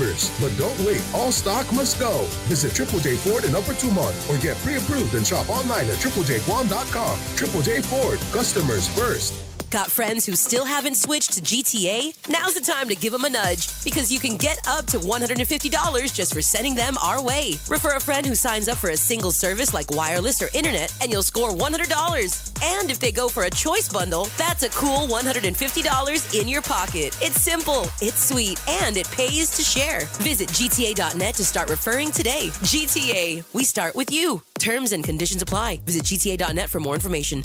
delivers. But don't wait. All stock must go. Visit Triple J Ford in Upper Tumon or get pre-approved and shop online at triplejguam.com. Triple J Ford. Customers first. Got friends who still haven't switched to GTA? Now's the time to give them a nudge because you can get up to $150 just for sending them our way. Refer a friend who signs up for a single service like wireless or internet and you'll score $100. And if they go for a choice bundle, that's a cool $150 in your pocket. It's simple, it's sweet, and it pays to share. Visit GTA.net to start referring today. GTA, we start with you. Terms and conditions apply. Visit GTA.net for more information.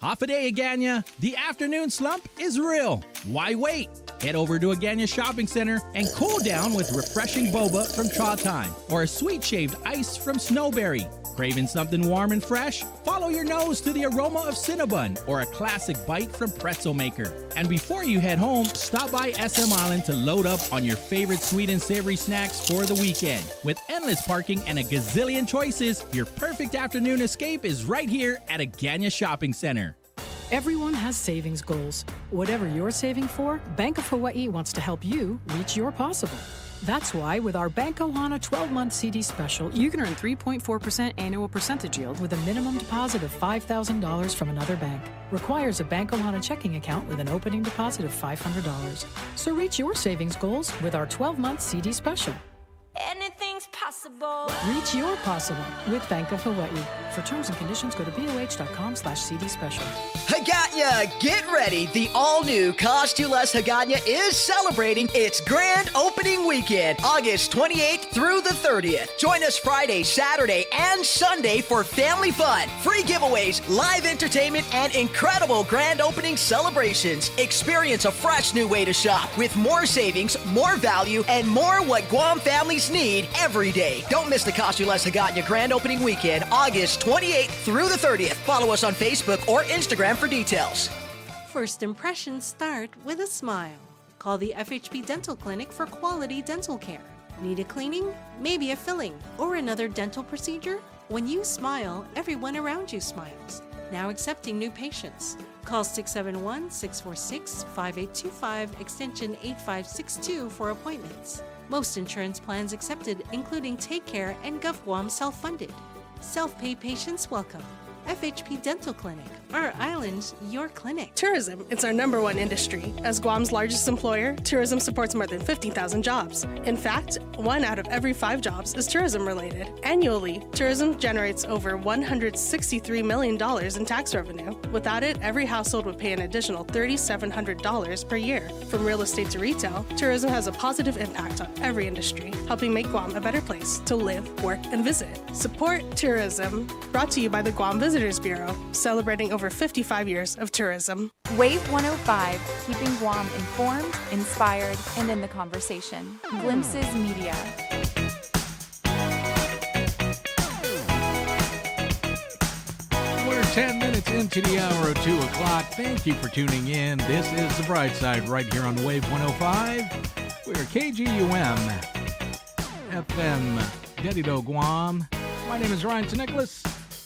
Half a day, Aganya. The afternoon slump is real. Why wait? Head over to Aganya Shopping Center and cool down with refreshing boba from Cha Time or a sweet shaved ice from Snowberry. Craving something warm and fresh? Follow your nose to the aroma of Cinnabon or a classic bite from Pretzel Maker. And before you head home, stop by SM Island to load up on your favorite sweet and savory snacks for the weekend. With endless parking and a gazillion choices, your perfect afternoon escape is right here at Aganya Shopping Center. Everyone has savings goals. Whatever you're saving for, Bank of Hawaii wants to help you reach your possible. That's why with our Bank Ohana 12-month CD special, you can earn 3.4% annual percentage yield with a minimum deposit of $5,000 from another bank. Requires a Bank Ohana checking account with an opening deposit of $500. So reach your savings goals with our 12-month CD special. Anything's possible. Reach your possible with Bank of Hawaii. For terms and conditions, go to boh.com/CD special. Haganya, get ready. The all-new Cost You Less Haganya is celebrating its grand opening weekend, August 28th through the 30th. Join us Friday, Saturday, and Sunday for family fun, free giveaways, live entertainment, and incredible grand opening celebrations. Experience a fresh new way to shop with more savings, more value, and more what Guam families need every day. Don't miss the Cost You Less Haganya grand opening weekend, August 28th through the 30th. Follow us on Facebook or Instagram for details. First impressions start with a smile. Call the FHP Dental Clinic for quality dental care. Need a cleaning? Maybe a filling or another dental procedure? When you smile, everyone around you smiles. Now accepting new patients. Call 671-646-5825 extension 8562 for appointments. Most insurance plans accepted, including Take Care and GovGuam self-funded. Self-pay patients welcome. FHP Dental Clinic. Our island, your clinic. Tourism is our number one industry. As Guam's largest employer, tourism supports more than 50,000 jobs. In fact, 1 out of every 5 jobs is tourism-related. Annually, tourism generates over $163 million in tax revenue. Without it, every household would pay an additional $3,700 per year. From real estate to retail, tourism has a positive impact on every industry, helping make Guam a better place to live, work, and visit. Support tourism. Brought to you by the Guam Visitors Bureau, celebrating over 55 years of tourism. Wave 105, keeping Guam informed, inspired, and in the conversation. Glimpses Media. We're 10 minutes into the hour of 2 o'clock. Thank you for tuning in. This is the Bright Side right here on Wave 105. We're KGUM FM, Dedido, Guam. My name is Ryan Nicholas.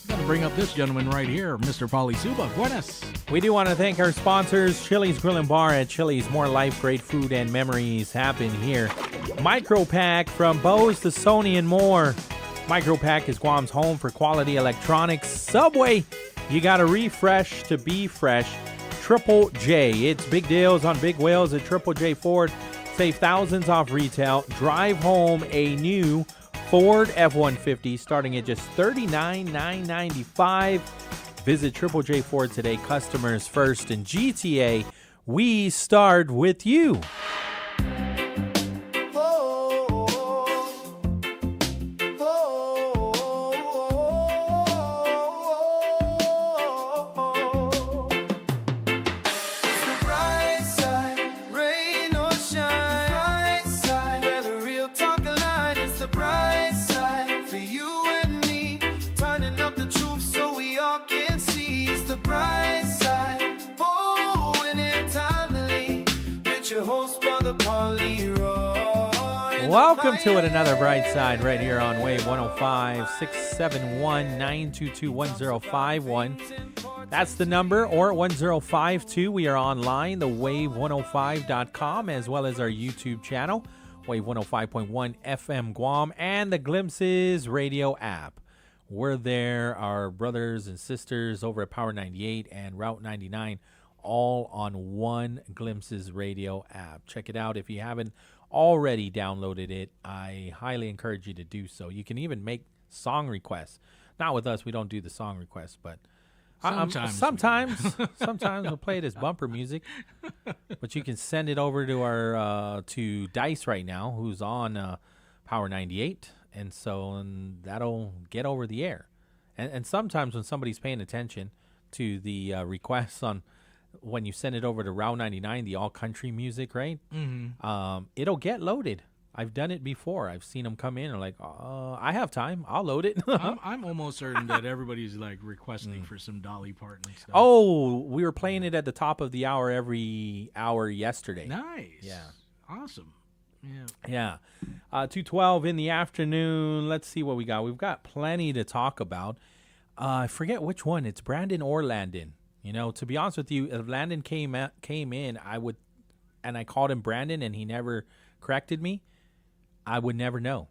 Got to bring up this gentleman right here, Mr. Pauly Suba. Buenas. We do want to thank our sponsors, Chili's Grill and Bar at Chili's. More life, great food, and memories happen here. Micro Pack from Bose to Sony and more. Micro Pack is Guam's home for quality electronics. Subway, you got to refresh to be fresh. Triple J, it's big deals on big wheels at Triple J Ford. Save thousands off retail. Drive home a new Ford F-150 starting at just $39,995. Visit Triple J Ford today. Customers first in GTA. We start with you. Welcome to it, another Bright Side right here on Wave 105, 671-922-1051. That's the number, or 1052. We are online, thewave105.com, as well as our YouTube channel, Wave 105.1 FM Guam, and the Glimpses radio app. We're there, our brothers and sisters over at Power 98 and Route 99, all on one Glimpses radio app. Check it out. If you haven't already downloaded it, I highly encourage you to do so. You can even make song requests. Not with us, we don't do the song requests, but sometimes we'll play it as bumper music. But you can send it over to our to Dice right now, who's on Power 98, and that'll get over the air. And sometimes when somebody's paying attention to the requests on when you send it over to Route 99, the all country music, right? Mm-hmm. It'll get loaded. I've done it before. I've seen them come in and like, I have time. I'll load it. I'm almost certain that everybody's like requesting for some Dolly Parton stuff. Oh, we were playing it at the top of the hour every hour yesterday. Nice. Yeah. Awesome. Yeah. 2:12 in the afternoon. Let's see what we got. We've got plenty to talk about. I forget which one. It's Brandon or Landon. You know, to be honest with you, if Landon came in, I called him Brandon and he never corrected me, I would never know.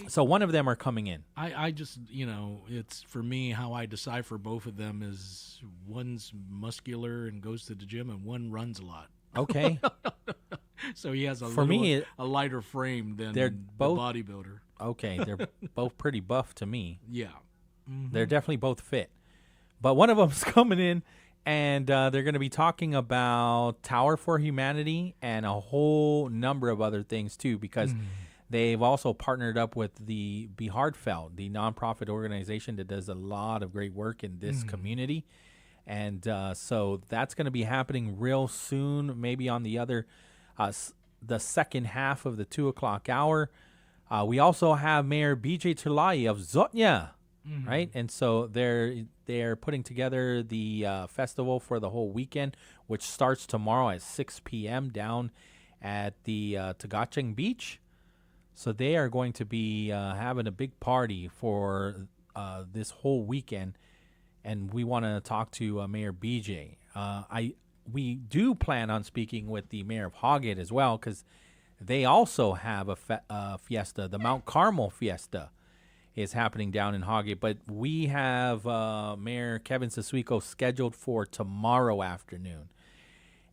So one of them are coming in. I just, it's for me how I decipher both of them is one's muscular and goes to the gym and one runs a lot. Okay. So he has a lighter frame than they're both the bodybuilder. Okay, they're both pretty buff to me. Yeah. Mm-hmm. They're definitely both fit. But one of them's coming in, and they're going to be talking about Tower for Humanity and a whole number of other things, too, because they've also partnered up with the Be Heartfelt, the nonprofit organization that does a lot of great work in this community. And so that's going to be happening real soon, maybe on the second half of the 2 o'clock hour. We also have Mayor BJ Tulai of Zotnya, right? And so they're putting together the festival for the whole weekend, which starts tomorrow at 6 p.m. down at the Tagacheng Beach. So they are going to be having a big party for this whole weekend. And we want to talk to Mayor BJ. We do plan on speaking with the mayor of Hogget as well, because they also have a fiesta. The Mount Carmel Fiesta is happening down in Hogget. But we have Mayor Kevin Sasuiko scheduled for tomorrow afternoon.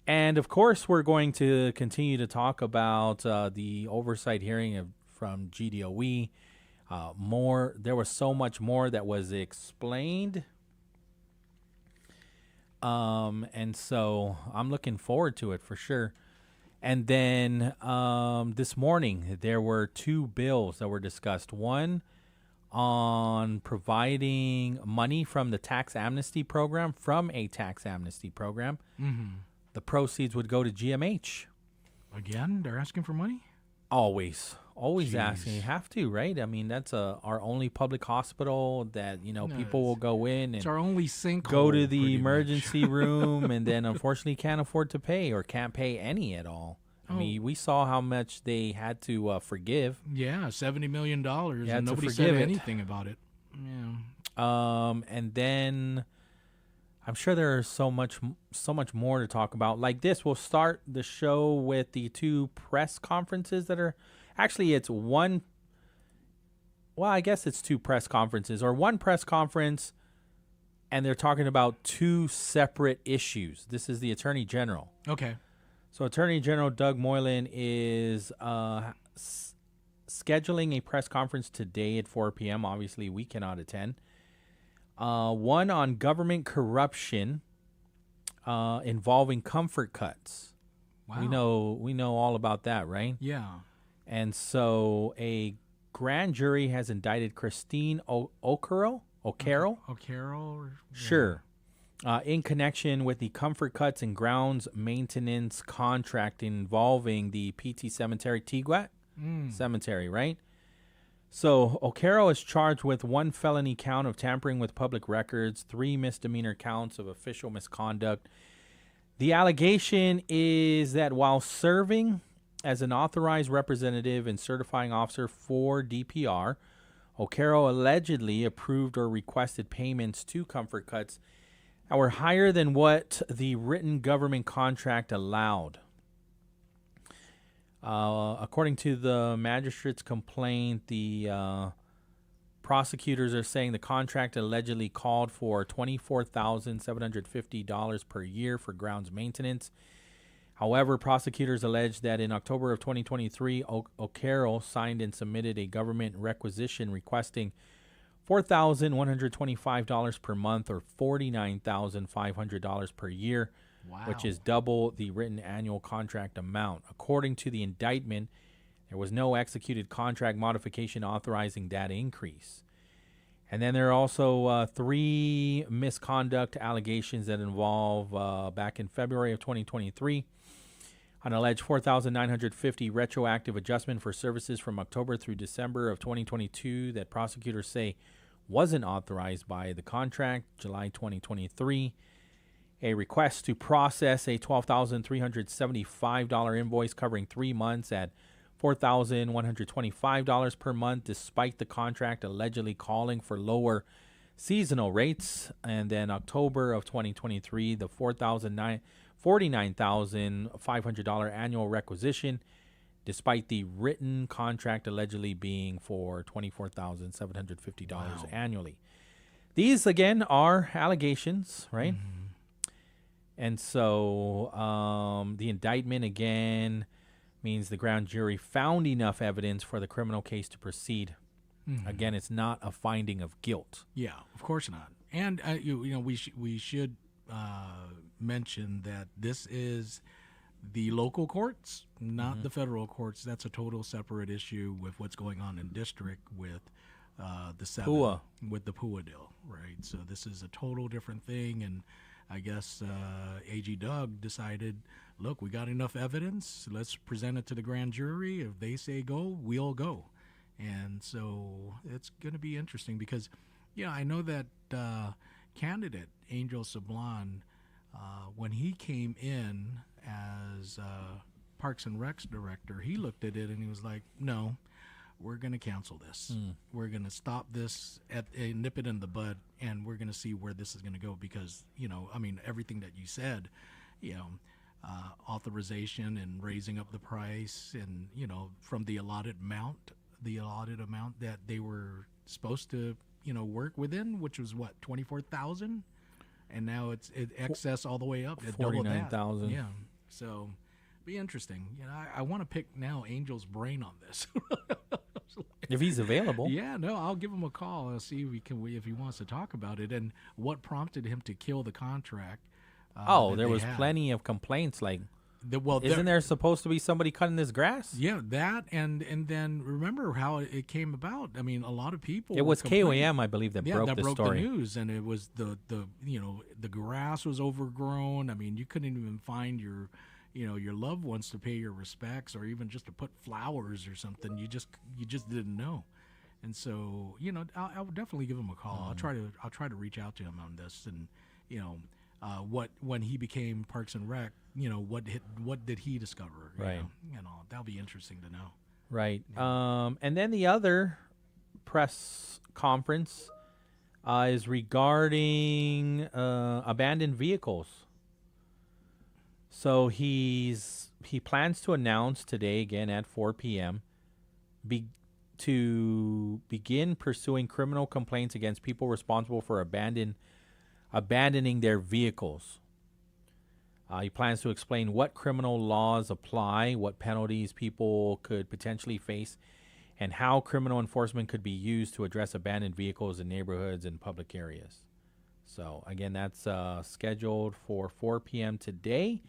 And, of course, we're going to continue to talk about the oversight hearing from GDOE. There was so much more that was explained. And so I'm looking forward to it for sure. And then this morning, there were two bills that were discussed. One on providing money from the tax amnesty program, from a tax amnesty program. Mm-hmm. The proceeds would go to GMH. Again, they're asking for money? Always asking. You have to, right? I mean, that's our only public hospital that, people will go in and it's our only sinkhole, go to the emergency room and then unfortunately can't afford to pay or can't pay any at all. I mean, we saw how much they had to forgive. Yeah, $70 million, and nobody said anything about it. Yeah. And then I'm sure there's so much more to talk about. Like this, we'll start the show with the two press conferences that are actually it's one. Well, I guess it's two press conferences or one press conference, and they're talking about two separate issues. This is the Attorney General. Okay. So Attorney General Doug Moylan is scheduling a press conference today at 4 p.m. Obviously, we cannot attend. One on government corruption involving comfort cuts. Wow. We know all about that, right? Yeah. And so a grand jury has indicted Christine O'Carroll. Sure. In connection with the comfort cuts and grounds maintenance contract involving the PT Cemetery, Tiguat Cemetery, right? So O'Carroll is charged with one felony count of tampering with public records, 3 misdemeanor counts of official misconduct. The allegation is that while serving as an authorized representative and certifying officer for DPR, O'Carroll allegedly approved or requested payments to comfort cuts that were higher than what the written government contract allowed. According to the magistrate's complaint, the prosecutors are saying the contract allegedly called for $24,750 per year for grounds maintenance. However, prosecutors allege that in October of 2023, O'Carroll signed and submitted a government requisition requesting $4,125 per month or $49,500 per year, which is double the written annual contract amount. According to the indictment, there was no executed contract modification authorizing that increase. And then there are also 3 misconduct allegations that involve back in February of 2023, an alleged $4,950 retroactive adjustment for services from October through December of 2022 that prosecutors say wasn't authorized by the contract, July 2023. A request to process a $12,375 invoice covering 3 months at $4,125 per month, despite the contract allegedly calling for lower seasonal rates. And then October of 2023, the $49,500 annual requisition, despite the written contract allegedly being for $24,750 annually. These, again, are allegations, right? Mm-hmm. And so the indictment, again, means the grand jury found enough evidence for the criminal case to proceed. Mm-hmm. Again, it's not a finding of guilt. Yeah, of course not. And we should mention that this is the local courts, not the federal courts. That's a total separate issue with what's going on in district with the seven, with the PUA deal, right? So this is a total different thing, and I guess AG Doug decided, look, we got enough evidence. Let's present it to the grand jury. If they say go, we'll go. And so it's going to be interesting because, I know that candidate Angel Sablon, when he came in as Parks and Recs director, he looked at it and he was like, no, we're going to cancel this. We're going to stop this, nip it in the bud, and we're going to see where this is going to go because, everything that you said, authorization and raising up the price and, from the allotted amount that they were supposed to, work within, which was what, 24,000? And now it's excess all the way up at 49,000. Yeah. So be interesting. I want to pick now Angel's brain on this. If he's available. Yeah, no, I'll give him a call and see if he wants to talk about it and what prompted him to kill the contract. There was plenty of complaints like, Well, isn't there supposed to be somebody cutting this grass? Yeah, that and then remember how it came about. I mean, a lot of people. It was KOAM, I believe, that broke the story. The news, and it was the grass was overgrown. I mean, you couldn't even find your loved ones to pay your respects, or even just to put flowers or something. You just didn't know. And so, I'll definitely give him a call. I'll try to reach out to him on this, and when he became Parks and Rec, what did he discover? Right. That'll be interesting to know. Right. Yeah. And then the other press conference is regarding abandoned vehicles. So he plans to announce today, again at 4 p.m., to begin pursuing criminal complaints against people responsible for abandoning their vehicles. He plans to explain what criminal laws apply, what penalties people could potentially face, and how criminal enforcement could be used to address abandoned vehicles in neighborhoods and public areas. So, again, that's scheduled for 4 p.m. today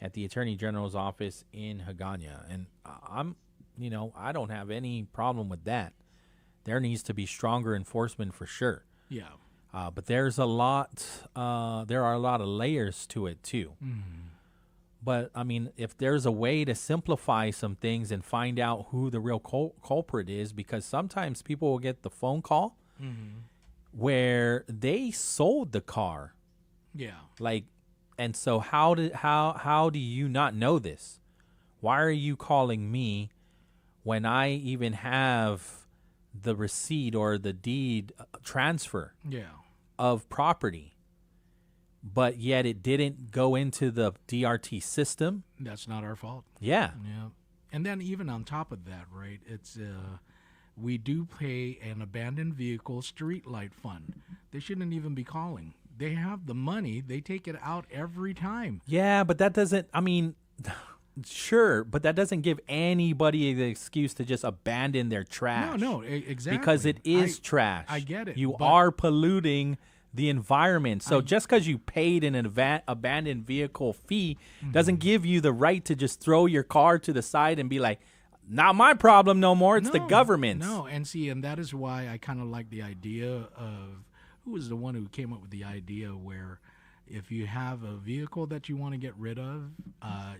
at the Attorney General's office in Hagåtña. And I don't have any problem with that. There needs to be stronger enforcement for sure. Yeah. But there's there are a lot of layers to it too. Mm-hmm. But I mean, if there's a way to simplify some things and find out who the real culprit is, because sometimes people will get the phone call where they sold the car. Yeah. And so how do you not know this? Why are you calling me when I even have the receipt or the deed transfer of property, but yet it didn't go into the DRT system? That's not our fault. Yeah. Yeah. And then even on top of that, right, it's we do pay an abandoned vehicle street light fund. They shouldn't even be calling. They have the money. They take it out every time. Yeah, but that doesn't, I mean, sure, but that doesn't give anybody the excuse to just abandon their trash. No, exactly. Because it is trash. I get it. You are polluting the environment. So just because you paid an abandoned vehicle fee doesn't give you the right to just throw your car to the side and be like, not my problem no more. It's the government's. No, and that is why I kind of like the idea of, who was the one who came up with the idea where if you have a vehicle that you want to get rid of,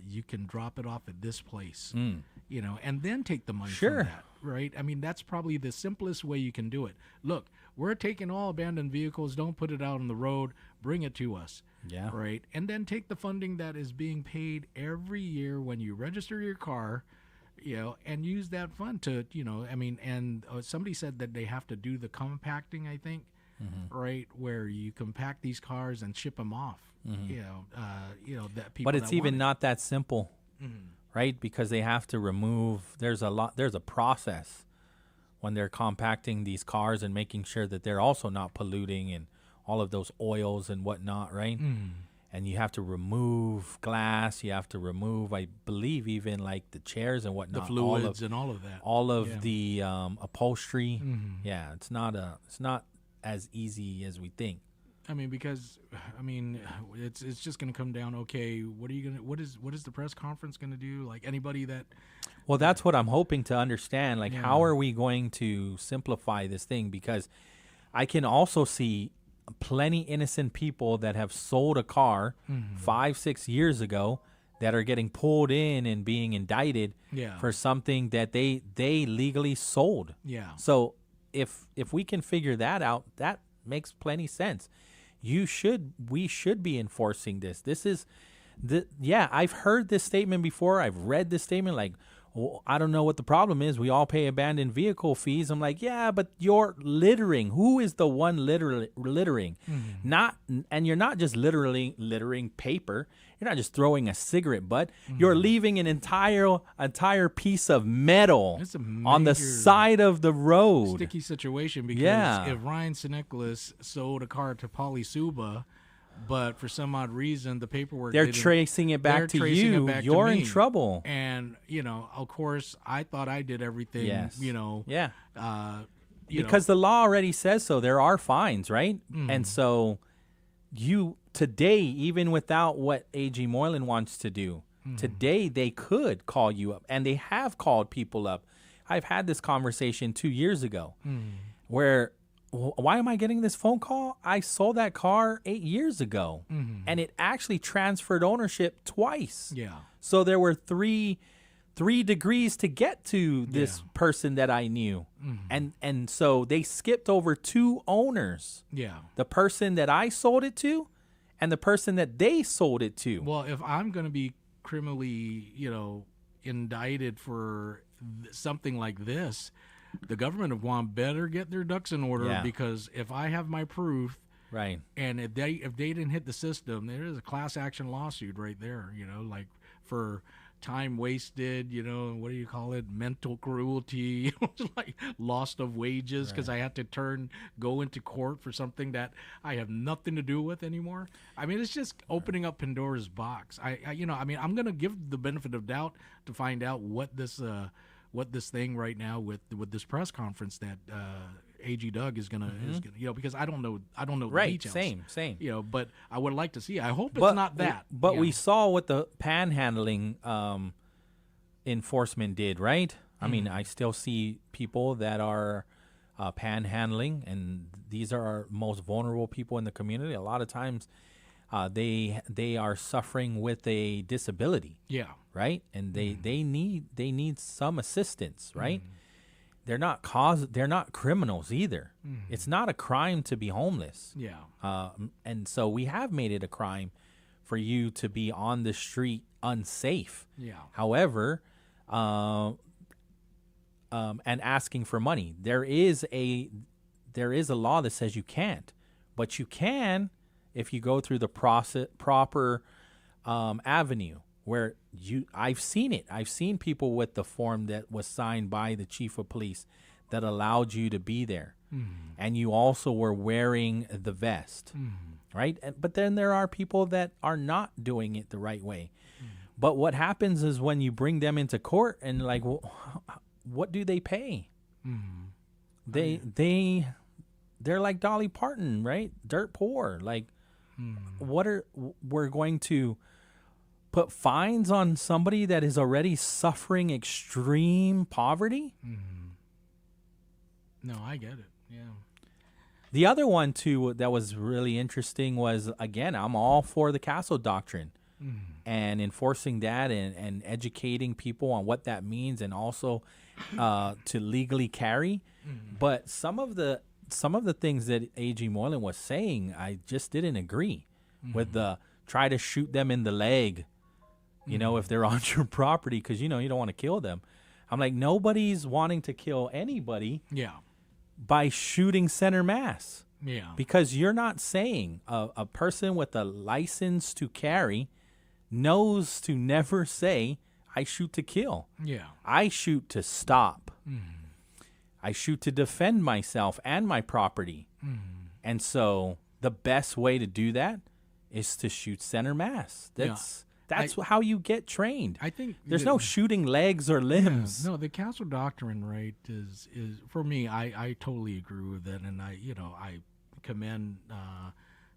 you can drop it off at this place, and then take the money from that, right? I mean, that's probably the simplest way you can do it. Look, we're taking all abandoned vehicles, don't put it out on the road, bring it to us. Yeah. Right? And then take the funding that is being paid every year when you register your car, and use that fund to, and somebody said that they have to do the compacting, I think, right, where you compact these cars and ship them off, that people. But it's even not that simple, right? Because they have to remove. There's a process when they're compacting these cars and making sure that they're also not polluting and all of those oils and whatnot, right? And you have to remove glass. You have to remove, I believe, even like the chairs and whatnot, the fluids and all of that, all of the upholstery. Yeah, it's not as easy as we think. I mean, because it's just going to come down. Okay, what is the press conference going to do? Like anybody that. Well, that's what I'm hoping to understand. Like, how are we going to simplify this thing? Because I can also see plenty innocent people that have sold a car 5-6 years ago that are getting pulled in and being indicted for something that they legally sold. Yeah. So if we can figure that out, that makes plenty sense. We should be enforcing this. This is I've heard this statement before. I've read this statement like, well, I don't know what the problem is. We all pay abandoned vehicle fees. I'm like, yeah, but you're littering. Who is the one littering? And you're not just literally littering paper. You're not just throwing a cigarette butt. You're leaving an entire piece of metal on the side of the road. Sticky situation because if Ryan Sineklis sold a car to Pauly Suba, but for some odd reason the paperwork they're tracing it back to you, you're in trouble. And of course I thought I did everything. Because the law already says so. There are fines, right? And so today, even without what AG Moylan wants to do, today they could call you up, and they have called people up. I've had this conversation 2 years ago where, why am I getting this phone call? I sold that car 8 years ago, and it actually transferred ownership twice. Yeah. So there were three degrees to get to this person that I knew. And so they skipped over 2 owners. Yeah. The person that I sold it to and the person that they sold it to. Well, if I'm going to be criminally, indicted for something like this, the government of Guam better get their ducks in order, because if I have my proof, right, and if they didn't hit the system, there is a class action lawsuit right there, like for time wasted, what do you call it, mental cruelty, like loss of wages because I had to go into court for something that I have nothing to do with anymore. I mean, it's just opening up Pandora's box. I'm going to give the benefit of doubt to find out what this thing right now with this press conference that AG Doug is gonna because I don't know the details. Same. But I would like to see. I hope it's not that. But we saw what the panhandling enforcement did, right? I mean, I still see people that are panhandling, and these are our most vulnerable people in the community. A lot of times, they are suffering with a disability. Yeah. Right? And they need some assistance, right? They're not criminals either. It's not a crime to be homeless. Yeah. And so we have made it a crime for you to be on the street unsafe. Yeah. However, and asking for money. There is a law that says you can't, but you can if you go through the proper avenue where I've seen it. I've seen people with the form that was signed by the chief of police that allowed you to be there. And you also were wearing the vest, right? But then there are people that are not doing it the right way. But what happens is when you bring them into court and like, well, what do they pay? They're like Dolly Parton, right? Dirt poor. Like, we're going to put fines on somebody that is already suffering extreme poverty? No, I get it. Yeah. The other one too that was really interesting was, again, I'm all for the castle doctrine and enforcing that and educating people on what that means, and also to legally carry. But some of the things that A.G. Moylan was saying, I just didn't agree with. The try to shoot them in the leg, you know, if they're on your property, because you know you don't want to kill them. I'm like, nobody's wanting to kill anybody. Yeah. By shooting center mass. Yeah. Because you're not saying a person with a license to carry knows to never say, I shoot to kill. Yeah. I shoot to stop. I shoot to defend myself and my property. And so the best way to do that is to shoot center mass. That's how you get trained. I think there's no shooting legs or limbs. Yeah, no, the castle doctrine, right, is for me. I totally agree with it, and I commend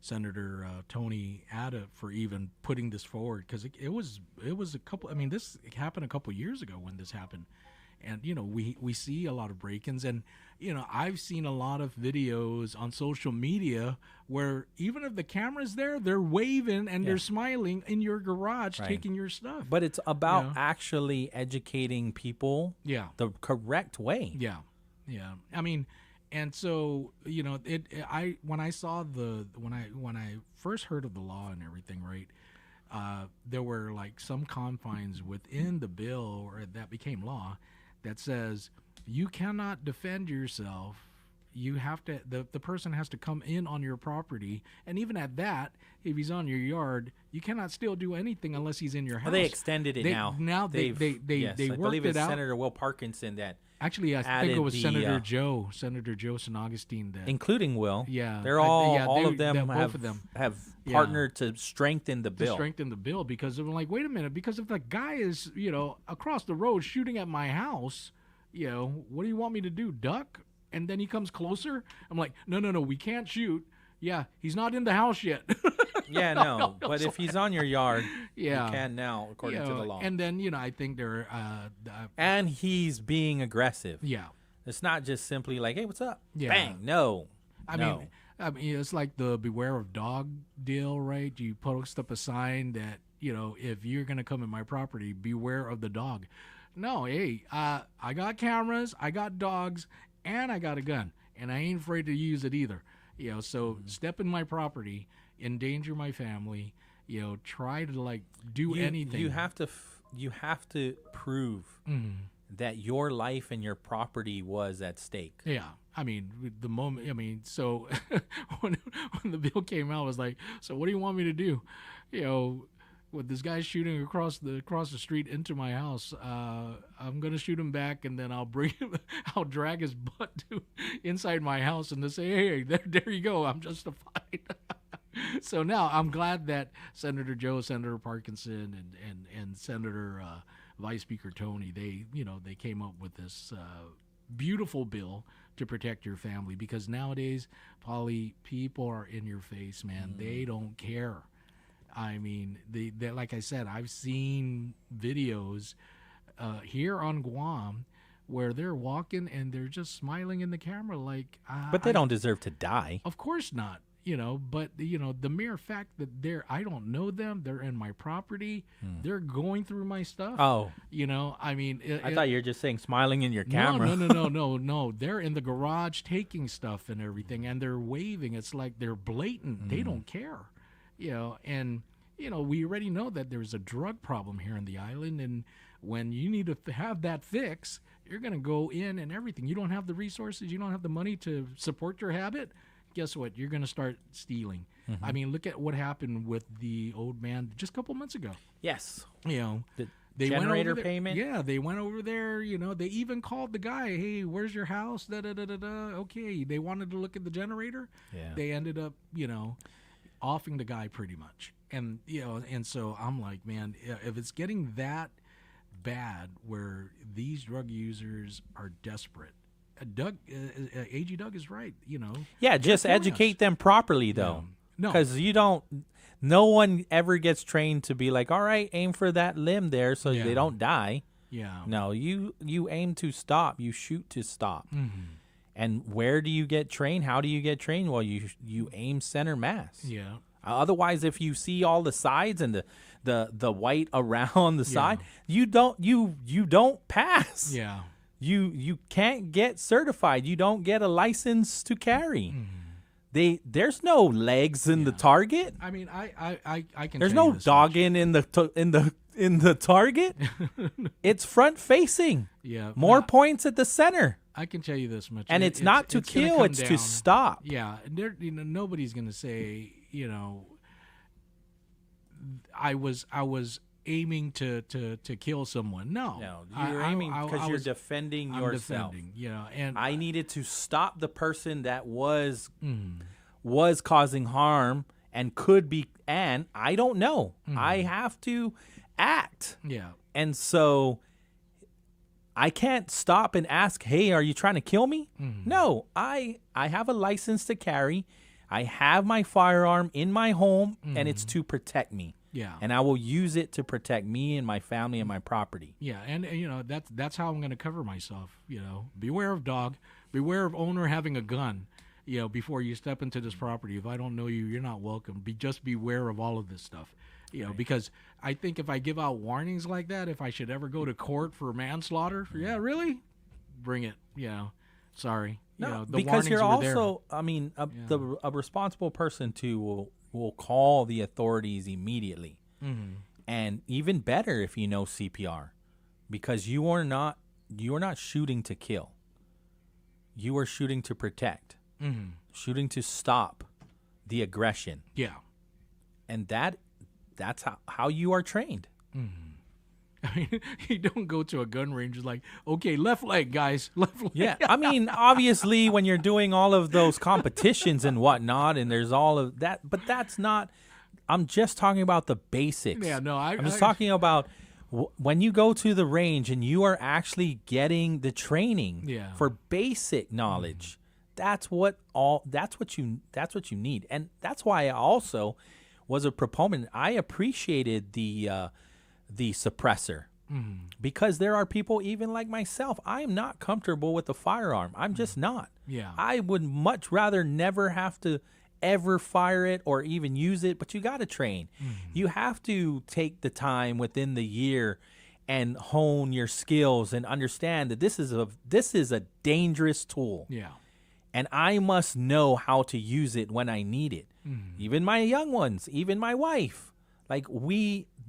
Senator Tony Ada for even putting this forward, because it was a couple. I mean, this happened a couple years ago when this happened, and you know we see a lot of break-ins, and you know I've seen a lot of videos on social media where even if the camera's there, they're waving and they're smiling in your garage, taking your stuff. But it's about actually educating people the correct way. Yeah. I mean, and so, you know, when I first heard of the law and everything, right, there were like some confines within the bill or that became law that says you cannot defend yourself. You have to, the person has to come in on your property, and even at that, if he's on your yard, you cannot still do anything unless he's in your house. Well, they extended it now. Now they yes, worked I believe it's it out. Senator Will Parkinson that actually I think it was Senator Joe St. Augustine that, including Will. Yeah, they're all of them have partnered to strengthen the bill. To strengthen the bill, because they're like, wait a minute, because if the guy is, you know, across the road shooting at my house, you know, what do you want me to do? Duck? And then he comes closer. I'm like, no, we can't shoot. Yeah, he's not in the house yet. Yeah, no. But if he's on your yard, you Yeah. can now, according to the law. And then, you know, I think there and he's being aggressive. Yeah. It's not just simply like, hey, what's up? Yeah. Bang. No. I mean, it's like the beware of dog deal, right? You post up a sign that, you know, if you're going to come in my property, beware of the dog. No, hey, I got cameras, I got dogs, and I got a gun, and I ain't afraid to use it either. You know, so step in my property, endanger my family, you know, try to like do anything. You have to prove that your life and your property was at stake. Yeah. I mean, the moment, I mean, so when the bill came out, I was like, so what do you want me to do? You know, with this guy shooting across the street into my house, I'm gonna shoot him back, and then I'll drag his butt inside my house, and to say, hey, there you go, I'm justified. So now I'm glad that Senator Parkinson, and Senator Vice Speaker Tony, they came up with this beautiful bill to protect your family, because nowadays, Pauly, people are in your face, man. They don't care. I mean, they like I said, I've seen videos here on Guam where they're walking and they're just smiling in the camera, like. But they don't deserve to die. Of course not, you know. But you know, the mere fact that I don't know them, they're in my property, they're going through my stuff. Oh, you know, I mean, I thought you were just saying smiling in your camera. No. They're in the garage taking stuff and everything, and they're waving. It's like they're blatant. They don't care. You know, and, you know, we already know that there's a drug problem here on the island, and when you need to have that fix, you're going to go in and everything. You don't have the resources, you don't have the money to support your habit, guess what? You're going to start stealing. I mean, look at what happened with the old man just a couple months ago. Yes. You know, the generator payment. Yeah, they went over there. You know, they even called the guy. Hey, where's your house? Da da da da da. Okay, they wanted to look at the generator. Yeah. They ended up, offing the guy pretty much. And and so I'm like, man, if it's getting that bad, where these drug users are desperate. AG Doug is right. Yeah, just educate them properly though. No, because no one ever gets trained to be like, all right, aim for that limb there so they don't die. Yeah. No, you aim to stop. You shoot to stop. Mm-hmm. And where do you get trained? How do you get trained? Well, you aim center mass. Yeah. Otherwise, if you see all the sides and the white around the side, you don't pass. Yeah. You can't get certified. You don't get a license to carry. There's no legs in the target. I mean, I can. There's no dogging in the target. It's front facing. Yeah. More points at the center. I can tell you this much, and it's not to kill; it's to stop. Yeah, nobody's going to say, I was aiming to kill someone. No, you're aiming because you're defending yourself. And I needed to stop the person that was causing harm and could be, and I don't know. I have to act. Yeah, and so I can't stop and ask, hey, are you trying to kill me? No, I have a license to carry. I have my firearm in my home, and it's to protect me. Yeah. And I will use it to protect me and my family and my property. Yeah, and that's how I'm going to cover myself, Beware of dog, beware of owner having a gun, before you step into this property. If I don't know you, you're not welcome. Just beware of all of this stuff. Because I think if I give out warnings like that, if I should ever go to court for manslaughter, really? Bring it, Sorry. No, the because you're warnings were also, I mean, a responsible person too will call the authorities immediately. And even better if you know CPR, because you are not shooting to kill. You are shooting to protect, shooting to stop the aggression. Yeah. And that's how you are trained. I mean, you don't go to a gun range it's like, okay, left leg, guys, left leg. Yeah, I mean, obviously, when you're doing all of those competitions and whatnot, and there's all of that, but that's not. I'm just talking about the basics. Yeah, no, I'm just talking about when you go to the range and you are actually getting the training for basic knowledge. That's what you need, and that's why I also was a proponent. I appreciated the suppressor because there are people even like myself. I am not comfortable with the firearm. I'm just not. Yeah. I would much rather never have to ever fire it or even use it, but you got to train. You have to take the time within the year and hone your skills and understand that this is a dangerous tool. Yeah. And I must know how to use it when I need it. Even my young ones, even my wife.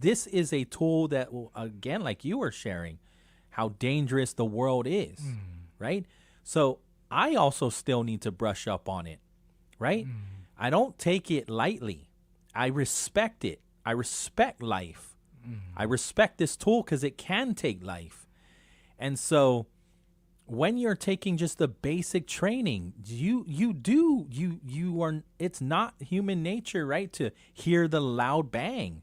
This is a tool that will, again, like you were sharing, how dangerous the world is, right? So I also still need to brush up on it, right? I don't take it lightly. I respect it. I respect life. I respect this tool because it can take life. And so when you're taking just the basic training, it's not human nature, right, to hear the loud bang.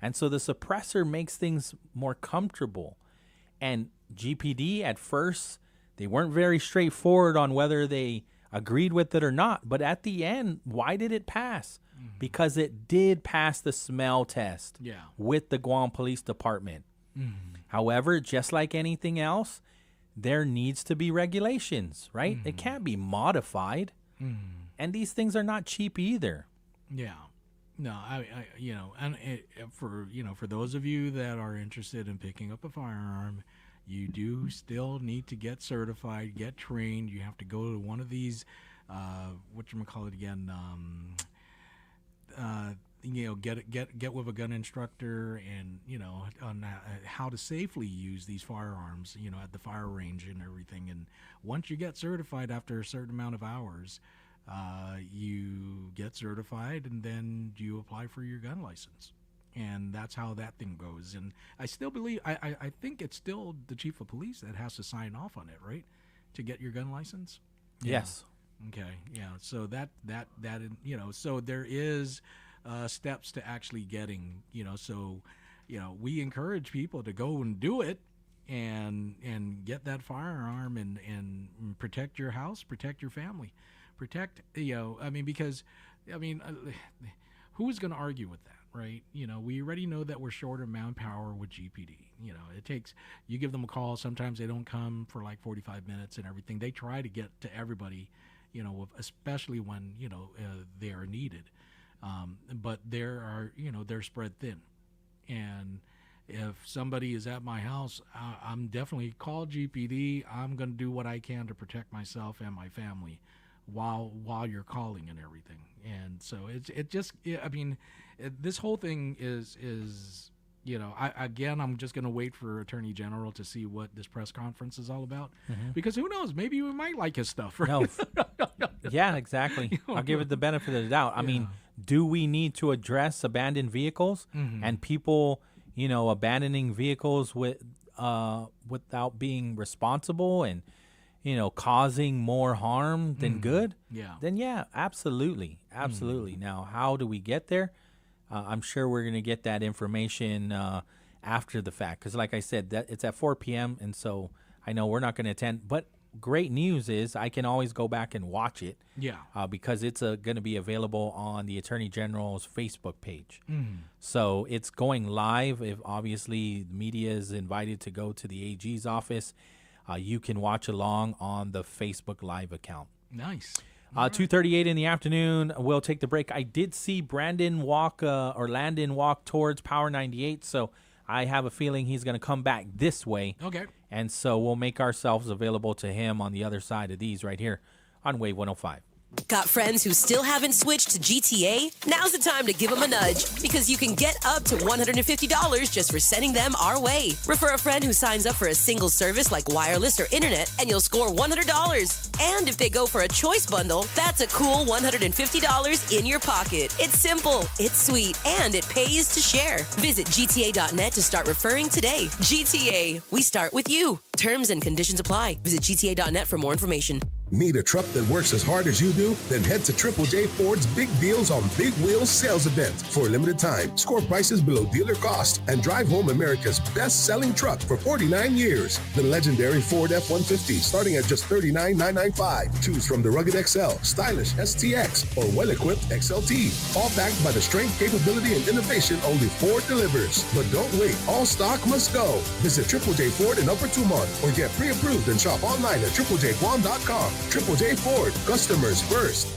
And so the suppressor makes things more comfortable. And GPD at first, they weren't very straightforward on whether they agreed with it or not. But at the end, why did it pass? Because it did pass the smell test with the Guam Police Department. However, just like anything else, there needs to be regulations, right? It can't be modified. And these things are not cheap either. Yeah. No, for those of you that are interested in picking up a firearm, you do still need to get certified, get trained. You have to go to one of these, whatchamacallit again, get with a gun instructor and, on how to safely use these firearms, at the fire range and everything. And once you get certified after a certain amount of hours, you get certified, and then you apply for your gun license. And that's how that thing goes. And I still believe, I think it's still the chief of police that has to sign off on it, right? To get your gun license? Yes. Okay, yeah. So that so there is steps to actually getting, so, we encourage people to go and do it and get that firearm and protect your house, protect your family, protect, because, who's going to argue with that? Right. We already know that we're short of manpower with GPD. It takes, you give them a call. Sometimes they don't come for like 45 minutes and everything. They try to get to everybody, especially when, they are needed. But they're spread thin. And if somebody is at my house, I'm definitely call GPD. I'm going to do what I can to protect myself and my family while you're calling and everything. And so this whole thing is I'm just going to wait for Attorney General to see what this press conference is all about, because who knows, maybe we might like his stuff, right? No. Yeah, exactly. I'll give it the benefit of the doubt. I mean, do we need to address abandoned vehicles and people, abandoning vehicles without being responsible and causing more harm than good? Yeah. Then yeah, absolutely. Now, how do we get there? I'm sure we're going to get that information after the fact, because like I said, that it's at 4 p.m. and so I know we're not going to attend. But great news is I can always go back and watch it. Yeah. Because it's going to be available on the Attorney General's Facebook page. So it's going live. If obviously the media is invited to go to the AG's office, you can watch along on the Facebook Live account. Nice. 2:38 in the afternoon. We'll take the break. I did see Landon walk towards Power 98, so I have a feeling he's going to come back this way. Okay. And so we'll make ourselves available to him on the other side of these right here on Wave 105. Got friends who still haven't switched to GTA? Now's the time to give them a nudge, because you can get up to $150 just for sending them our way. Refer a friend who signs up for a single service like wireless or internet, and you'll score $100. And if they go for a choice bundle, that's a cool $150 in your pocket. It's simple, it's sweet, and it pays to share. Visit GTA.net to start referring today. GTA, we start with you. Terms and conditions apply. Visit GTA.net for more information. Need a truck that works as hard as you do? Then head to Triple J Ford's Big Deals on Big Wheels sales event. For a limited time, score prices below dealer cost and drive home America's best-selling truck for 49 years. The legendary Ford F-150 starting at just $39,995. Choose from the rugged XL, stylish STX, or well-equipped XLT. All backed by the strength, capability, and innovation only Ford delivers. But don't wait. All stock must go. Visit Triple J Ford in Upper Tumont or get pre-approved and shop online at triplejguam.com. Triple J Ford, customers first.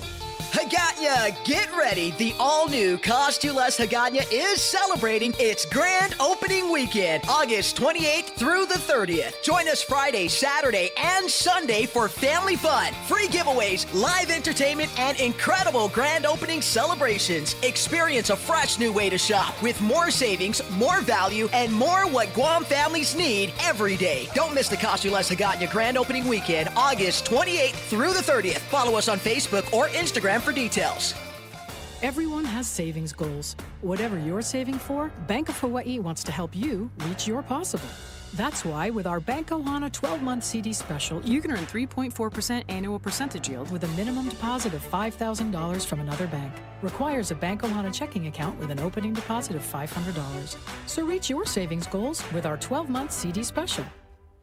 Haggadah, get ready. The all-new Cost You Less Haggadah is celebrating its grand opening weekend, August 28th through the 30th. Join us Friday, Saturday, and Sunday for family fun, free giveaways, live entertainment, and incredible grand opening celebrations. Experience a fresh new way to shop with more savings, more value, and more what Guam families need every day. Don't miss the Cost You Less Haggadah grand opening weekend, August 28th through the 30th. Follow us on Facebook or Instagram for details. Everyone has savings goals. Whatever you're saving for, Bank of Hawaii wants to help you reach your possible. That's why with our Bank Ohana 12-month CD special, you can earn 3.4% annual percentage yield with a minimum deposit of $5,000 from another bank. Requires a Bank Ohana checking account with an opening deposit of $500. So reach your savings goals with our 12-month CD special.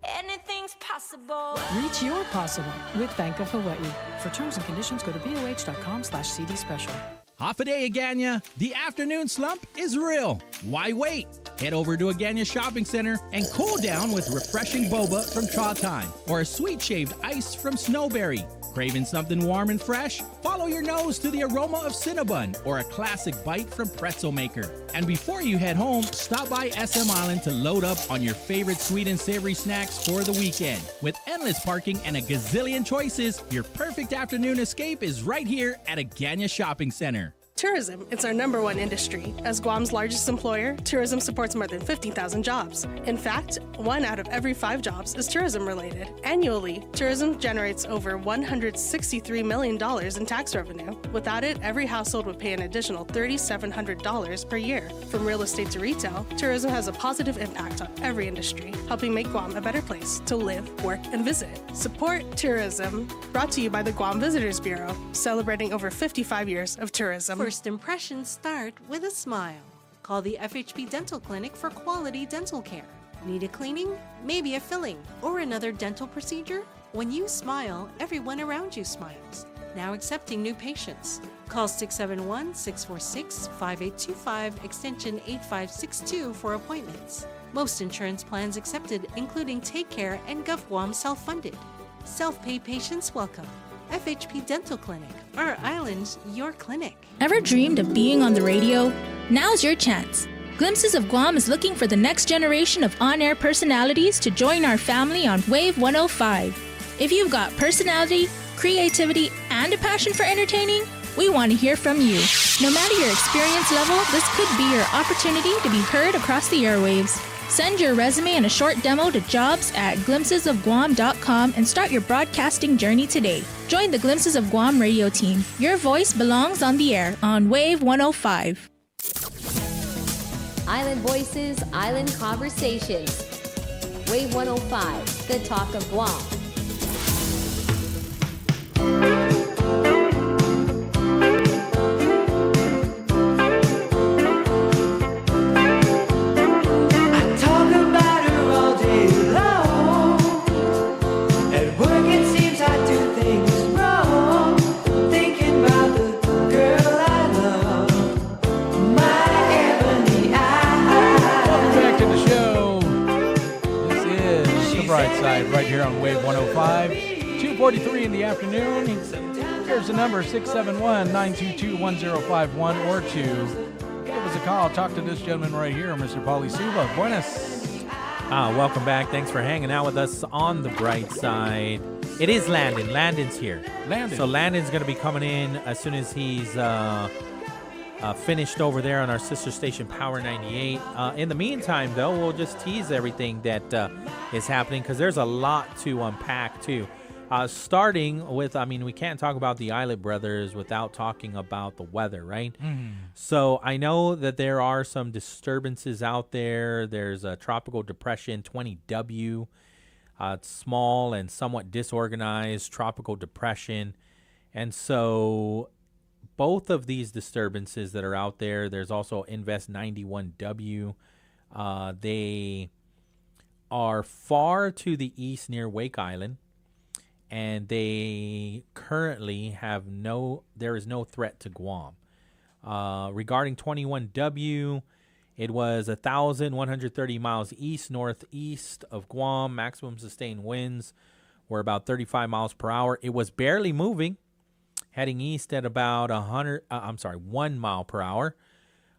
Anything's possible. Reach your possible with Bank of Hawaii. For terms and conditions, go to boh.com/CD special. Half a day, Aganya. The afternoon slump is real. Why wait? Head over to Aganya Shopping Center and cool down with refreshing boba from Cha Time or a sweet shaved ice from Snowberry. Craving something warm and fresh? Follow your nose to the aroma of Cinnabon or a classic bite from Pretzel Maker. And before you head home, stop by SM Island to load up on your favorite sweet and savory snacks for the weekend. With endless parking and a gazillion choices, your perfect afternoon escape is right here at Aganya Shopping Center. Tourism is our number one industry. As Guam's largest employer, tourism supports more than 15,000 jobs. In fact, 1 out of every 5 jobs is tourism related. Annually, tourism generates over $163 million in tax revenue. Without it, every household would pay an additional $3,700 per year. From real estate to retail, tourism has a positive impact on every industry, helping make Guam a better place to live, work, and visit. Support tourism. Brought to you by the Guam Visitors Bureau, celebrating over 55 years of tourism. First impressions start with a smile. Call the FHP Dental Clinic for quality dental care. Need a cleaning? Maybe a filling or another dental procedure? When you smile, everyone around you smiles. Now accepting new patients. Call 671-646-5825 extension 8562 for appointments. Most insurance plans accepted, including Take Care and GovGuam self-funded. Self-pay patients welcome. FHP Dental Clinic. Our island, your clinic. Ever dreamed of being on the radio? Now's your chance. Glimpses of Guam is looking for the next generation of on-air personalities to join our family on Wave 105. If you've got personality, creativity, and a passion for entertaining, we want to hear from you. No matter your experience level, this could be your opportunity to be heard across the airwaves. Send your resume and a short demo to jobs@glimpsesofguam.com and start your broadcasting journey today. Join the Glimpses of Guam radio team. Your voice belongs on the air on Wave 105. Island Voices, Island Conversations. Wave 105, the talk of Guam. BrightSide right here on Wave 105, 2:43 in the afternoon. Here's the number, 671-922-1051 or 2. Give us a call. Talk to this gentleman right here, Mr. Pauly Suba. Buenas. Welcome back. Thanks for hanging out with us on the Bright Side. It is Landon. Landon's here. So Landon's going to be coming in as soon as he's finished over there on our sister station, Power 98. In the meantime, though, we'll just tease everything that is happening because there's a lot to unpack, too. Starting with, we can't talk about the Islet Brothers without talking about the weather, right? Mm. So I know that there are some disturbances out there. There's a tropical depression, 20W. It's small and somewhat disorganized tropical depression. And so both of these disturbances that are out there, there's also Invest 91W. They are far to the east near Wake Island, and they currently there is no threat to Guam. Regarding 21W, it was 1,130 miles northeast of Guam. Maximum sustained winds were about 35 miles per hour. It was barely moving, heading east at about 1 mile per hour.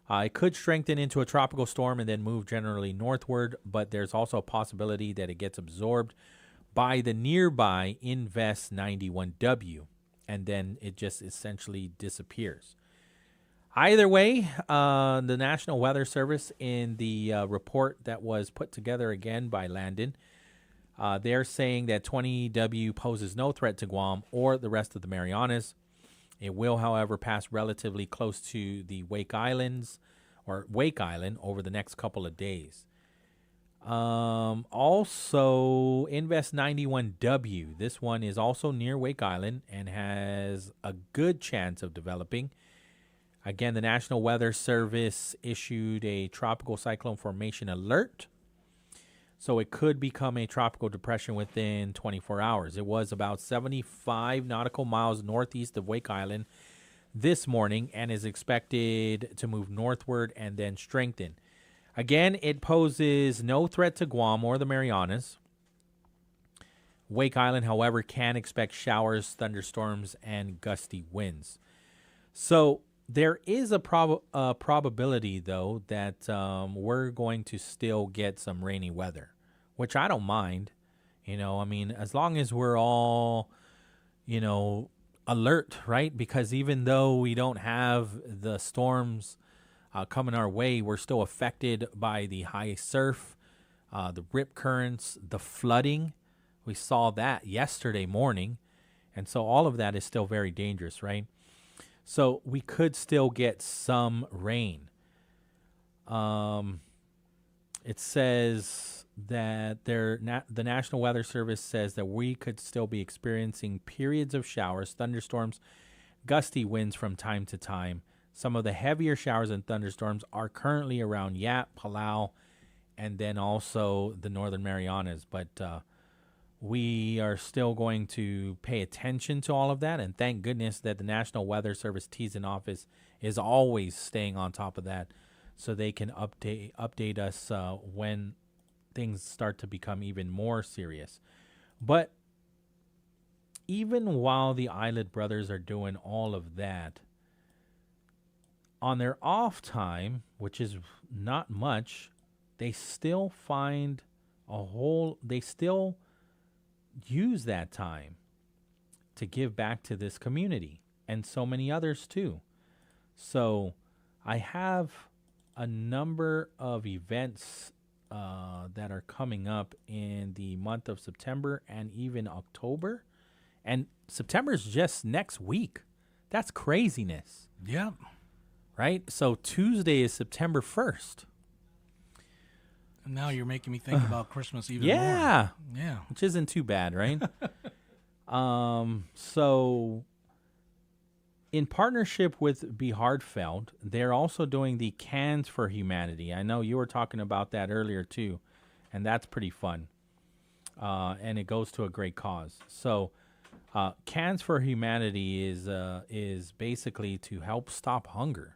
It could strengthen into a tropical storm and then move generally northward, but there's also a possibility that it gets absorbed by the nearby Invest 91W, and then it just essentially disappears. Either way, the National Weather Service, in the report that was put together again by Landon, they're saying that 20W poses no threat to Guam or the rest of the Marianas. It will, however, pass relatively close to the Wake Island over the next couple of days. Also, Invest 91W. This one is also near Wake Island and has a good chance of developing. Again, the National Weather Service issued a tropical cyclone formation alert. So it could become a tropical depression within 24 hours. It was about 75 nautical miles northeast of Wake Island this morning and is expected to move northward and then strengthen. Again, it poses no threat to Guam or the Marianas. Wake Island, however, can expect showers, thunderstorms, and gusty winds. So there is a probability, though, that we're going to still get some rainy weather, which I don't mind. As long as we're all, alert, right? Because even though we don't have the storms coming our way, we're still affected by the high surf, the rip currents, the flooding. We saw that yesterday morning. And so all of that is still very dangerous, right? So we could still get some rain. It says that the National Weather Service says that we could still be experiencing periods of showers, thunderstorms, gusty winds from time to time. Some of the heavier showers and thunderstorms are currently around Yap, Palau, and then also the Northern Marianas. But we are still going to pay attention to all of that. And thank goodness that the National Weather Service Teason office is always staying on top of that so they can update us when things start to become even more serious. But even while the Islet brothers are doing all of that, on their off time, which is not much, they still use that time to give back to this community and so many others too. So I have a number of events that are coming up in the month of September and even October. And September is just next week. That's craziness. Yeah. Right? So Tuesday is September 1st. And now you're making me think about Christmas even more. Yeah. Yeah. Which isn't too bad, right? So in partnership with Be Heartfelt, they're also doing the Cans for Humanity. I know you were talking about that earlier too, and that's pretty fun. And it goes to a great cause. So Cans for Humanity is basically to help stop hunger.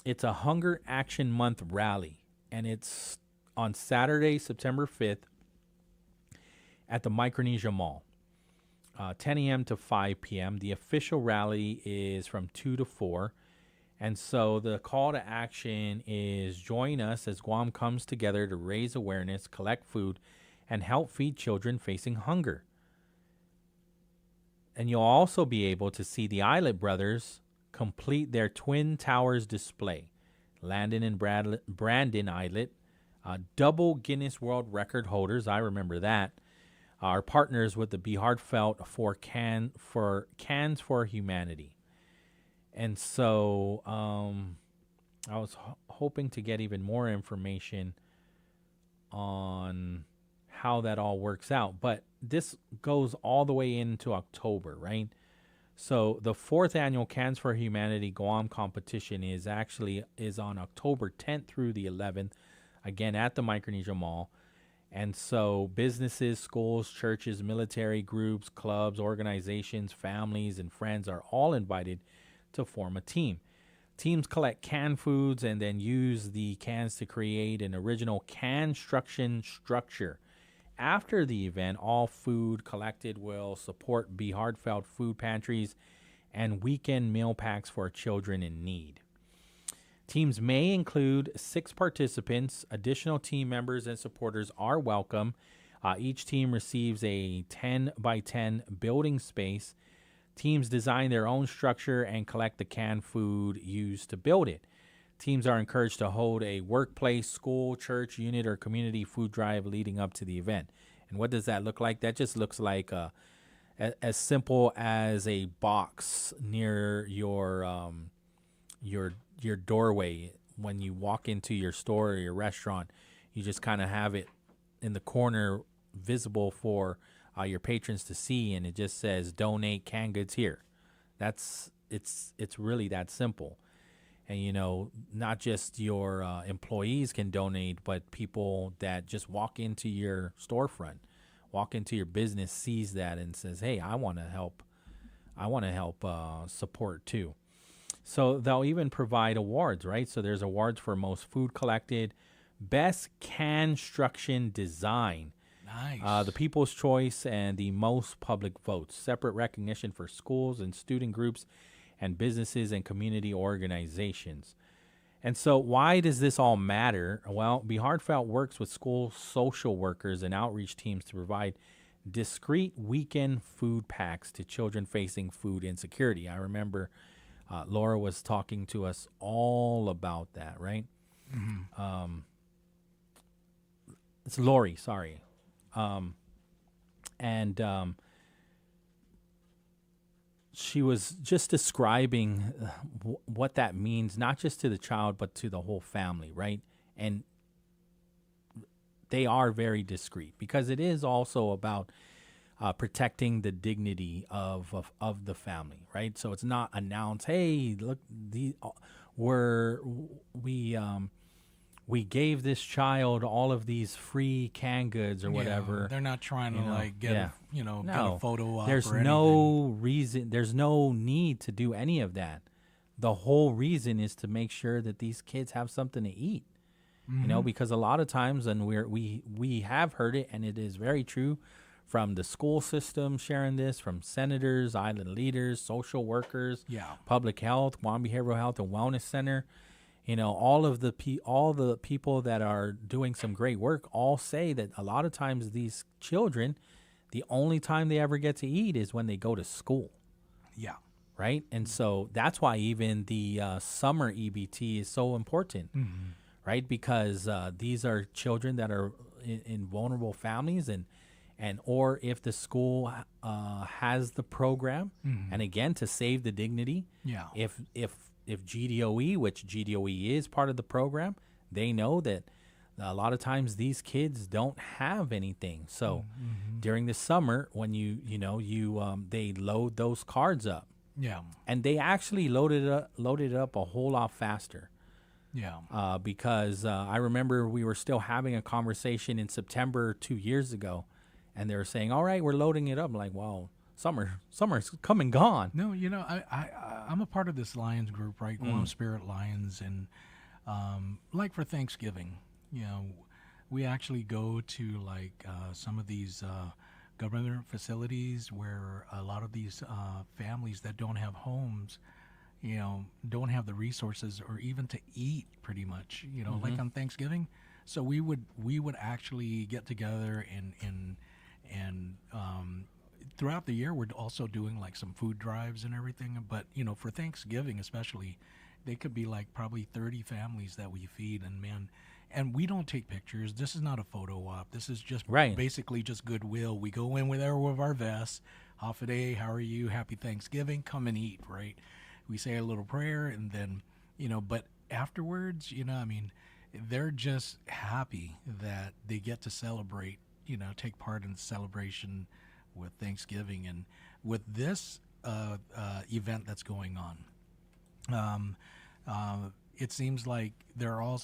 It's a Hunger Action Month rally, and it's on Saturday, September 5th at the Micronesia Mall, 10 a.m. to 5 p.m. The official rally is from 2 to 4, and so the call to action is join us as Guam comes together to raise awareness, collect food, and help feed children facing hunger. And you'll also be able to see the Islet brothers complete their Twin Towers display. Landon and Brandon Islet, double Guinness World Record holders, I remember that, are partners with the Be Heartfelt for Cans for Humanity. And so I was hoping to get even more information on how that all works out. But this goes all the way into October, right? So the 4th annual Cans for Humanity Guam competition is on October 10th through the 11th, again at the Micronesia Mall. And so businesses, schools, churches, military groups, clubs, organizations, families, and friends are all invited to form a team. Teams collect canned foods and then use the cans to create an original construction structure. After the event, all food collected will support Be Heartfelt food pantries and weekend meal packs for children in need. Teams may include 6 participants. Additional team members and supporters are welcome. Each team receives a 10 by 10 building space. Teams design their own structure and collect the canned food used to build it. Teams are encouraged to hold a workplace, school, church, unit, or community food drive leading up to the event. And what does that look like? That just looks like as simple as a box near your doorway when you walk into your store or your restaurant. You just kind of have it in the corner visible for your patrons to see, and it just says donate canned goods here. It's really that simple. And, not just your employees can donate, but people that just walk into your storefront, walk into your business, sees that and says, hey, I want to help. I want to help support too. So they'll even provide awards, right? So there's awards for most food collected, best construction design, nice, the People's Choice, and the most public votes. Separate recognition for schools and student groups and businesses and community organizations. And so why does this all matter? Well, Be Heartfelt works with school social workers and outreach teams to provide discrete weekend food packs to children facing food insecurity. I remember Laura was talking to us all about that, right? It's Lori, sorry. And she was just describing what that means, not just to the child, but to the whole family, right? And they are very discreet because it is also about protecting the dignity of the family, right? So it's not announced, hey, look, we gave this child all of these free canned goods or whatever. They're not trying to get a photo op. There's or no reason. There's no need to do any of that. The whole reason is to make sure that these kids have something to eat. Because a lot of times, and we have heard it, and it is very true, from the school system sharing this, from senators, island leaders, social workers, public health, Guam Behavioral Health and Wellness Center. All the people that are doing some great work all say that a lot of times these children, the only time they ever get to eat is when they go to school. Yeah. Right? And so that's why even the summer EBT is so important, right? Because these are children that are in vulnerable families and or if the school has the program, and again, to save the dignity, if GDOE, which GDOE is part of the program, they know that a lot of times these kids don't have anything. So during the summer, when they load those cards up, and they actually loaded it up a whole lot faster. Because I remember we were still having a conversation in September 2 years ago, and they were saying, "All right, we're loading it up." I'm like, "Wow, summer's come and gone." No, I'm a part of this Lions group, right? Guam Spirit Lions, and like for Thanksgiving, we actually go to some of these government facilities where a lot of these families that don't have homes, don't have the resources or even to eat, pretty much, like on Thanksgiving. So we would actually get together and throughout the year, we're also doing some food drives and everything. But, for Thanksgiving especially, they could be probably 30 families that we feed. And we don't take pictures. This is not a photo op. This is just basically just goodwill. We go in with our vests, half a day, how are you, happy Thanksgiving, come and eat, right? We say a little prayer and then, but afterwards, they're just happy that they get to celebrate, take part in the celebration with Thanksgiving and with this event that's going on. It seems like they're all,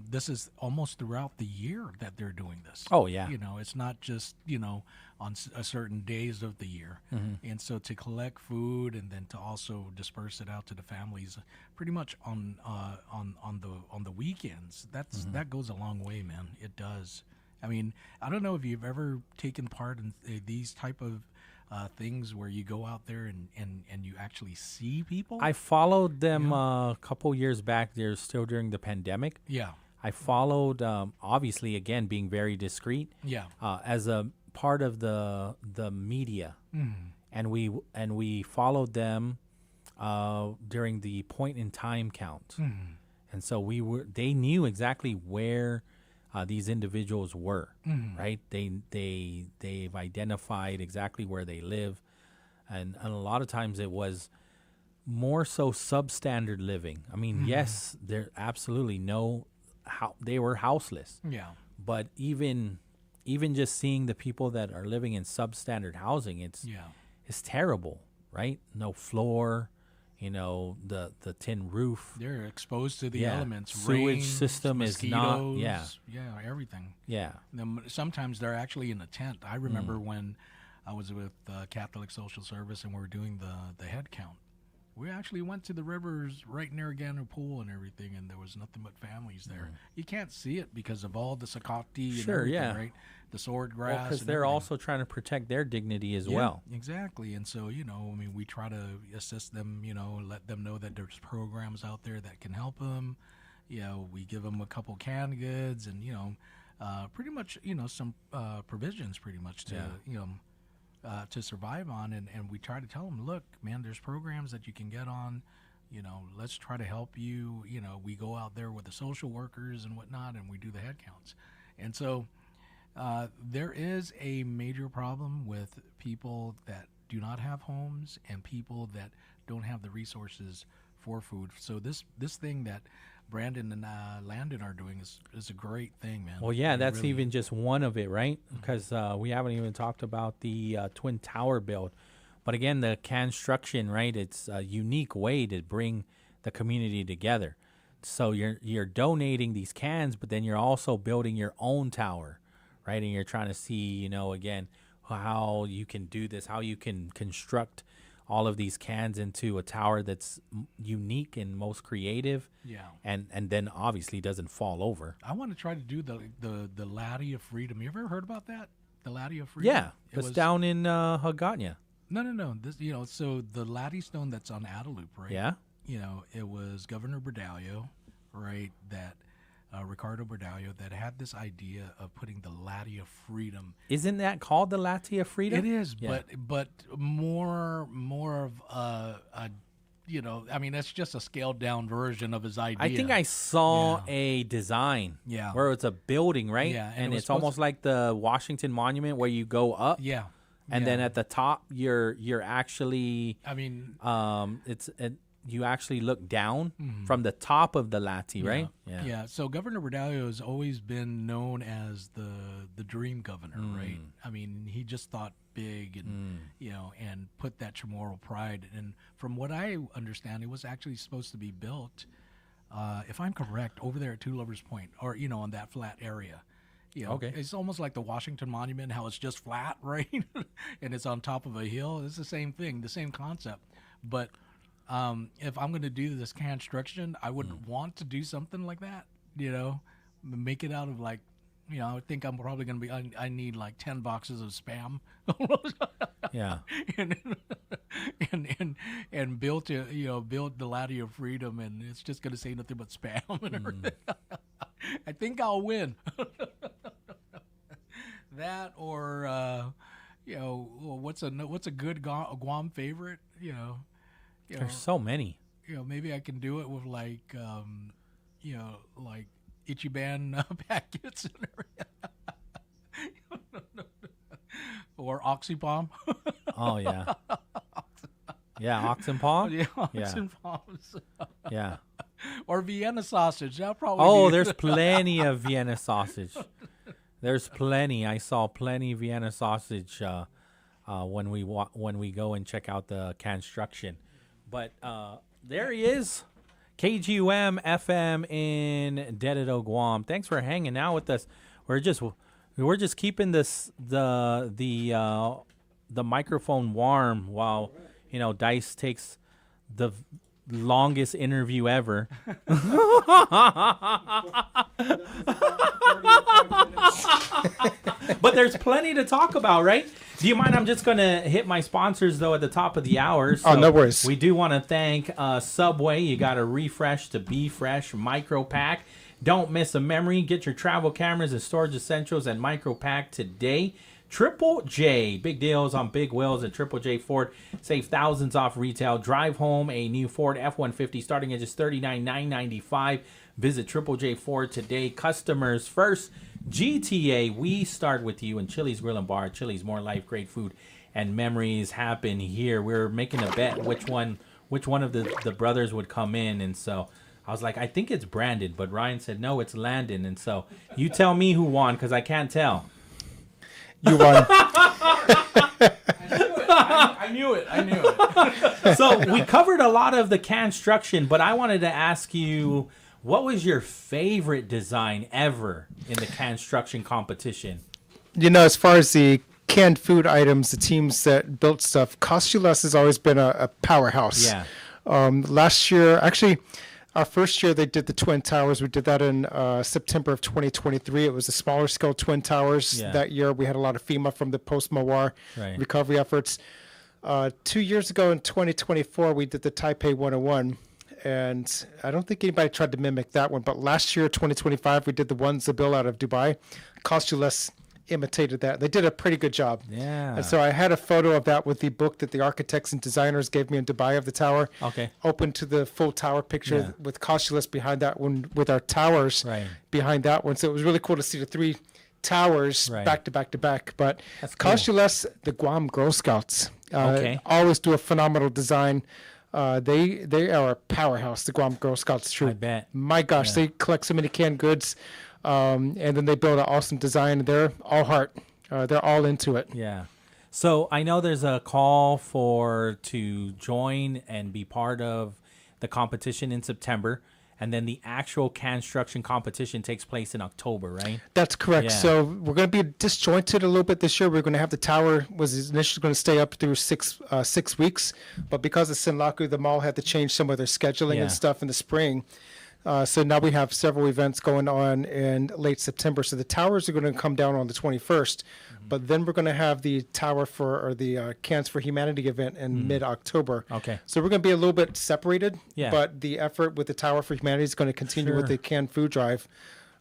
this is almost throughout the year that they're doing this. Oh, yeah. It's not just, on certain days of the year. And so to collect food and then to also disperse it out to the families pretty much on the weekends, that goes a long way, man. It does. I mean, I don't know if you've ever taken part in these type of things where you go out there and you actually see people. I followed them a couple years back. They're still during the pandemic. Yeah. I followed, obviously, again, being very discreet. Yeah. As a part of the media. And we followed them during the point in time count. And so they knew exactly where these individuals were, right? They've identified exactly where they live, and a lot of times it was more so substandard living. I mean, yes, there absolutely they were houseless. Yeah. But even just seeing the people that are living in substandard housing, it's terrible, right? No floor. The tin roof. They're exposed to the elements. Sewage rain, system mosquitoes, is not. Everything. Yeah. Sometimes they're actually in a tent. I remember when I was with Catholic Social Service and we were doing the head count. We actually went to the rivers right near Ganu Pool and everything, and there was nothing but families there. You can't see it because of all the sakati and everything, right? The sword grass. Because they're also trying to protect their dignity as well. Exactly. And so, we try to assist them, let them know that there's programs out there that can help them. We give them a couple canned goods and, pretty much, some provisions pretty much to, to survive on, and we try to tell them, look, man, there's programs that you can get on. Let's try to help you. We go out there with the social workers and whatnot, and we do the head counts. And so there is a major problem with people that do not have homes and people that don't have the resources for food. So this thing that Brandon and Landon are doing is a great thing, man. Well, yeah, that's really even just one of it, right? Because we haven't even talked about the Twin Tower build. But again, the construction, right? It's a unique way to bring the community together. So you're donating these cans, but then you're also building your own tower, right? And you're trying to see, again, how you can do this, how you can construct all of these cans into a tower that's unique and most creative. Yeah. And then obviously doesn't fall over. I want to try to do the Laddie of Freedom. You ever heard about that? The Laddie of Freedom? Yeah. It's down in Hagåtña. No. This, so the Laddie Stone that's on Adelup, right? Yeah. It was Governor Berdallo, right, that Ricardo Berdallo, that had this idea of putting the Laddie of Freedom. Isn't that called the Laddie of Freedom? It is, yeah. but more of that's just a scaled down version of his idea. I think I saw a design where it's a building, right? Yeah. And it's almost like the Washington Monument where you go up. Yeah. And then at the top, you're actually. You actually look down from the top of the Latte, right? Yeah. So Governor Berdallo has always been known as the dream governor, right? I mean, he just thought big and and put that Chamorro pride. And from what I understand, it was actually supposed to be built, if I'm correct, over there at Two Lovers Point, or on that flat area. Okay. It's almost like the Washington Monument, how it's just flat, right? And it's on top of a hill. It's the same thing, the same concept. But if I'm going to do this construction, I would want to do something like that, make it out of like, I think I'm probably going to be, I need like 10 boxes of Spam. Yeah. and built the Ladder of Freedom, and it's just going to say nothing but Spam and everything. I think I'll win. That or, what's a good Guam favorite, There's so many. Maybe I can do it with like, like Ichiban packets and everything. Or Oxypalm. Oh, yeah. Yeah, Oxen Palm? Yeah, Oxen Palms. Yeah. Or Vienna sausage. That'll probably there's plenty of Vienna sausage. There's plenty. I saw plenty of Vienna sausage when we go and check out the construction. But there he is, KGUM FM in Dededo, Guam. Thanks for hanging out with us. We're just keeping the microphone warm while Dice takes the longest interview ever. But there's plenty to talk about, right? Do you mind? I'm just going to hit my sponsors, though, at the top of the hour. So no worries. We do want to thank Subway. You got to refresh to be fresh. Micro Pack. Don't miss a memory. Get your travel cameras and storage essentials at Micro Pack today. Triple J. Big deals on big wheels at Triple J Ford. Save thousands off retail. Drive home a new Ford F-150 starting at just $39,995. Visit Triple J Ford today. Customers first. GTA, we start with you. And Chili's Grill and Bar. Chili's, more life, great food, and memories happen here. We're making a bet which one of the brothers would come in. And so I was like, I think it's Brandon. But Ryan said, no, it's Landon. And so you tell me who won, because I can't tell. You won. I knew it. So we covered a lot of the construction, but I wanted to ask you, what was your favorite design ever in the construction competition? As far as the canned food items, the teams that built stuff, Cost You Less has always been a powerhouse. Yeah. Last year, actually, our first year they did the Twin Towers. We did that in September of 2023. It was the smaller scale Twin Towers. Yeah. That year. We had a lot of FEMA from the post-Mawar recovery efforts. 2 years ago in 2024, we did the Taipei 101. And I don't think anybody tried to mimic that one. But last year, 2025, we did the one Zabil out of Dubai. Cost You Less imitated that. They did a pretty good job. Yeah. And so I had a photo of that with the book that the architects and designers gave me in Dubai of the tower. Okay. Open to the full tower picture with Costulus behind that one, with our towers behind that one. So it was really cool to see the 3 towers back to back to back. But Costulus, the Guam Girl Scouts, always do a phenomenal design. They are a powerhouse, the Guam Girl Scouts troop. I bet. My gosh, they collect so many canned goods. And then they build an awesome design. They're all heart. They're all into it. Yeah. So I know there's a call to join and be part of the competition in September. And then the actual construction competition takes place in October, right? That's correct. Yeah. So we're going to be disjointed a little bit this year. We're going to have the tower was initially going to stay up through 6 weeks. But because of Sinlaku, the mall had to change some of their scheduling and stuff in the spring. So now we have several events going on in late September. So the towers are going to come down on the 21st, but then we're going to have the the Cans for Humanity event in mid-October. Okay. So we're going to be a little bit separated, Yeah. but the effort with the Tower for Humanity is going to continue with the canned food drive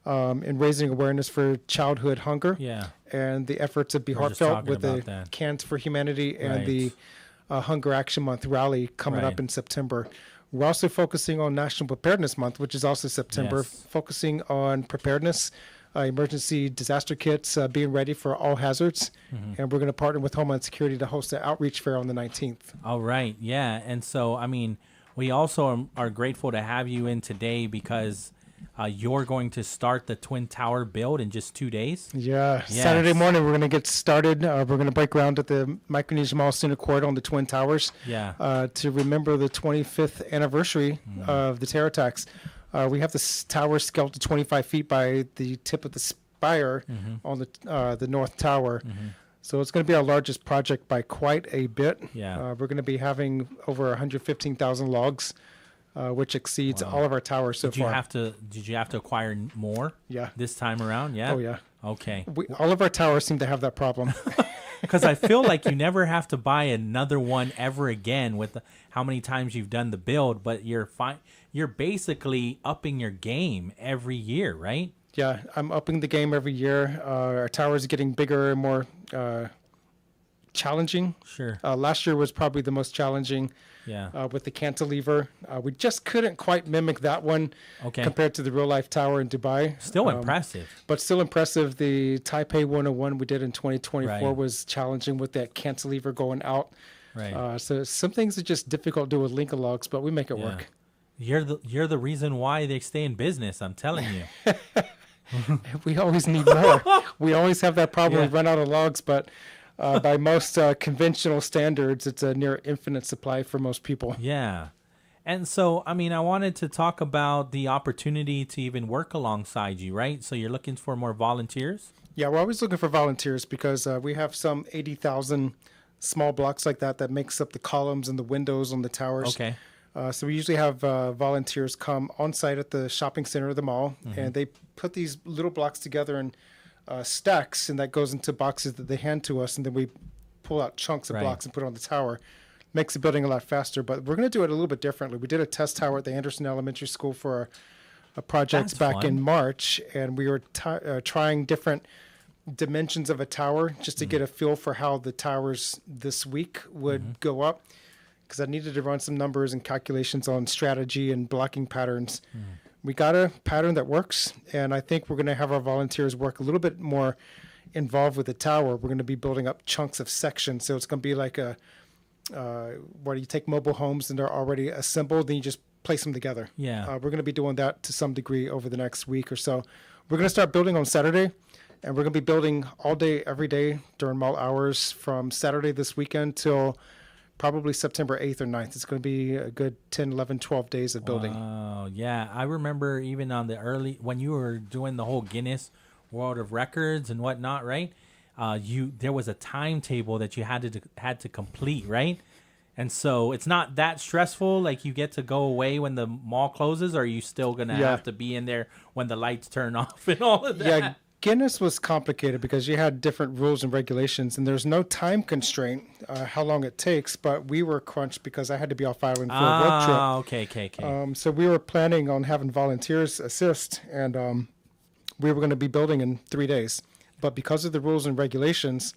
and raising awareness for childhood hunger. Yeah. And the efforts to be We're just heartfelt talking with the about that. Cans for Humanity and Right. the Hunger Action Month rally coming up in September. We're also focusing on National Preparedness Month, which is also September, Yes. focusing on preparedness, emergency disaster kits, being ready for all hazards. And we're going to partner with Homeland Security to host an outreach fair on the 19th. All right. Yeah. And so, I mean, we also are grateful to have you in today because you're going to start the Twin Tower build in just 2 days. Yeah. Yes. Saturday morning, we're going to get started. We're going to break ground at the Micronesia Mall Student Court on the Twin Towers to remember the 25th anniversary of the terror attacks. We have this tower scaled to 25 feet by the tip of the spire on the North Tower. So it's going to be our largest project by quite a bit. Yeah. We're going to be having over 115,000 logs, which exceeds all of our towers so far. Did you have to acquire more? Yeah. This time around? Yeah. Oh, yeah. Okay. All of our towers seem to have that problem. Because I feel like you never have to buy another one ever again with how many times you've done the build, but you're basically upping your game every year, right? Yeah, I'm upping the game every year. Our towers are getting bigger and more challenging. Sure. Last year was probably the most challenging. Yeah. With the cantilever, we just couldn't quite mimic that one compared to the real life tower in Dubai. Still impressive. But still impressive. The Taipei 101 we did in 2024 Right. was challenging with that cantilever going out. Right. So some things are just difficult to do with Lincoln logs, but we make it work. You're the reason why they stay in business, I'm telling you. We always need more. We always have that problem. We run out of logs, but by most conventional standards, it's a near infinite supply for most people. Yeah. And so, I mean, I wanted to talk about the opportunity to even work alongside you, right? So you're looking for more volunteers? Yeah, we're always looking for volunteers because we have some 80,000 small blocks like that makes up the columns and the windows on the towers. Okay. So we usually have volunteers come on site at the shopping center of the mall, and they put these little blocks together in stacks, and that goes into boxes that they hand to us, and then we pull out chunks of blocks and put it on the tower. Makes the building a lot faster, but we're going to do it a little bit differently. We did a test tower at the Anderson Elementary School for a project back in March, and we were trying different dimensions of a tower just to get a feel for how the towers this week would go up, because I needed to run some numbers and calculations on strategy and blocking patterns. We got a pattern that works, and I think we're going to have our volunteers work a little bit more involved with the tower. We're going to be building up chunks of sections, so it's going to be like where you take mobile homes and they're already assembled, then you just place them together. Yeah. We're going to be doing that to some degree over the next week or so. We're going to start building on Saturday, and we're going to be building all day, every day during mall hours from Saturday this weekend till probably September 8th or 9th. It's going to be a good 10, 11, 12 days of building. Oh, yeah. I remember even on the when you were doing the whole Guinness World of Records and whatnot, right? There was a timetable that you had to complete, right? And so it's not that stressful. Like you get to go away when the mall closes, or are you still going to have to be in there when the lights turn off and all of that? Yeah, Guinness was complicated because you had different rules and regulations, and there's no time constraint how long it takes, but we were crunched because I had to be off island for a work trip. Okay. So we were planning on having volunteers assist, and we were going to be building in 3 days. But because of the rules and regulations,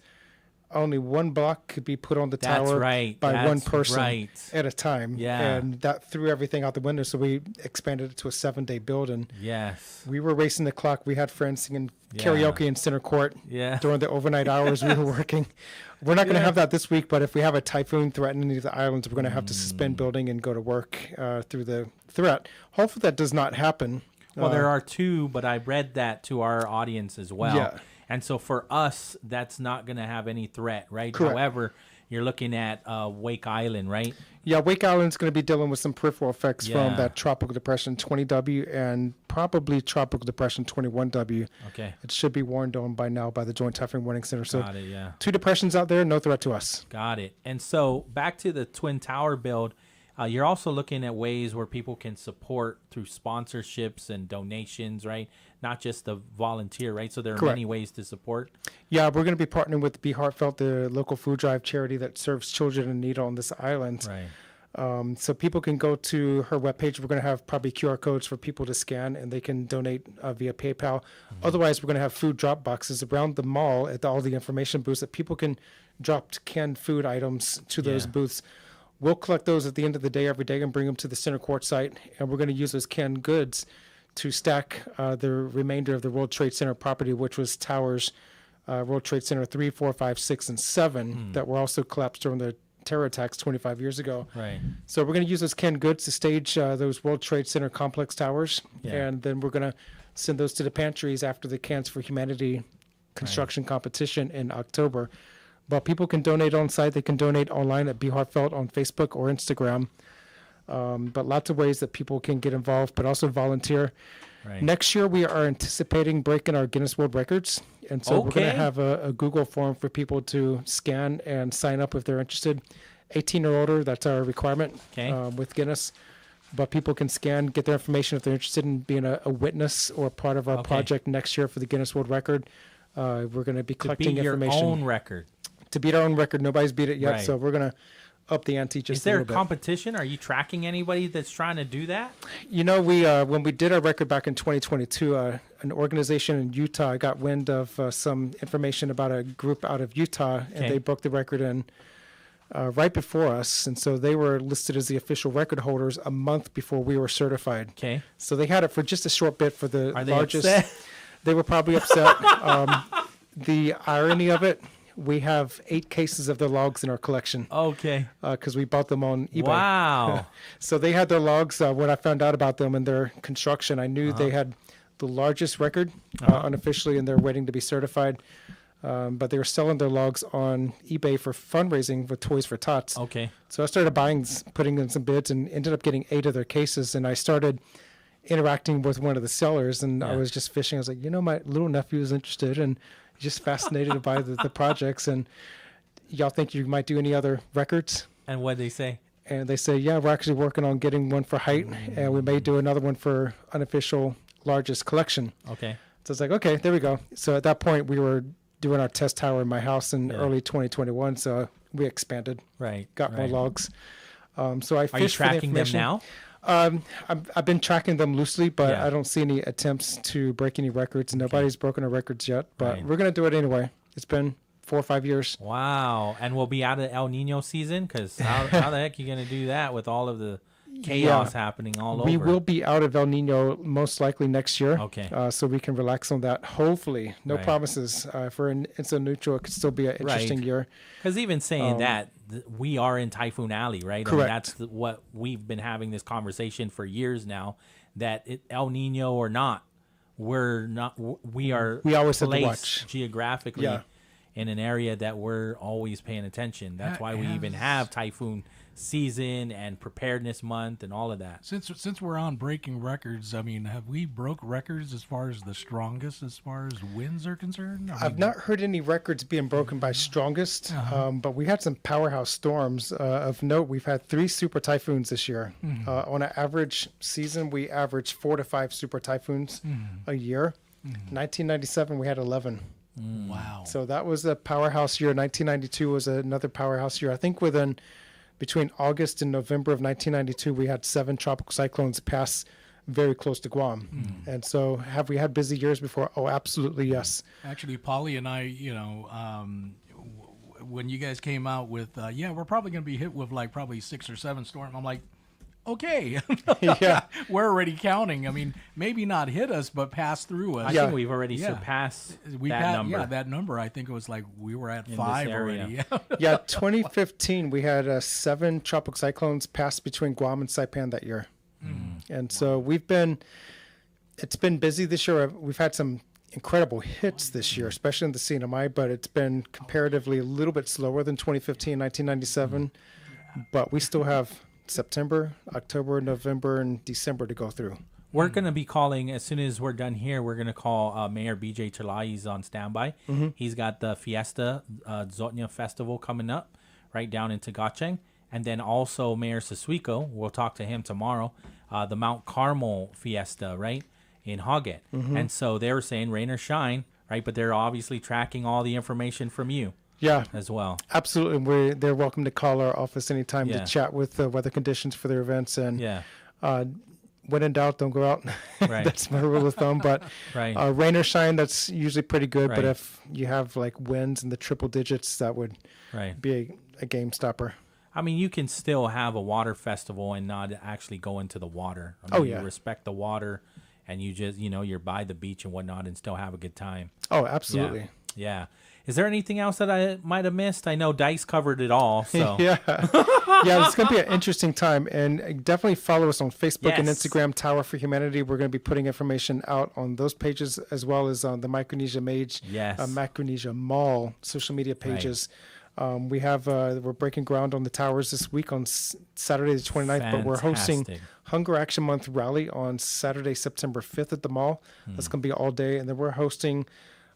only one block could be put on the tower by one person at a time. Yeah. And that threw everything out the window. So we expanded it to a 7-day building. Yes. We were racing the clock. We had friends singing karaoke in center court Yeah. during the overnight hours we were working. We're not going to have that this week, but if we have a typhoon threatening the islands, we're going to have to suspend building and go to work through the threat. Hopefully that does not happen. Well, there are two, but I read that to our audience as well. Yeah. And so for us, that's not going to have any threat, right? Correct. However, you're looking at Wake Island, right? Yeah, Wake Island's going to be dealing with some peripheral effects Yeah. from that Tropical Depression 20W and probably Tropical Depression 21W. Okay. It should be warned on by now by the Joint Typhoon Warning Center. So Got it, yeah. 2 depressions out there, no threat to us. Got it. And so back to the Twin Tower build, you're also looking at ways where people can support through sponsorships and donations, right? Not just the volunteer, right? So there are Correct. many ways to support. Yeah, we're going to be partnering with Be Heartfelt, the local food drive charity that serves children in need on this island. Right. So people can go to her webpage. We're going to have probably QR codes for people to scan, and they can donate via PayPal. Otherwise, we're going to have food drop boxes around the mall at all the information booths that people can drop canned food items to those booths. We'll collect those at the end of the day every day and bring them to the center court site, and we're going to use those canned goods to stack the remainder of the World Trade Center property, which was towers, World Trade Center 3, 4, 5, 6, and 7 that were also collapsed during the terror attacks 25 years ago. Right. So we're going to use those canned goods to stage those World Trade Center complex towers, Yeah. and then we're going to send those to the pantries after the Cans for Humanity construction competition in October. But people can donate on site. They can donate online at Be Heartfelt on Facebook or Instagram. But lots of ways that people can get involved, but also volunteer. Right. Next year, we are anticipating breaking our Guinness World Records. And so we're going to Okay. have a Google form for people to scan and sign up if they're interested. 18 or older, that's our requirement with Guinness. But people can scan, get their information if they're interested in being a witness or part of our project next year for the Guinness World Record. We're going to be collecting beat your information. own record. To beat our own record. Nobody's beat it yet, Right. so we're going to up the ante just Is there a a little bit. competition? Are you tracking anybody that's trying to do that? You know, we when we did our record back in 2022, an organization in Utah got wind of some information about a group out of Utah, and Okay. they broke the record in right before us. And so they were listed as the official record holders a month before we were certified. Okay. So they had it for just a short bit for the Are they largest. upset? They were probably upset. The irony of it, we have 8 cases of their logs in our collection. Okay. Because we bought them on eBay. Wow. So they had their logs. When I found out about them and their construction, I knew they had the largest record unofficially, and they're waiting to be certified. But they were selling their logs on eBay for fundraising with Toys for Tots. Okay. So I started putting in some bids, and ended up getting 8 of their cases. And I started interacting with one of the sellers, and I was just fishing. I was like, my little nephew is interested, and just fascinated by the projects. And y'all think you might do any other records? And what'd they say? And they say, yeah, we're actually working on getting one for height, and we may do another one for unofficial largest collection. Okay. So it's like, okay, there we go. So at that point, we were doing our test tower in my house in early 2021. So we expanded. Right. Got more right. logs. So I fished Are you tracking for the them information. now? I've been tracking them loosely, but Yeah. I don't see any attempts to break any records. Nobody's broken our records yet, but Right. we're going to do it anyway. It's been 4 or 5 years. Wow. And we'll be out of El Nino season? Because how the heck are you going to do that with all of the chaos happening all We over? will be out of El Nino most likely next year. Okay. So we can relax on that. Hopefully, no Right. promises. For an instant neutral, it could still be an interesting year. Because even saying that, we are in Typhoon Alley, right? I mean, Correct. that's what we've been having this conversation for years now. That El Nino or not, we're not. We are. We always have to placed watch. geographically Yeah. in an area that we're always paying attention. That's why we even have typhoon season and preparedness month and all of that. Since we're on breaking records, I mean, have we broke records as far as the strongest, as far as winds are concerned? I've not heard any records being broken by strongest, but we had some powerhouse storms. Of note, we've had 3 super typhoons this year. On an average season, we average 4 to 5 super typhoons a year. 1997, we had 11. Wow. So that was a powerhouse year. 1992 was another powerhouse year. I think between August and November of 1992, we had 7 tropical cyclones pass very close to Guam. And so have we had busy years before? Oh, absolutely, yes. Actually, Pauly and I, when you guys came out with, we're probably going to be hit with like probably 6 or 7 storms. I'm like, okay. Yeah. We're already counting. I mean, maybe not hit us, but pass through us. I think we've already surpassed that number. Yeah, that number. I think it was like we were at In 5 this area. already. Yeah, 2015, we had 7 tropical cyclones pass between Guam and Saipan that year. And so it's been busy this year. We've had some incredible hits this year, especially in the CNMI, but it's been comparatively a little bit slower than 2015, 1997. But we still have September, October, November, and December to go through. We're going to be calling, as soon as we're done here, we're going to call Mayor BJ Chalai. He's on standby. He's got the Fiesta Zotnya Festival coming up right down in Tagacheng. And then also Mayor Sasuiko, we'll talk to him tomorrow, the Mount Carmel Fiesta, right, in Hoggett. And so they were saying rain or shine, right, but they're obviously tracking all the information from you. Yeah, as well. Absolutely. They're welcome to call our office anytime to chat with the weather conditions for their events. And when in doubt, don't go out. Right. That's my rule of thumb. But rain or shine, that's usually pretty good. But if you have like winds in the triple digits, that would be a game stopper. I mean, you can still have a water festival and not actually go into the water. I mean, you respect the water, and you just, you're by the beach and whatnot and still have a good time. Oh, absolutely. Yeah. Is there anything else that I might have missed? I know Dice covered it all. So yeah, it's going to be an interesting time, and definitely follow us on Facebook and Instagram. Tower for Humanity. We're going to be putting information out on those pages as well as on the Micronesia Mage, Micronesia Mall social media pages. We're breaking ground on the towers this week on Saturday the 29th, but we're hosting Hunger Action Month rally on Saturday, September 5th at the mall. That's going to be all day, and then we're hosting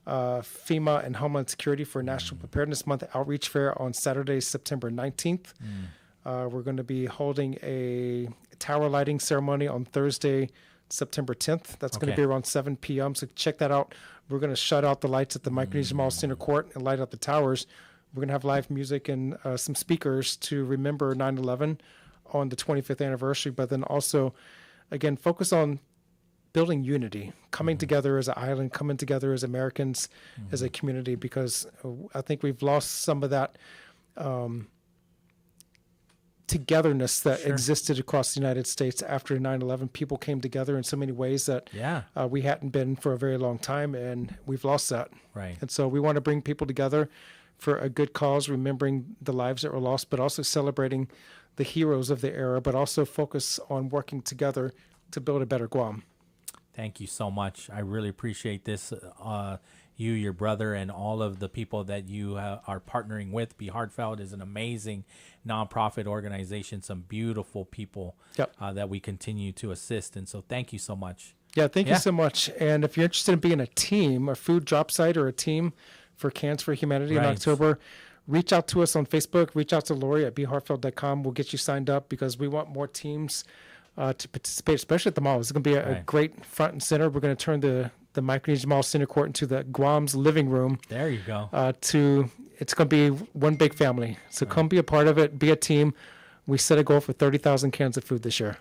FEMA and Homeland Security for National Preparedness Month outreach fair on Saturday, September 19th. We're going to be holding a tower lighting ceremony on Thursday, September 10th. That's going to be around 7 p.m. So check that out. We're going to shut out the lights at the Micronesia Mall Center Court and light up the towers. We're going to have live music and some speakers to remember 9/11 on the 25th anniversary, but then also, again, focus on building unity, coming together as an island, coming together as Americans, as a community, because I think we've lost some of that togetherness that existed across the United States after 9/11. People came together in so many ways that we hadn't been for a very long time, and we've lost that. Right. And so we want to bring people together for a good cause, remembering the lives that were lost, but also celebrating the heroes of the era, but also focus on working together to build a better Guam. Thank you so much. I really appreciate this. You, your brother, and all of the people that you are partnering with. Be Heartfelt is an amazing nonprofit organization. Some beautiful people that we continue to assist. And so thank you so much. Yeah, thank you so much. And if you're interested in being a team, a food drop site or a team for Cans for Humanity in October, reach out to us on Facebook. Reach out to Lori at beheartfelt.com. We'll get you signed up because we want more teams to participate, especially at the mall. It's going to be a great front and center. We're going to turn the Micronesia Mall Center Court into the Guam's living room. There you go. It's going to be one big family. So come be a part of it. Be a team. We set a goal for 30,000 cans of food this year.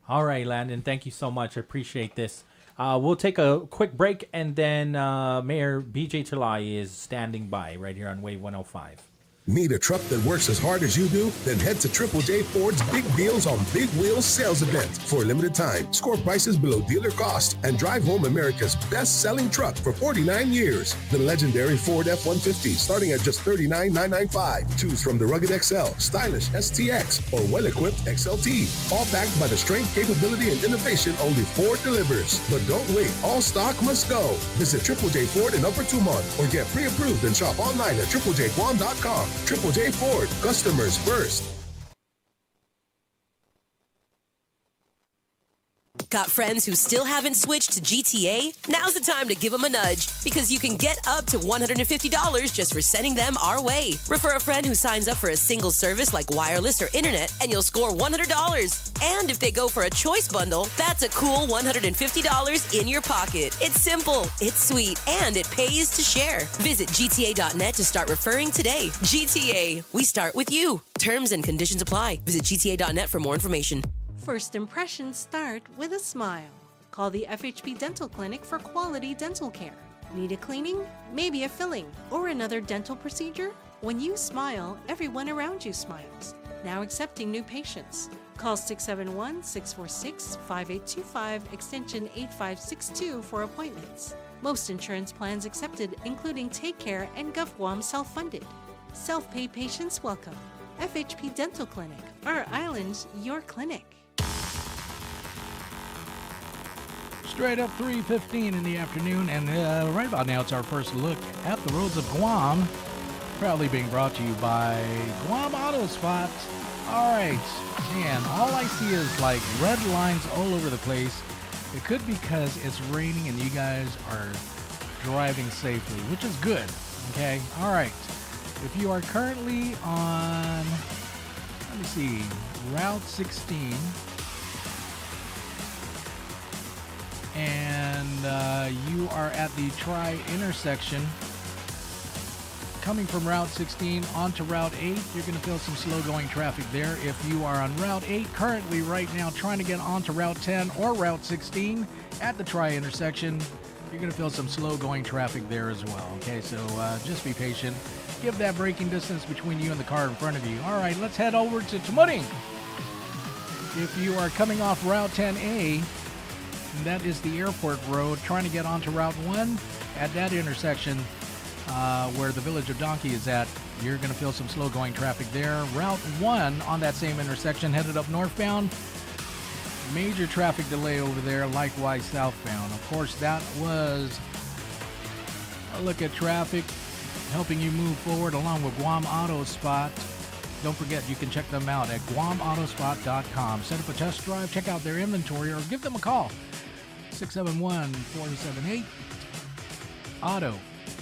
All right, Landon. Thank you so much. I appreciate this. We'll take a quick break, and then Mayor BJ Chalai is standing by right here on Wave 105. Need a truck that works as hard as you do? Then head to Triple J Ford's Big Deals on Big Wheels sales event. For a limited time, score prices below dealer cost and drive home America's best-selling truck for 49 years. The legendary Ford F-150 starting at just $39,995. Choose from the rugged XL, stylish STX, or well-equipped XLT. All backed by the strength, capability, and innovation only Ford delivers. But don't wait. All stock must go. Visit Triple J Ford in Upper Tumon or get pre-approved and shop online at triplejguam.com. Triple J Ford, customers first. Got friends who still haven't switched to GTA? Now's the time to give them a nudge, because you can get up to $150 just for sending them our way. Refer a friend who signs up for a single service like wireless or internet, and you'll score $100. And if they go for a choice bundle, that's a cool $150 in your pocket. It's simple, it's sweet, and it pays to share. Visit GTA.net to start referring today. GTA, we start with you. Terms and conditions apply. Visit GTA.net for more information. First impressions start with a smile. Call the FHP Dental Clinic for quality dental care. Need a cleaning? Maybe a filling or another dental procedure? When you smile, everyone around you smiles. Now accepting new patients. Call 671-646-5825 extension 8562 for appointments. Most insurance plans accepted, including Take Care and GovWam self-funded. Self-pay patients welcome. FHP Dental Clinic. Our island, your clinic. Straight up 3:15 in the afternoon, and right about now it's our first look at the roads of Guam. Proudly being brought to you by Guam Auto Spot. All right, man, all I see is like red lines all over the place. It could be because it's raining and you guys are driving safely, which is good, okay? All right, if you are currently on, let me see, Route 16, and you are at the intersection, coming from Route 16 onto Route 8, you're going to feel some slow-going traffic there. If you are on Route 8 currently right now trying to get onto Route 10 or Route 16 at the intersection, you're going to feel some slow-going traffic there as well. Okay, so just be patient. Give that braking distance between you and the car in front of you. All right, let's head over to Tumuting. If you are coming off Route 10A, that is the airport road, trying to get onto Route 1 at that intersection, where the village of Donkey is at, you're going to feel some slow-going traffic there. Route 1 on that same intersection, headed up northbound. Major traffic delay over there, likewise southbound. Of course, that was a look at traffic, helping you move forward along with Guam Auto Spot. Don't forget, you can check them out at guamautospot.com. Set up a test drive, check out their inventory, or give them a call. 671-478-AUTO.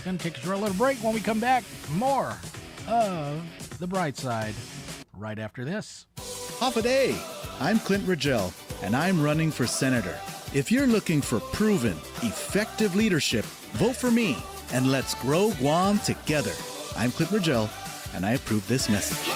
Gonna take us for a little break. When we come back, more of The Bright Side right after this. Half a day. I'm Clint Rigel, and I'm running for senator. If you're looking for proven, effective leadership, vote for me, and let's grow Guam together. I'm Clint Rigel, and I approve this message.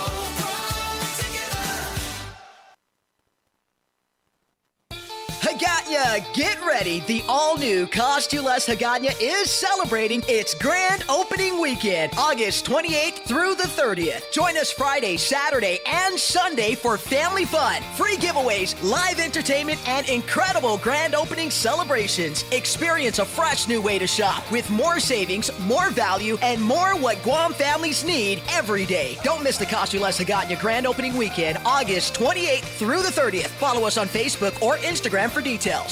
Hagåtña, get ready. The all-new Cost You Less Hagåtña is celebrating its grand opening weekend, August 28th through the 30th. Join us Friday, Saturday, and Sunday for family fun, free giveaways, live entertainment, and incredible grand opening celebrations. Experience a fresh new way to shop with more savings, more value, and more what Guam families need every day. Don't miss the Cost You Less Hagåtña grand opening weekend, August 28th through the 30th. Follow us on Facebook or Instagram for details.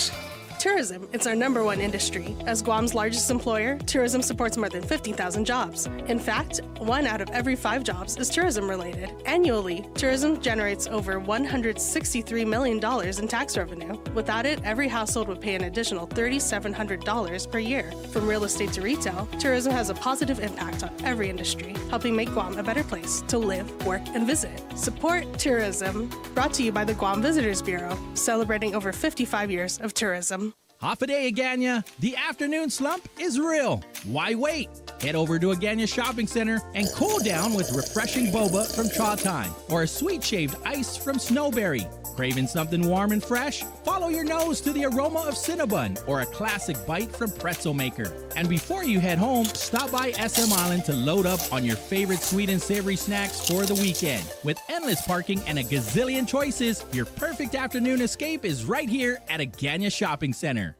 Tourism is our #1 industry. As Guam's largest employer, tourism supports more than 50,000 jobs. In fact, 1 out of every 5 jobs is tourism related. Annually, tourism generates over $163 million in tax revenue. Without it, every household would pay an additional $3,700 per year. From real estate to retail, tourism has a positive impact on every industry, helping make Guam a better place to live, work, and visit. Support tourism. Brought to you by the Guam Visitors Bureau, celebrating over 55 years of tourism. Half a day, Aganya. The afternoon slump is real. Why wait? Head over to Aganya Shopping Center and cool down with refreshing boba from Cha Time or a sweet shaved ice from Snowberry. Craving something warm and fresh? Follow your nose to the aroma of Cinnabon or a classic bite from Pretzel Maker. And before you head home, stop by SM Island to load up on your favorite sweet and savory snacks for the weekend. With endless parking and a gazillion choices, your perfect afternoon escape is right here at Aganya Shopping Center.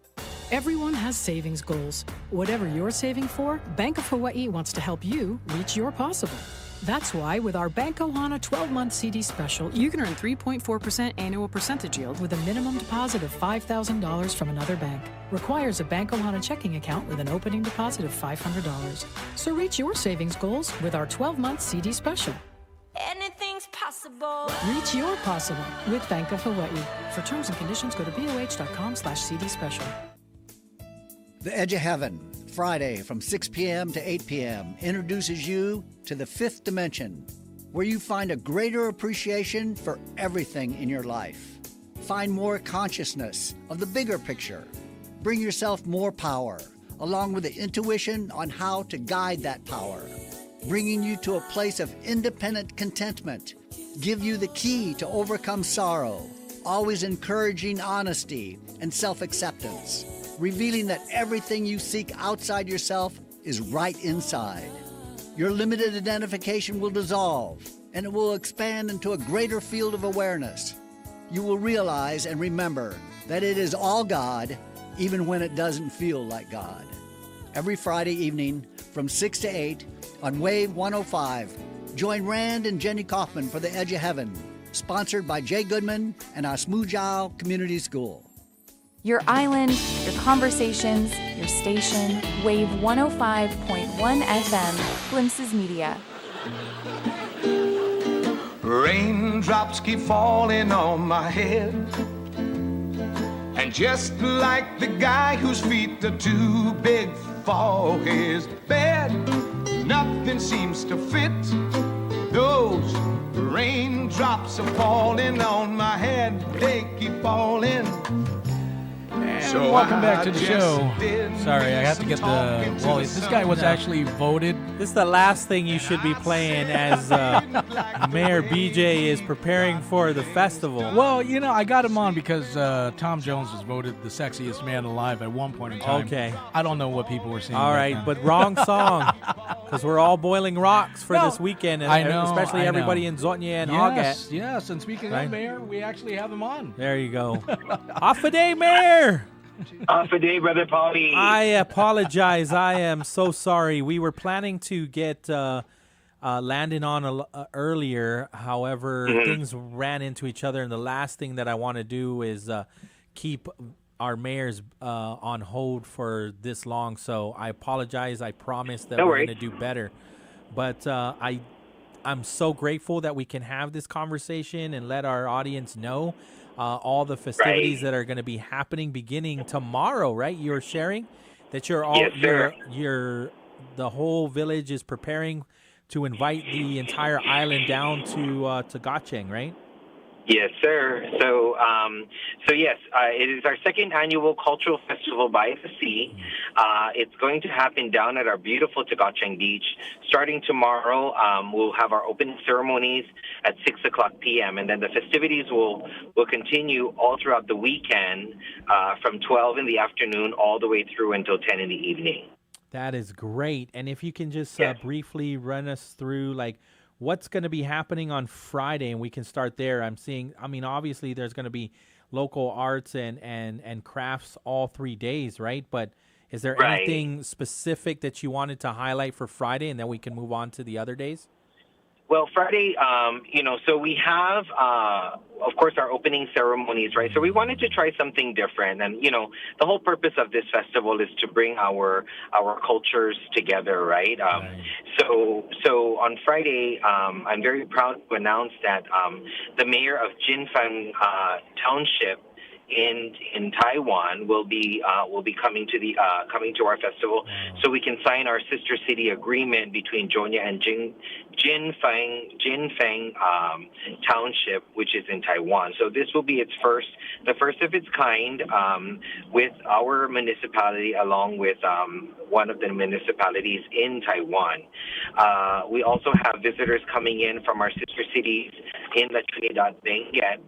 Everyone has savings goals. Whatever you're saving for, Bank of Hawaii wants to help you reach your possible. That's why with our Bank Ohana 12-month CD special, you can earn 3.4% annual percentage yield with a minimum deposit of $5,000 from another bank. Requires a Bank Ohana checking account with an opening deposit of $500. So reach your savings goals with our 12-month CD special. Anything's possible. Reach your possible with Bank of Hawaii. For terms and conditions, go to boh.com/CD special. The Edge of Heaven, Friday from 6 p.m. to 8 p.m. introduces you to the 5th dimension, where you find a greater appreciation for everything in your life. Find more consciousness of the bigger picture. Bring yourself more power, along with the intuition on how to guide that power, bringing you to a place of independent contentment, give you the key to overcome sorrow, always encouraging honesty and self-acceptance, revealing that everything you seek outside yourself is right inside. Your limited identification will dissolve, and it will expand into a greater field of awareness. You will realize and remember that it is all God, even when it doesn't feel like God. Every Friday evening from 6 to 8 on Wave 105, join Rand and Jenny Kaufman for The Edge of Heaven, sponsored by Jay Goodman and Osmujao Community School. Your island, your conversations, your station, Wave 105.1 FM, Glimpses Media. Raindrops keep falling on my head, and just like the guy whose feet are too big for his bed, nothing seems to fit. Those raindrops are falling on my head, they keep falling. And welcome back to the show. Sorry, I have to get the... Well, this guy was actually voted. This is the last thing you should be playing as Mayor BJ is preparing for the festival. Well, you know, I got him on because Tom Jones was voted the sexiest man alive at one point in time. Okay. I don't know what people were saying. All right, but wrong song. Because we're all boiling rocks for this weekend. And I know, especially everybody in Zotnya and Augat. Yes, and speaking of Mayor, we actually have him on. There you go. Off a day, Mayor! Off a day, Brother Pauly. I apologize. I am so sorry. We were planning to get Landon on earlier. However, things ran into each other, and the last thing that I want to do is keep our mayors on hold for this long. So I apologize. I promise that we're going to do better. But I'm so grateful that we can have this conversation and let our audience know all the festivities that are going to be happening beginning tomorrow, right? You're sharing that you're all the whole village is preparing to invite the entire island down to Gacheng, right? Yes, sir. So yes, it is our second annual cultural festival by the sea. It's going to happen down at our beautiful Tagacheng Beach. Starting tomorrow, we'll have our opening ceremonies at 6:00 p.m. and then the festivities will continue all throughout the weekend from 12 in the afternoon all the way through until 10 in the evening. That is great. And if you can just briefly run us through, like, what's going to be happening on Friday, and we can start there. Obviously there's going to be local arts and crafts all 3 days, right? But is there anything specific that you wanted to highlight for Friday, and then we can move on to the other days? Well, Friday, so we have, of course, our opening ceremonies, right? So we wanted to try something different. And, the whole purpose of this festival is to bring our cultures together, right? So on Friday, I'm very proud to announce that the mayor of Jinfeng Township in Taiwan will be coming to our festival, so we can sign our sister city agreement between Jonya and Jinfeng Township, which is in Taiwan. So this will be the first of its kind, with our municipality along with one of the municipalities in Taiwan. We also have visitors coming in from our sister cities in La Trinidad, Benguet,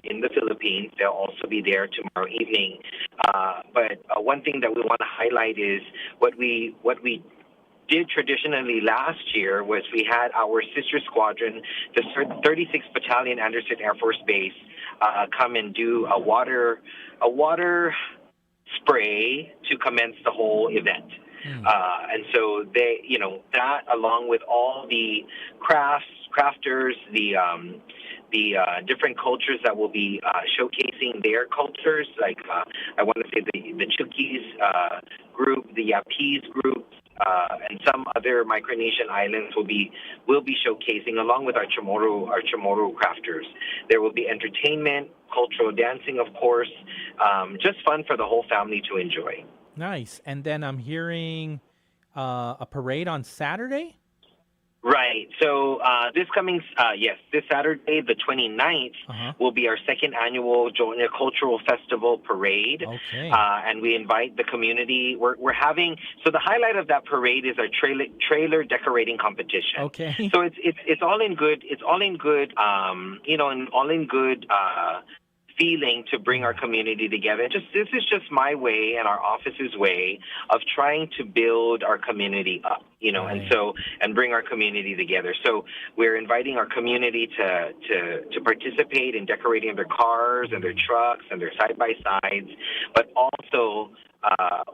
in the Philippines. They'll also be there tomorrow evening. But one thing that we want to highlight is what we did traditionally last year was we had our sister squadron, the 36th Battalion, Anderson Air Force Base, come and do a water spray to commence the whole event. And so they, that along with all the crafters, the different cultures that will be showcasing their cultures, like I want to say the Chukis group, the Yapese group, and some other Micronesian islands will be showcasing, along with our Chamorro crafters. There will be entertainment, cultural dancing, of course, just fun for the whole family to enjoy. Nice. And then I'm hearing a parade on Saturday? Right. So this Saturday, the 29th, will be our second annual Jonya Cultural Festival Parade. Okay. And we invite the community. We're having, so the highlight of that parade is our trailer decorating competition. Okay. So it's all in good, and all in good feeling to bring our community together. This is just my way and our office's way of trying to build our community up, and bring our community together. So we're inviting our community to participate in decorating their cars and their trucks and their side-by-sides, but also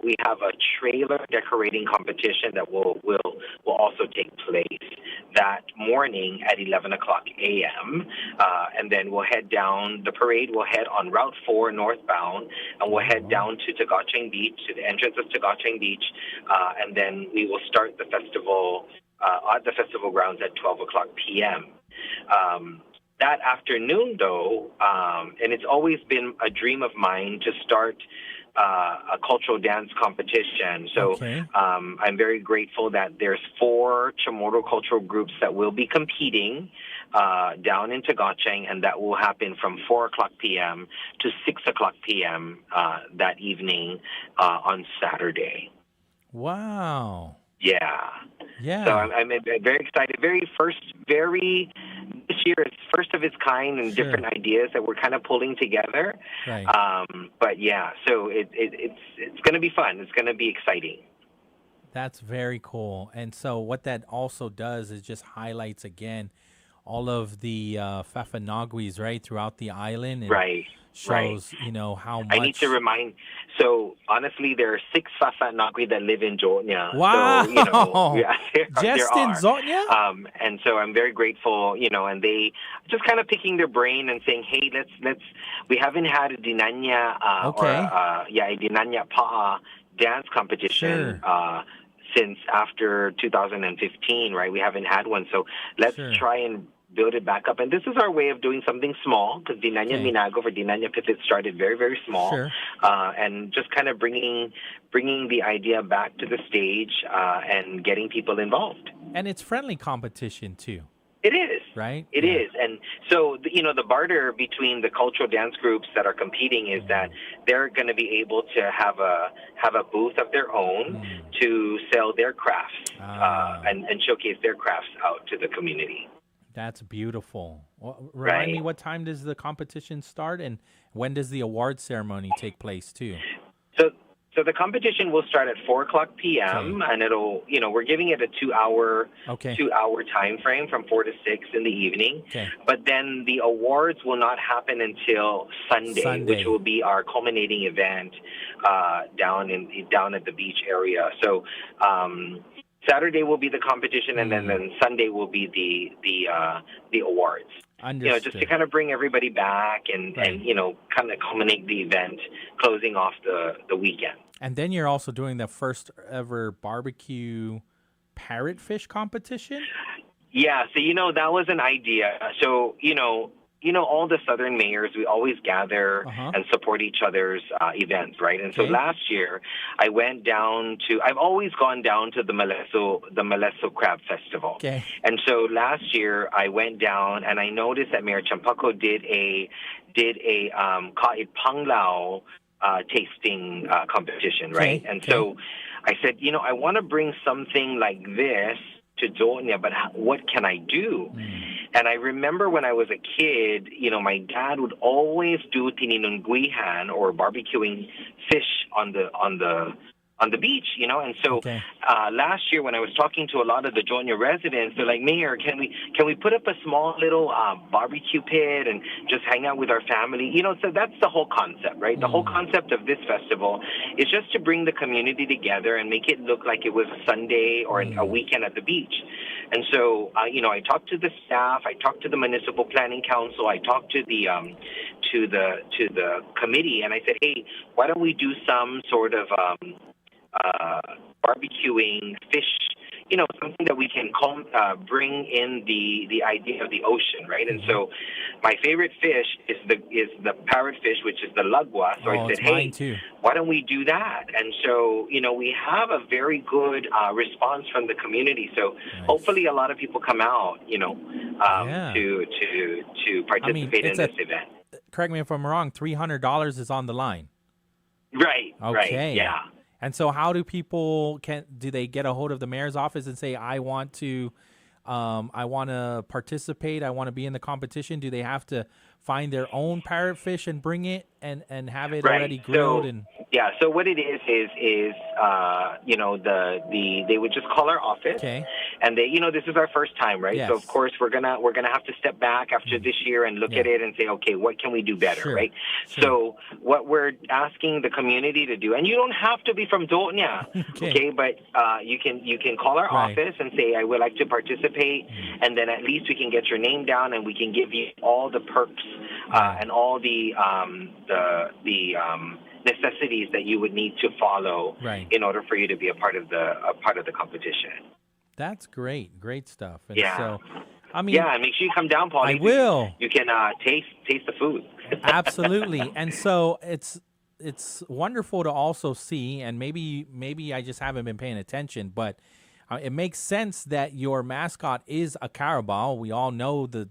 we have a trailer decorating competition that will also take place that morning at 11 o'clock a.m. And then we'll head down. The parade will head on Route 4 northbound, and we'll head down to Tagacheng Beach, to the entrance of Tagacheng Beach, and then we will start the festival at the festival grounds at 12 o'clock p.m. That afternoon, though, and it's always been a dream of mine to start a cultural dance competition. So I'm very grateful that there's 4 Chamorro cultural groups that will be competing down in Tagacheng, and that will happen from 4 o'clock p.m. to 6 o'clock p.m. That evening on Saturday. Wow. Yeah. Yeah. So I'm very excited. This year is first of its kind and different ideas that we're kind of pulling together. Right. But yeah, so it's going to be fun. It's going to be exciting. That's very cool. And so what that also does is just highlights again all of the Fafanagwis, right, throughout the island. And right. Shows, how much. I need to remind. So honestly, there are 6 Fafanagwi that live in Jotnya. Wow. So, Just in Jotnya? And so I'm very grateful, and they just kind of picking their brain and saying, hey, let's. We haven't had a Dinanya a Dinanya Pa'a dance competition. Since after 2015, right? We haven't had one. So let's try and build it back up. And this is our way of doing something small, because Dinanya Minago for Dinanya Pipit started very, very small. And just kind of bringing the idea back to the stage and getting people involved. And it's friendly competition, too. It is. Right? It is. And so, the barter between the cultural dance groups that are competing is that they're going to be able to have a booth of their own to sell their crafts and showcase their crafts out to the community. That's beautiful. Remind me, what time does the competition start, and when does the award ceremony take place, too? So the competition will start at 4 o'clock p.m. and it'll, we're giving it a 2-hour time frame from 4 to 6 in the evening. But then the awards will not happen until Sunday, which will be our culminating event down at the beach area. So Saturday will be the competition, and then Sunday will be the awards. Just to kind of bring everybody back and kind of culminate the event, closing off the weekend. And then you're also doing the first ever barbecue parrotfish competition? Yeah, so that was an idea. So all the southern mayors, we always gather and support each other's events, right? And so last year, I've always gone down to the Maleso Crab Festival. And so last year, I went down and I noticed that Mayor Champaco did a Ka'it Panglao tasting competition, right? And so I said, I want to bring something like this to Doña, but what can I do? And I remember when I was a kid, my dad would always do tininungguihan, or barbecuing fish on the beach, and so last year when I was talking to a lot of the Doña residents, they're like, Mayor, can we put up a small little barbecue pit and just hang out with our family? So that's the whole concept, right? The whole concept of this festival is just to bring the community together and make it look like it was a Sunday or a weekend at the beach. And so, I talked to the staff, I talked to the Municipal Planning Council, I talked to the committee, and I said, hey, why don't we do some sort of barbecuing fish, something that we can bring in the idea of the ocean, right? And so my favorite fish is the parrotfish, which is the lagwa. So I said, hey, why don't we do that? And so, we have a very good response from the community. So hopefully a lot of people come out, to participate in this event. Correct me if I'm wrong, $300 is on the line. Right, okay. Right, yeah. And so how do people, do they get a hold of the mayor's office and say, I want to I want to participate, I want to be in the competition, do they have to find their own parrotfish and bring it and have it already grilled? Yeah, so what it is they would just call our office, and they, this is our first time, right? Yes. So of course we're gonna have to step back after this year and look at it and say, okay, what can we do better, right? So what we're asking the community to do, and you don't have to be from Doña, okay, but you can call our office and say, I would like to participate, and then at least we can get your name down and we can give you all the perks and all the necessities that you would need to follow in order for you to be a part of the competition. That's great stuff. And so, I mean, and make sure you come down, Pauly. I will. You can taste the food. Absolutely. And so it's wonderful to also see, and maybe I just haven't been paying attention, but it makes sense that your mascot is a carabao. We all know the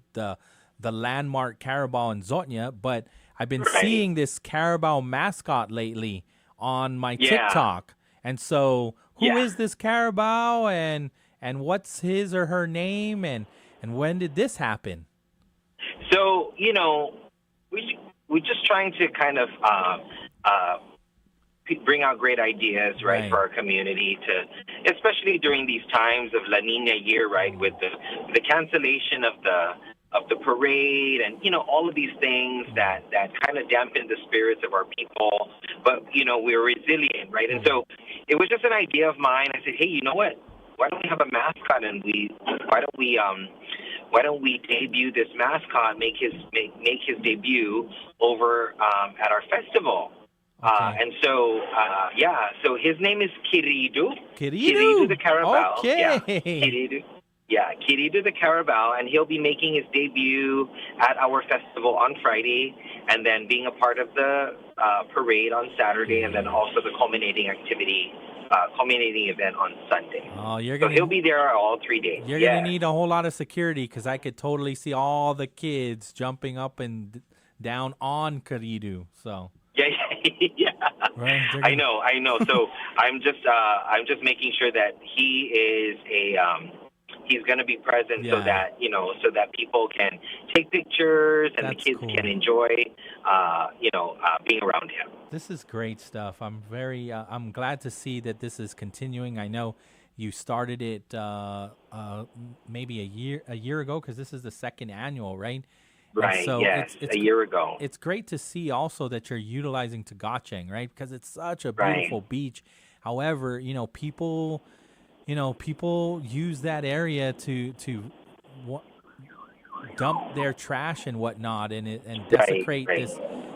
landmark carabao in Zotnya, but I've been seeing this carabao mascot lately on my TikTok. And so who is this carabao, and what's his or her name, and when did this happen? So, we're just trying to kind of bring out great ideas, right, for our community, to, especially during these times of La Nina year, right, with the cancellation of the parade and, all of these things that kind of dampen the spirits of our people. But, we're resilient, right? And so it was just an idea of mine. I said, hey, you know what? Why don't we have a mascot, and why don't we debut this mascot, make his debut over at our festival? And so, so his name is Querido. Querido the Carabao. Okay. Yeah, Querido. Yeah, Querido the Carabao, and he'll be making his debut at our festival on Friday, and then being a part of the parade on Saturday, and then also the culminating event on Sunday. Oh, so he'll be there all 3 days. You're going to need a whole lot of security, because I could totally see all the kids jumping up and down on Querido. So. Yeah. Right, I know. So I'm just making sure that he is he's going to be present, so that people can take pictures and the kids can enjoy being around him. This is great stuff. I'm glad to see that this is continuing. I know you started it maybe a year ago, because this is the second annual, right? Right, so yes, it's a year ago. It's great to see also that you're utilizing Tagacheng, right? Because it's such a beautiful beach. However, people use that area to dump their trash and whatnot, and desecrate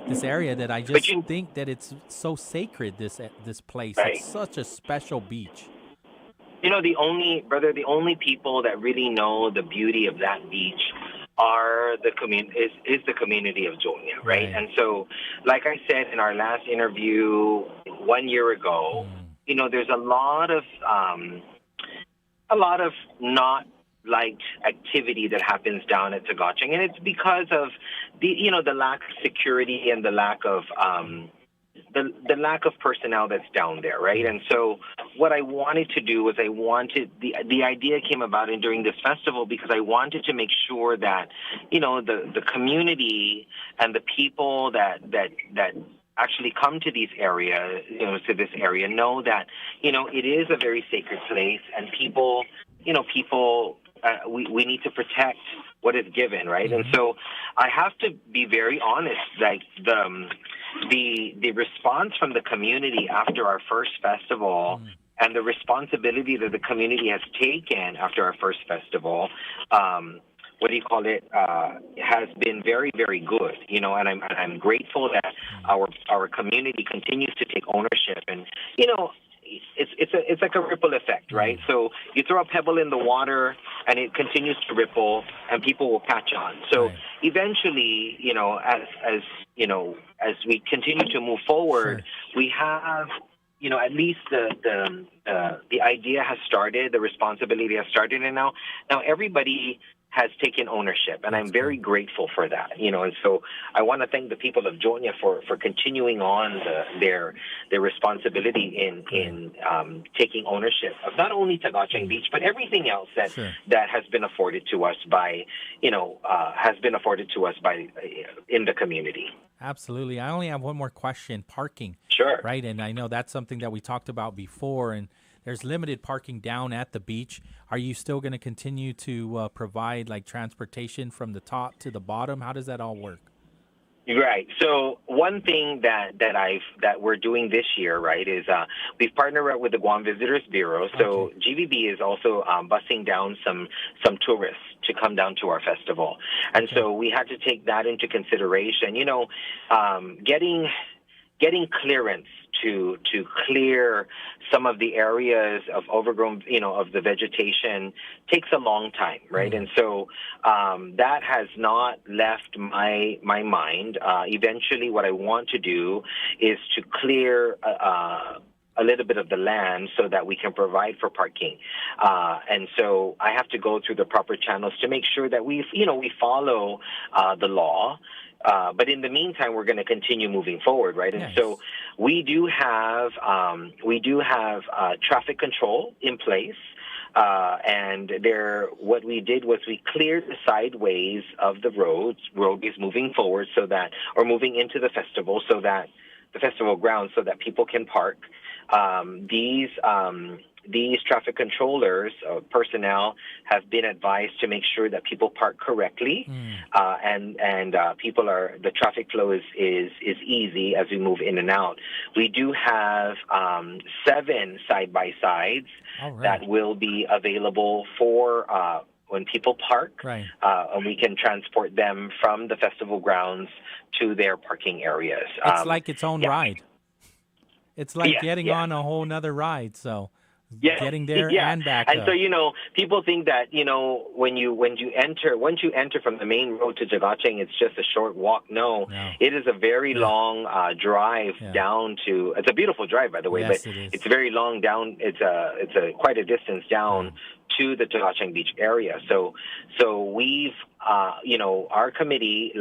this area that I just think that it's so sacred. This place, it's such a special beach. The only people that really know the beauty of that beach are the community of Jonia, right? And so, like I said in our last interview 1 year ago, there's a lot of not liked activity that happens down at Tagacheng, and it's because of the lack of security and the lack of the lack of personnel that's down there, right? And so what I wanted to do was the idea came about during this festival, because I wanted to make sure that the community and the people that actually come to these areas, to this area, know that it is a very sacred place, and people we need to protect what is given, right? And so I have to be very honest, like the response from the community after our first festival and the responsibility that the community has taken after our first festival, has been very, very good, and I'm grateful that our community continues to take ownership, and it's like a ripple effect, right? So you throw a pebble in the water and it continues to ripple, and people will catch on. So eventually, as we continue to move forward, we have, at least the idea has started, the responsibility has started, and now everybody has taken ownership, and I'm very grateful for that. And so I want to thank the people of Jonia for continuing on their responsibility in taking ownership of not only Tagachang Beach but everything else that has been afforded to us by in the community. Absolutely. I only have one more question. Parking. Sure. Right, and I know that's something that we talked about before, and there's limited parking down at the beach. Are you still going to continue to provide like transportation from the top to the bottom? How does that all work? Right. So one thing that we're doing this year, right, is we've partnered up with the Guam Visitors Bureau. So GVB is also busing down some tourists to come down to our festival, and so we had to take that into consideration. Getting clearance to clear some of the areas of overgrown, of the vegetation takes a long time, right? And so that has not left my mind. Eventually, what I want to do is to clear a little bit of the land so that we can provide for parking. And so I have to go through the proper channels to make sure that we follow the law. But in the meantime, we're going to continue moving forward, right? And so we do have traffic control in place. And what we did was we cleared the sideways of the roadways moving forward or moving into the festival the festival grounds so that people can park. These traffic controllers, personnel, have been advised to make sure that people park correctly, and the traffic flow is easy as we move in and out. We do have 7 side-by-sides that will be available for when people park, and we can transport them from the festival grounds to their parking areas. It's like its own ride. It's like getting on a whole nother ride, so... getting there and back and up. So people think that once you enter from the main road to Tagachang, it's just a short walk. No. It is a very long drive down to. It's a beautiful drive, by the way, but it's very long down. It's a quite a distance down to the Tagachang Beach area. So we've our committee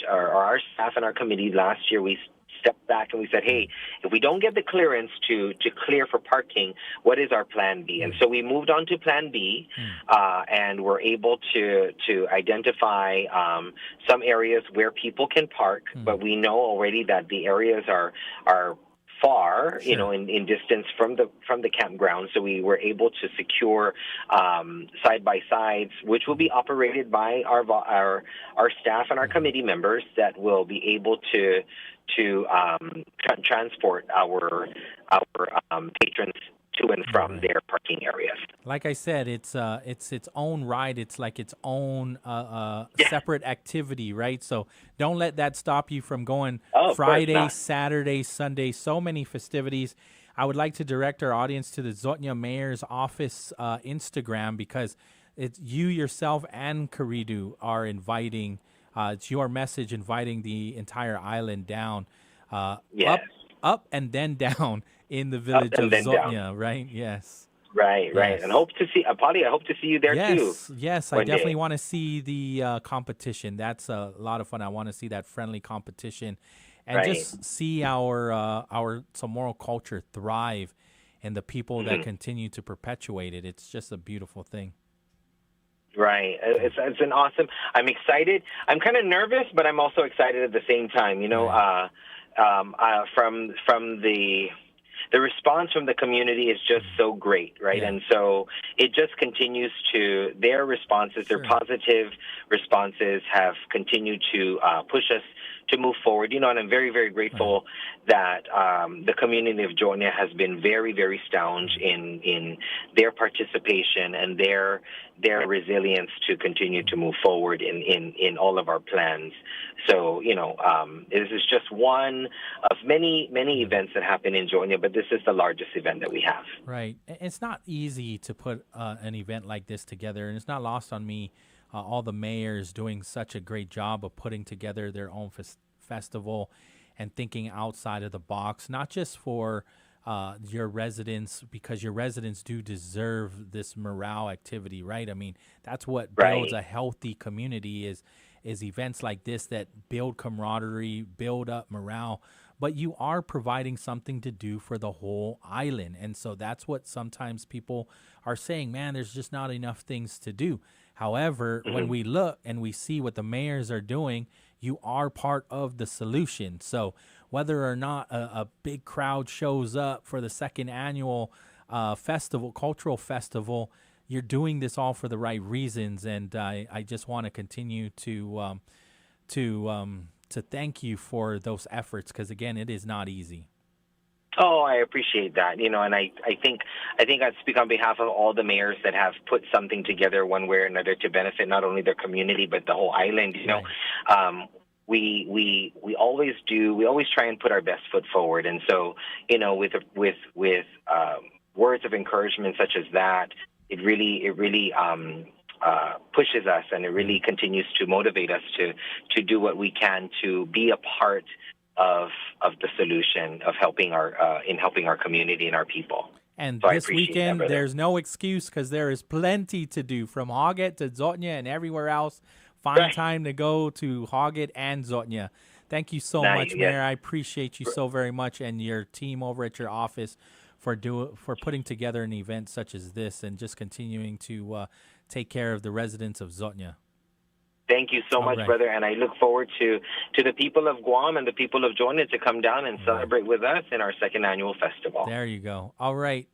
our staff and our committee last year we stepped back and we said, hey, if we don't get the clearance to clear for parking, what is our plan B? And so we moved on to plan B, and we're able to identify some areas where people can park, but we know already that the areas are far, in distance from the campground. So we were able to secure side-by-sides, which will be operated by our staff and our committee members that will be able to transport our patrons to and from their parking areas. Like I said, it's its own ride. It's like its own separate activity, right? So don't let that stop you from going Friday, Saturday, Sunday, so many festivities. I would like to direct our audience to the Zotnya Mayor's office Instagram, because it's you yourself and Karidu are inviting. It's your message inviting the entire island down, up and then down in the village of Zotnya, right? Yes. Right. And hope to see, Pauly, I hope to see you there too. Yes, I definitely want to see the competition. That's a lot of fun. I want to see that friendly competition and just see our Chamorro culture thrive and the people that continue to perpetuate it. It's just a beautiful thing. Right. It's an awesome. I'm excited. I'm kind of nervous, but I'm also excited at the same time. From the response from the community is just so great, right? And so it just continues to, their responses, their positive responses have continued to push us to move forward. And I'm very, very grateful that the community of Jonia has been very, very staunch in their participation and their resilience to continue to move forward in all of our plans. So, this is just one of many, many events that happen in Jonia, but this is the largest event that we have. Right. It's not easy to put an event like this together, and it's not lost on me. All the mayors doing such a great job of putting together their own festival and thinking outside of the box, not just for your residents, because your residents do deserve this morale activity, right? I mean, that's what builds a healthy community is events like this that build camaraderie, build up morale, but you are providing something to do for the whole island. And so that's what sometimes people are saying, man, there's just not enough things to do. However, when we look and we see what the mayors are doing, you are part of the solution. So whether or not a big crowd shows up for the second annual cultural festival, you're doing this all for the right reasons. And I just want to continue to thank you for those efforts, because again, it is not easy. Oh, I appreciate that. And I think I speak on behalf of all the mayors that have put something together one way or another to benefit not only their community but the whole island. We always do. We always try and put our best foot forward. And so, with words of encouragement such as that, it really pushes us, and it really continues to motivate us to do what we can to be a part of the solution of helping our community and our people. And so this weekend, there's no excuse, because there is plenty to do from Hoggett to Zotnya and everywhere else. Find time to go to Hoggett and Zotnya. Thank you so much, Mayor. I appreciate you so very much, and your team over at your office for putting together an event such as this, and just continuing to take care of the residents of Zotnya. Thank you so much, brother, and I look forward to the people of Guam and the people of Zotnya to come down and celebrate with us in our second annual festival. There you go. All right.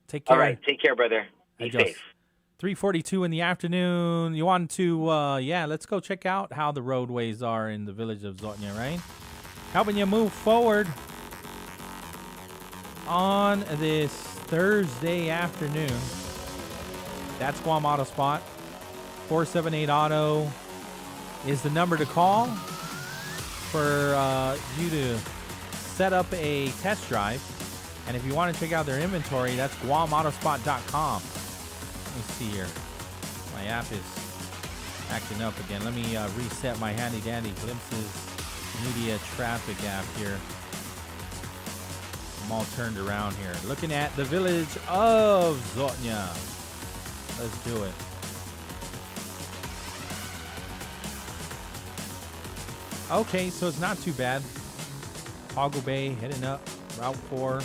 Take care. All right. Take care, brother. Be safe. 3:42 in the afternoon. You want to, let's go check out how the roadways are in the village of Zotnya, right? Helping you move forward on this Thursday afternoon. That's Guam Auto Spot. 478 Auto is the number to call for you to set up a test drive. And if you want to check out their inventory, that's GuamAutospot.com. Let me see here. My app is acting up again. Let me reset my handy dandy Glimpses Media traffic app here. I'm all turned around here. Looking at the village of Zotnya. Let's do it. Okay, so it's not too bad. Hoggle Bay heading up Route 4.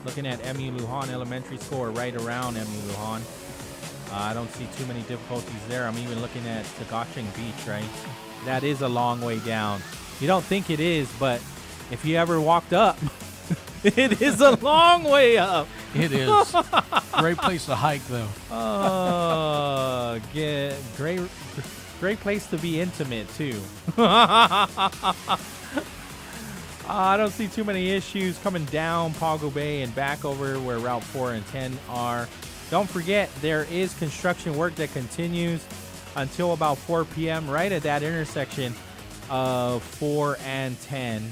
Looking at MU Lujan Elementary School, or right around MU Lujan. I don't see too many difficulties there. I'm even looking at Tagacheng Beach, right? That is a long way down. You don't think it is, but if you ever walked up, it is a long way up. It is. Great place to hike, though. Oh, great place to be intimate, too. I don't see too many issues coming down Pago Bay and back over where Route 4 and 10 are. Don't forget, there is construction work that continues until about 4 p.m. right at that intersection of 4 and 10.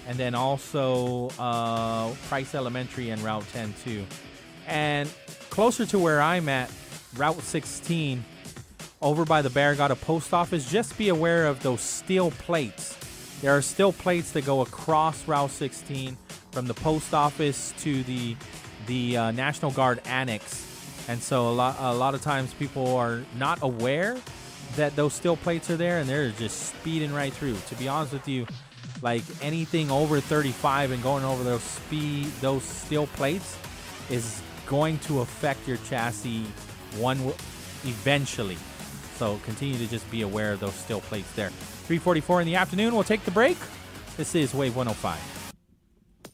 And then also Price Elementary and Route 10 too. And closer to where I'm at, Route 16, over by the Barragata Post Office, just be aware of those steel plates. There are steel plates that go across Route 16 from the post office to the National Guard Annex. And so a lot of times people are not aware that those steel plates are there, and they're just speeding right through. To be honest with you, like anything over 35 and going over those steel plates is going to affect your chassis eventually. So continue to just be aware of those steel plates there. 3:44 in the afternoon. We'll take the break. This is Wave 105.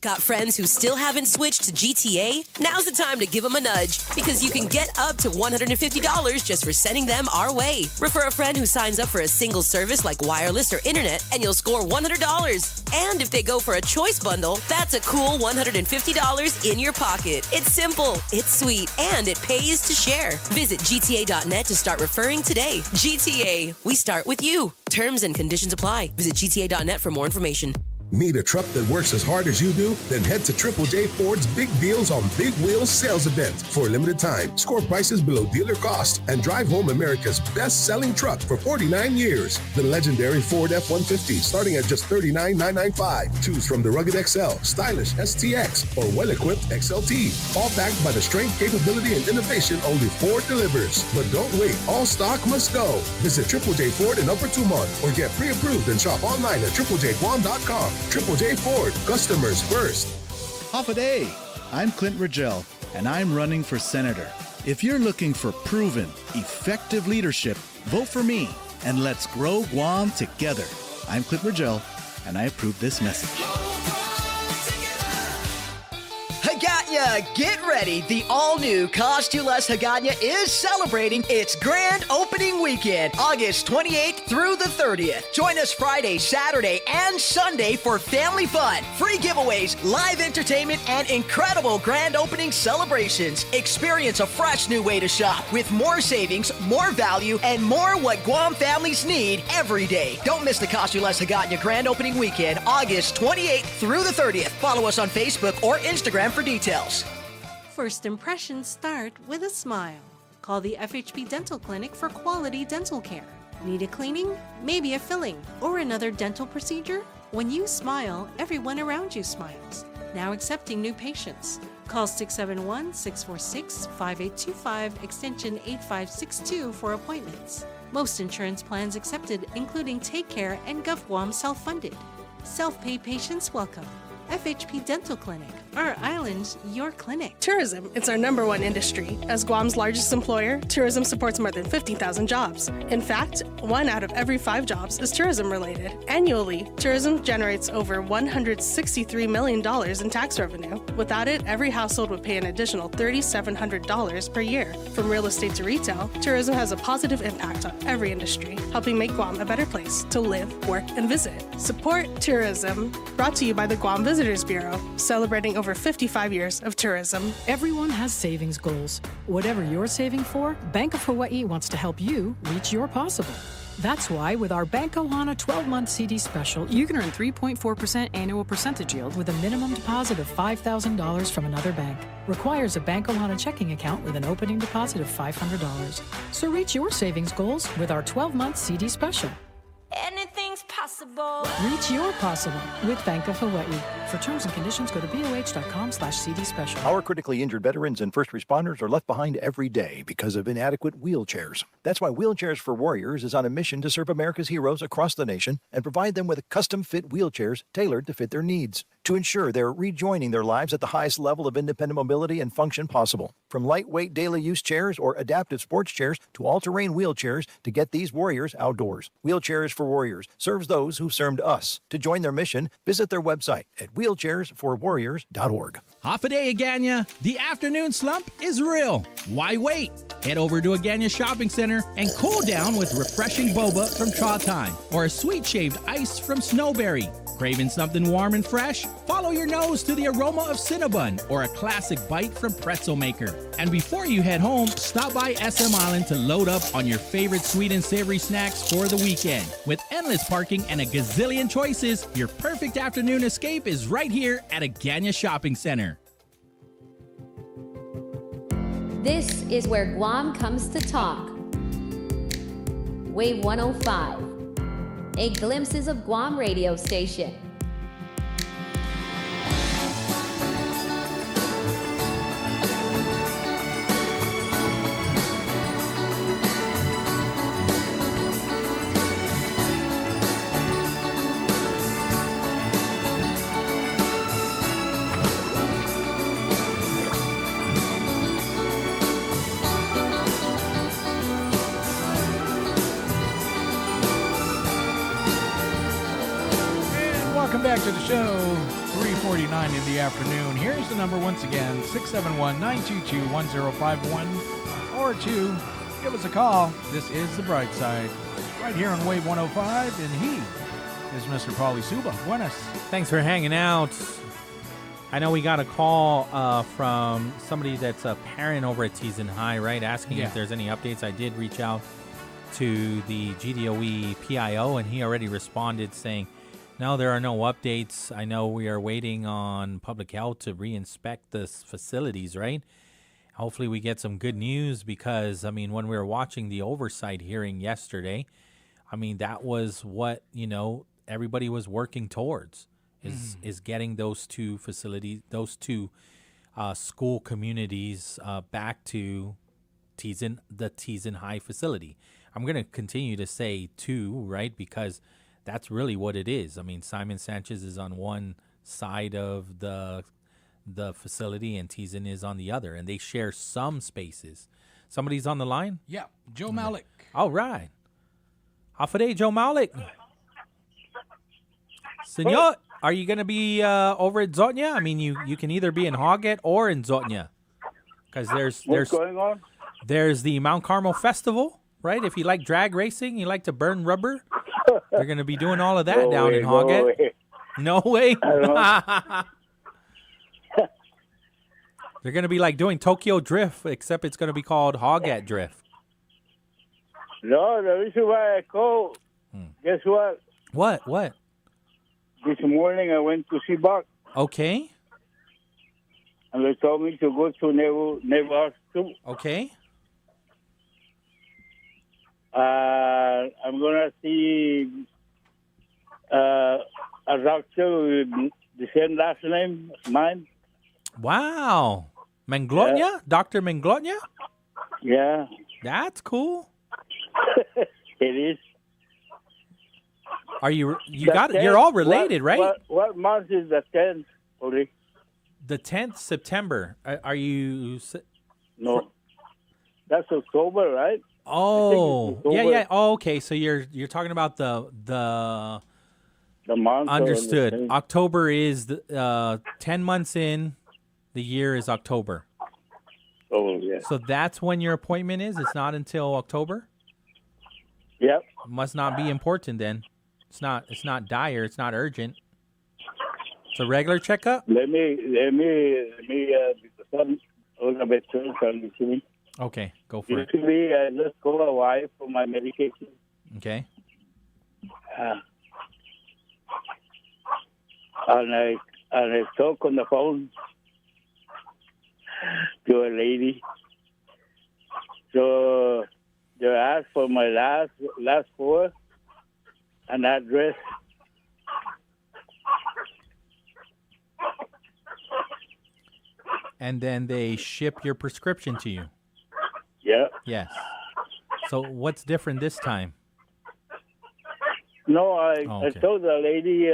Got friends who still haven't switched to GTA? Now's the time to give them a nudge, because you can get up to $150 just for sending them our way. Refer a friend who signs up for a single service like wireless or internet, and you'll score $100. And if they go for a choice bundle, that's a cool $150 in your pocket. It's simple, it's sweet, and it pays to share. Visit GTA.net to start referring today. GTA, we start with you. Terms and conditions apply. Visit GTA.net for more information. Need a truck that works as hard as you do? Then head to Triple J Ford's Big Deals on Big Wheels sales event. For a limited time, score prices below dealer cost and drive home America's best-selling truck for 49 years. The legendary Ford F-150 starting at just $39,995. Choose from the rugged XL, stylish STX, or well-equipped XLT. All backed by the strength, capability, and innovation only Ford delivers. But don't wait. All stock must go. Visit Triple J Ford in Upper Tumon or get pre-approved and shop online at triplejguam.com. Triple J Ford, customers first. Half a day. I'm Clint Rigel, and I'm running for senator. If you're looking for proven, effective leadership, vote for me, and let's grow Guam together. I'm Clint Rigel, and I approve this message. Haggadah, get ready. The all-new Cost You Less Haggadah is celebrating its grand opening weekend, August 28th through the 30th. Join us Friday, Saturday, and Sunday for family fun, free giveaways, live entertainment, and incredible grand opening celebrations. Experience a fresh new way to shop with more savings, more value, and more what Guam families need every day. Don't miss the Cost You Less Haggadah grand opening weekend, August 28th through the 30th. Follow us on Facebook or Instagram for details. First impressions start with a smile. Call the FHP Dental Clinic for quality dental care. Need a cleaning? Maybe a filling or another dental procedure? When you smile, everyone around you smiles. Now accepting new patients. Call 671-646-5825 extension 8562 for appointments. Most insurance plans accepted, including Take Care and GovGuam self-funded. Self-pay patients welcome. FHP Dental Clinic. Our island, your clinic. Tourism, it's our #1 industry. As Guam's largest employer, tourism supports more than 15,000 jobs. In fact, 1 out of every 5 jobs is tourism related. Annually, tourism generates over $163 million in tax revenue. Without it, every household would pay an additional $3,700 per year. From real estate to retail, tourism has a positive impact on every industry, helping make Guam a better place to live, work, and visit. Support tourism. Brought to you by the Guam Visitors Bureau, celebrating over 55 years of tourism. Everyone has savings goals. Whatever you're saving for, Bank of Hawaii wants to help you reach your possible. That's why with our Bank Ohana 12-month CD special, you can earn 3.4% annual percentage yield with a minimum deposit of $5,000 from another bank. Requires a Bank Ohana checking account with an opening deposit of $500. So reach your savings goals with our 12-month CD special. Anything's possible. Reach your possible with Bank of Hawaii. For terms and conditions, go to boh.com/CD special. Our critically injured veterans and first responders are left behind every day because of inadequate wheelchairs. That's why Wheelchairs for Warriors is on a mission to serve America's heroes across the nation and provide them with custom-fit wheelchairs tailored to fit their needs to ensure they're rejoining their lives at the highest level of independent mobility and function possible. From lightweight daily use chairs or adaptive sports chairs to all-terrain wheelchairs to get these warriors outdoors. Wheelchairs for Warriors serves those who served us. To join their mission, visit their website at wheelchairsforwarriors.org. Half a day, Aganya. The afternoon slump is real. Why wait? Head over to Aganya Shopping Center and cool down with refreshing boba from Cha Time or a sweet shaved ice from Snowberry. Craving something warm and fresh? Follow your nose to the aroma of Cinnabon or a classic bite from Pretzel Maker. And before you head home, stop by SM Island to load up on your favorite sweet and savory snacks for the weekend. With endless parking and a gazillion choices, your perfect afternoon escape is right here at Aganya Shopping Center. This is where Guam comes to talk. Wave 105, a Glimpses of Guam radio station. Welcome back to the show, 3:49 in the afternoon. Here's the number once again, 671-922-1051 or 2. Give us a call. This is the BrightSide, right here on Wave 105, and he is Mr. Pauly Suba. Buenas. Thanks for hanging out. I know we got a call from somebody that's a parent over at Teason High, right, asking if there's any updates. I did reach out to the GDOE PIO, and he already responded saying No, there are no updates. I know we are waiting on public health to re-inspect the facilities, right? Hopefully we get some good news because, I mean, when we were watching the oversight hearing yesterday, I mean, that was what, everybody was working towards is getting those two facilities, those two school communities back to the Teason High facility. I'm going to continue to say two, right? Because that's really what it is. I mean, Simon Sanchez is on one side of the facility and Teason is on the other, and they share some spaces. Somebody's on the line? Yeah, Joe Malik. All right. Half a day, Joe Malik. Senor, are you going to be over at Zotnya? I mean, you can either be in Hoggett or in Zotnya. Because What's going on? There's the Mount Carmel Festival, right? If you like drag racing, you like to burn rubber, they're going to be doing all of that down in Hoggett. No way. They're going to be like doing Tokyo Drift, except it's going to be called Hoggett Drift. No, the reason why I called, guess what? What? This morning I went to see Buck. Okay. And they told me to go to Naval Hospital. Okay. I'm going to see a doctor with the same last name as mine. Wow. Menglotnya? Yeah. Dr. Menglotnya? Yeah. That's cool. It is. Are you're all related, right? What month is the 10th, Pauly? The 10th September. Are you? No. That's October, right? Oh, yeah. Oh, okay. So you're talking about the month. Understood. October is 10 months in. The year is October. Oh, yeah. So that's when your appointment is? It's not until October? Yep. Must not be important then. It's not dire. It's not urgent. It's a regular checkup? Let me because I'm a little bit listening. Okay, go for it. Usually, I just call a wife for my medication. Okay. And I talk on the phone to a lady. So they asked for my last four and address. And then they ship your prescription to you. Yeah. Yes. So what's different this time? No, I okay. told the lady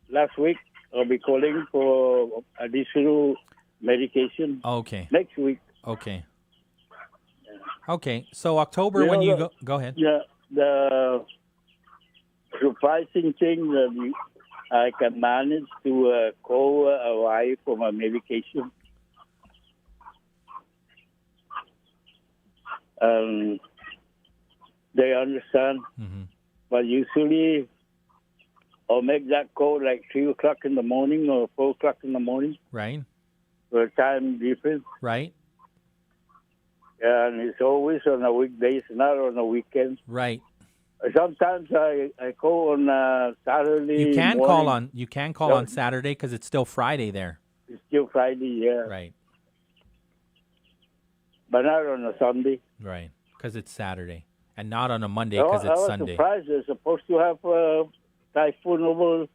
last week I'll be calling for additional medication. Okay. Next week. Okay. Okay. So October when you go ahead. Yeah. The surprising thing that I can manage to call a wife for my medication. They understand. Mm-hmm. But usually I'll make that call like 3 o'clock in the morning or 4 o'clock in the morning. Right. For a time difference. Right. And it's always on the weekdays, not on the weekends. Right. Sometimes I call on Saturday. You can morning. call on Saturday because it's still Friday there. It's still Friday, yeah. Right. But not on a Sunday. Right. Because it's Saturday. And not on a Monday because it's Sunday. I was surprised. They're supposed to have a typhoon over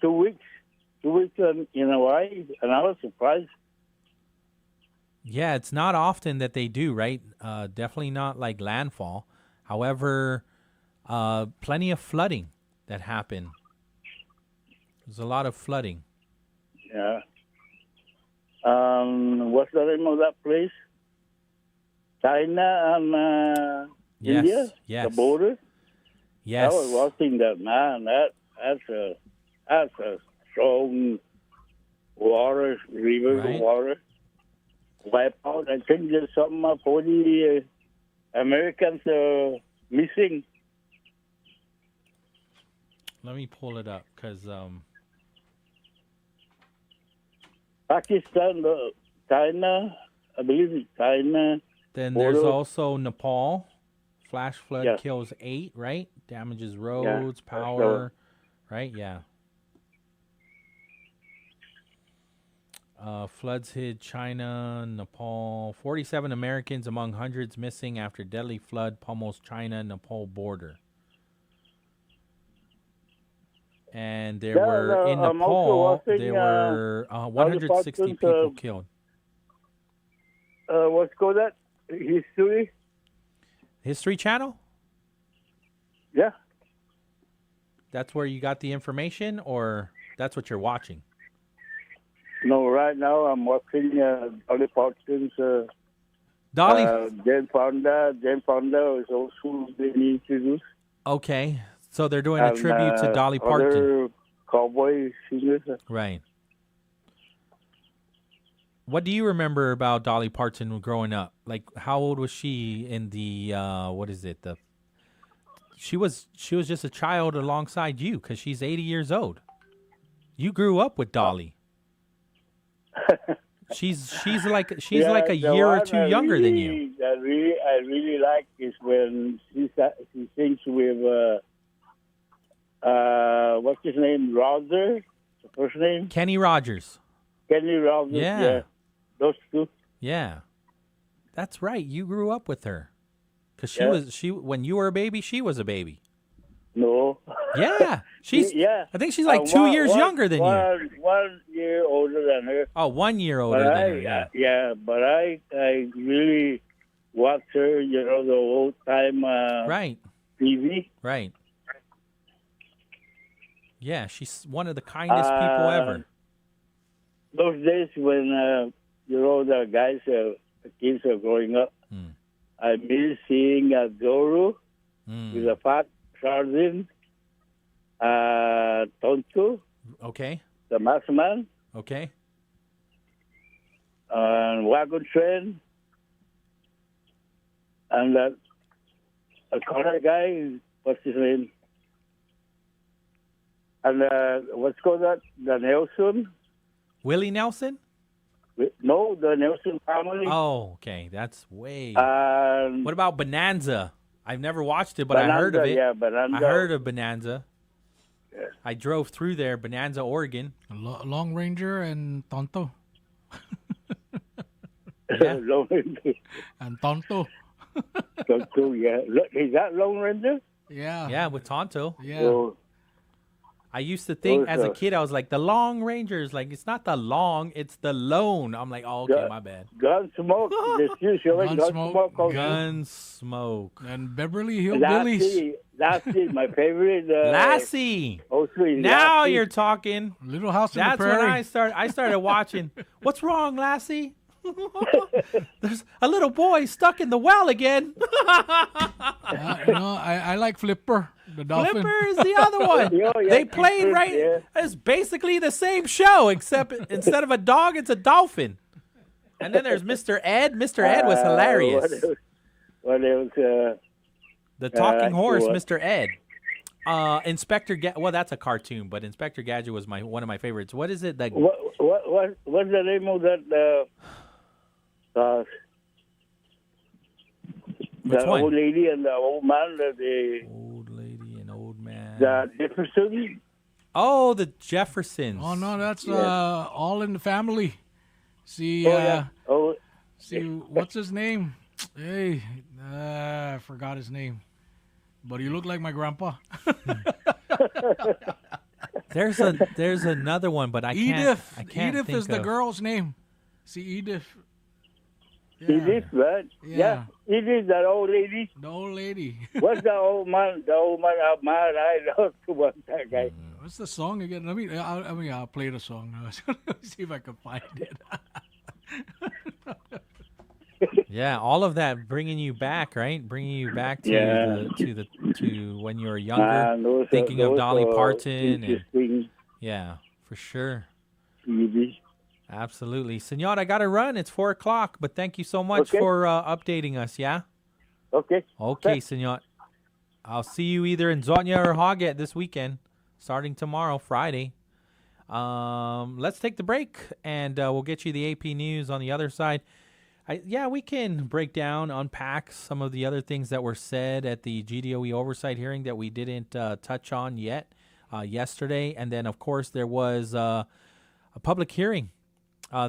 2 weeks. 2 weeks in Hawaii. And I was surprised. Yeah, it's not often that they do, right? Definitely not like landfall. However, plenty of flooding that happened. There's a lot of flooding. Yeah. What's the name of that place? China and India? Yes. The border? Yes. I was watching that, man. That's a strong water, river water. Wipe out. I think there's something for the Americans missing. Let me pull it up because Pakistan, China, I believe it's China. Then border. there's also Nepal. Flash flood kills 8, right? Damages roads, power. right? Yeah. Floods hit China, Nepal. 47 Americans among hundreds missing after deadly flood pummels China-Nepal border. And there were, in I'm also Nepal, watching, there were 160 people killed. What's called that? History? History Channel? Yeah. That's where you got the information, or that's what you're watching? No, right now I'm watching Dolly Parton's. Dolly? Jane Fonda is also being introduced. Okay, so they're doing a And, tribute to Dolly Parton. Other cowboy singers. Right. What do you remember about Dolly Parton growing up? Like, how old was she in the what is it? She was just a child alongside you because she's 80 years old. You grew up with Dolly. she's like a year or two younger than you. I really like is when she sings with what's his name? Roger, the first name. Kenny Rogers. Kenny Rogers. Yeah. Those two. Yeah, that's right. You grew up with her, because she when you were a baby, she was a baby. No. Yeah, she's. Yeah. I think she's like 2 years younger than you. 1 year older than her. Oh, 1 year older than her. Yeah. Yeah, but I really watch her. You know, the old time. Right. TV. Right. Yeah, she's one of the kindest people ever. Those days when you know the guys, the kids are growing up. I miss seeing Zoru with a fat sardine, Tonto. Okay. The masked man. Okay. And Wagon Train. And that a color guy, what's his name? And what's called that? The Nelson. Willie Nelson? No, the Nelson family. Oh, okay. That's way. And what about Bonanza? I've never watched it, but Bonanza, I heard of it. yeah, Bonanza. I heard of Bonanza. Yeah. I drove through there, Bonanza, Oregon. Long Ranger and Tonto. Yeah. Lone Ranger. And Tonto. Tonto, yeah. Is that Lone Ranger? Yeah. Yeah, with Tonto. Yeah. Oh. I used to think Those as a kid, I was like, the Long Rangers. Like, it's not the long, it's the lone. I'm like, oh, okay, my bad. Gunsmoke. Gunsmoke. Gunsmoke. And Beverly Hillbillies. Lassie, my favorite. Lassie. Lassie. Now you're talking. Little House on That's the Prairie. when I started watching. What's wrong, Lassie? There's a little boy stuck in the well again. I like Flipper, the dolphin. Flipper is the other one. They played right. Yeah. It's basically the same show, except instead of a dog, it's a dolphin. And then there's Mr. Ed. Mr. Ed was hilarious. What else? The talking horse, Mr. Ed. Inspector well, that's a cartoon, but Inspector Gadget was one of my favorites. What is it? What's the name of that? The one? old lady and the old man. Old lady and old man. The Jefferson. Oh, the Jeffersons. Oh no, that's All in the Family. See, see, what's his name? Hey, I forgot his name, but he looked like my grandpa. There's another one, but I Edith. can't Edith think is the of. girl's name. See, Edith. Yeah. Edith, right? Yeah. Edith, that old lady. The old lady. What's the old man? The old man, I love to watch that guy. What's the song again? I'll play the song. See if I can find it. Yeah, all of that bringing you back, right? Bringing you back to to when you were younger, thinking of Dolly Parton. And, yeah, for sure. Absolutely. Senor, I got to run. It's 4 o'clock, but thank you so much for updating us, yeah? Okay. Okay, senor. I'll see you either in Zonia or Hoggett this weekend, starting tomorrow, Friday. Let's take the break, and we'll get you the AP News on the other side. We can break down, unpack some of the other things that were said at the GDOE oversight hearing that we didn't touch on yet. yesterday. And then, of course, there was a public hearing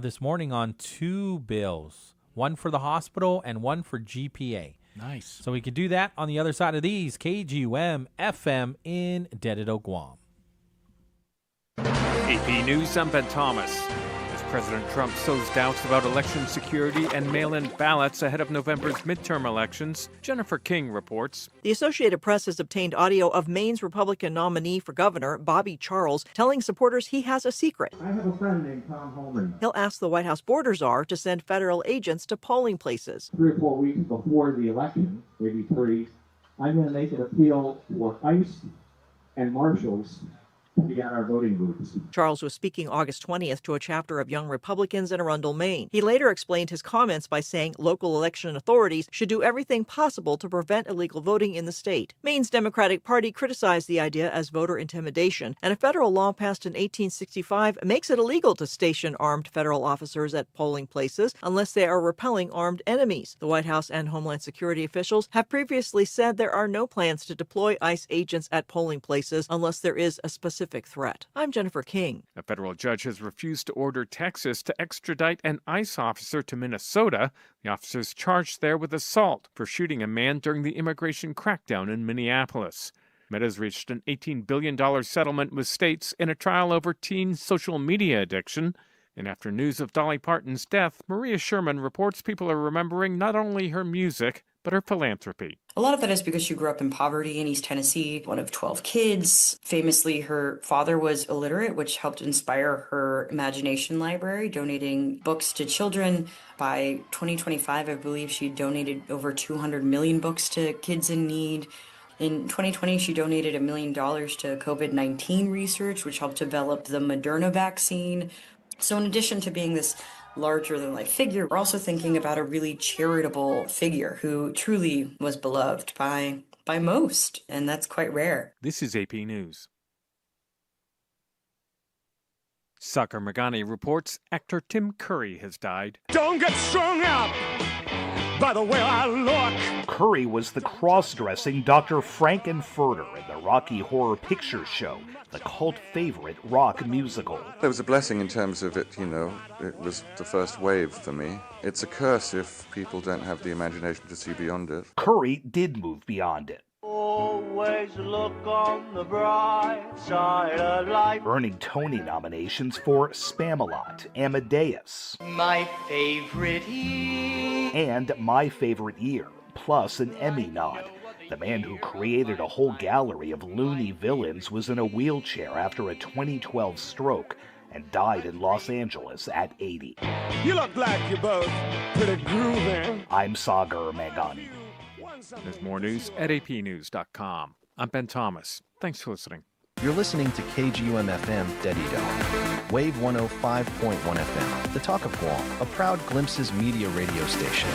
this morning on 2 bills, one for the hospital and one for GPA. Nice. So we could do that on the other side of these. KGUM FM in Dededo, Guam. AP News, I'm Ben Thomas. As President Trump sows doubts about election security and mail-in ballots ahead of November's midterm elections, Jennifer King reports. The Associated Press has obtained audio of Maine's Republican nominee for governor, Bobby Charles, telling supporters he has a secret. I have a friend named Tom Holman. He'll ask the White House border czar to send federal agents to polling places. 3 or 4 weeks before the election, maybe 3, I'm going to make an appeal for ICE and marshals to be at our voting booths. Charles was speaking August 20th to a chapter of Young Republicans in Arundel, Maine. He later explained his comments by saying local election authorities should do everything possible to prevent illegal voting in the state. Maine's Democratic Party criticized the idea as voter intimidation, and a federal law passed in 1865 makes it illegal to station armed federal officers at polling places unless they are repelling armed enemies. The White House and Homeland Security officials have previously said there are no plans to deploy ICE agents at polling places unless there is a specific threat. I'm Jennifer King. A federal judge has refused to order Texas to extradite an ICE officer to Minnesota. The officer's charged there with assault for shooting a man during the immigration crackdown in Minneapolis. Meta's reached an $18 billion settlement with states in a trial over teen social media addiction. And after news of Dolly Parton's death, Maria Sherman reports people are remembering not only her music, but her philanthropy. A lot of that is because she grew up in poverty in East Tennessee, one of 12 kids. Famously, her father was illiterate, which helped inspire her imagination library, donating books to children. By 2025, I believe she donated over 200 million books to kids in need. In 2020, she donated $1 million to COVID-19 research, which helped develop the Moderna vaccine. So in addition to being this larger-than-life figure, we're also thinking about a really charitable figure who truly was beloved by most, and that's quite rare. This is AP News. Sakar Magani reports actor Tim Curry has died. Don't get strung up by the way I look. Curry was the cross-dressing Dr. Frankenfurter in the Rocky Horror Picture Show, the cult favorite rock musical. There was a blessing in terms of it, it was the first wave for me. It's a curse if people don't have the imagination to see beyond it. Curry did move beyond it. Always look on the bright side of life. Earning Tony nominations for Spamalot, Amadeus, My favorite year. and My Favorite Year, plus an Emmy nod. The man who created a whole gallery of loony villains was in a wheelchair after a 2012 stroke and died in Los Angeles at 80. You look like you're both pretty groovy. I'm Sagar Megani. There's more news at apnews.com. I'm Ben Thomas. Thanks for listening. You're listening to KGUM FM Dededo, Wave 105.1 FM, the talk of Guam, a proud Glimpses media radio station.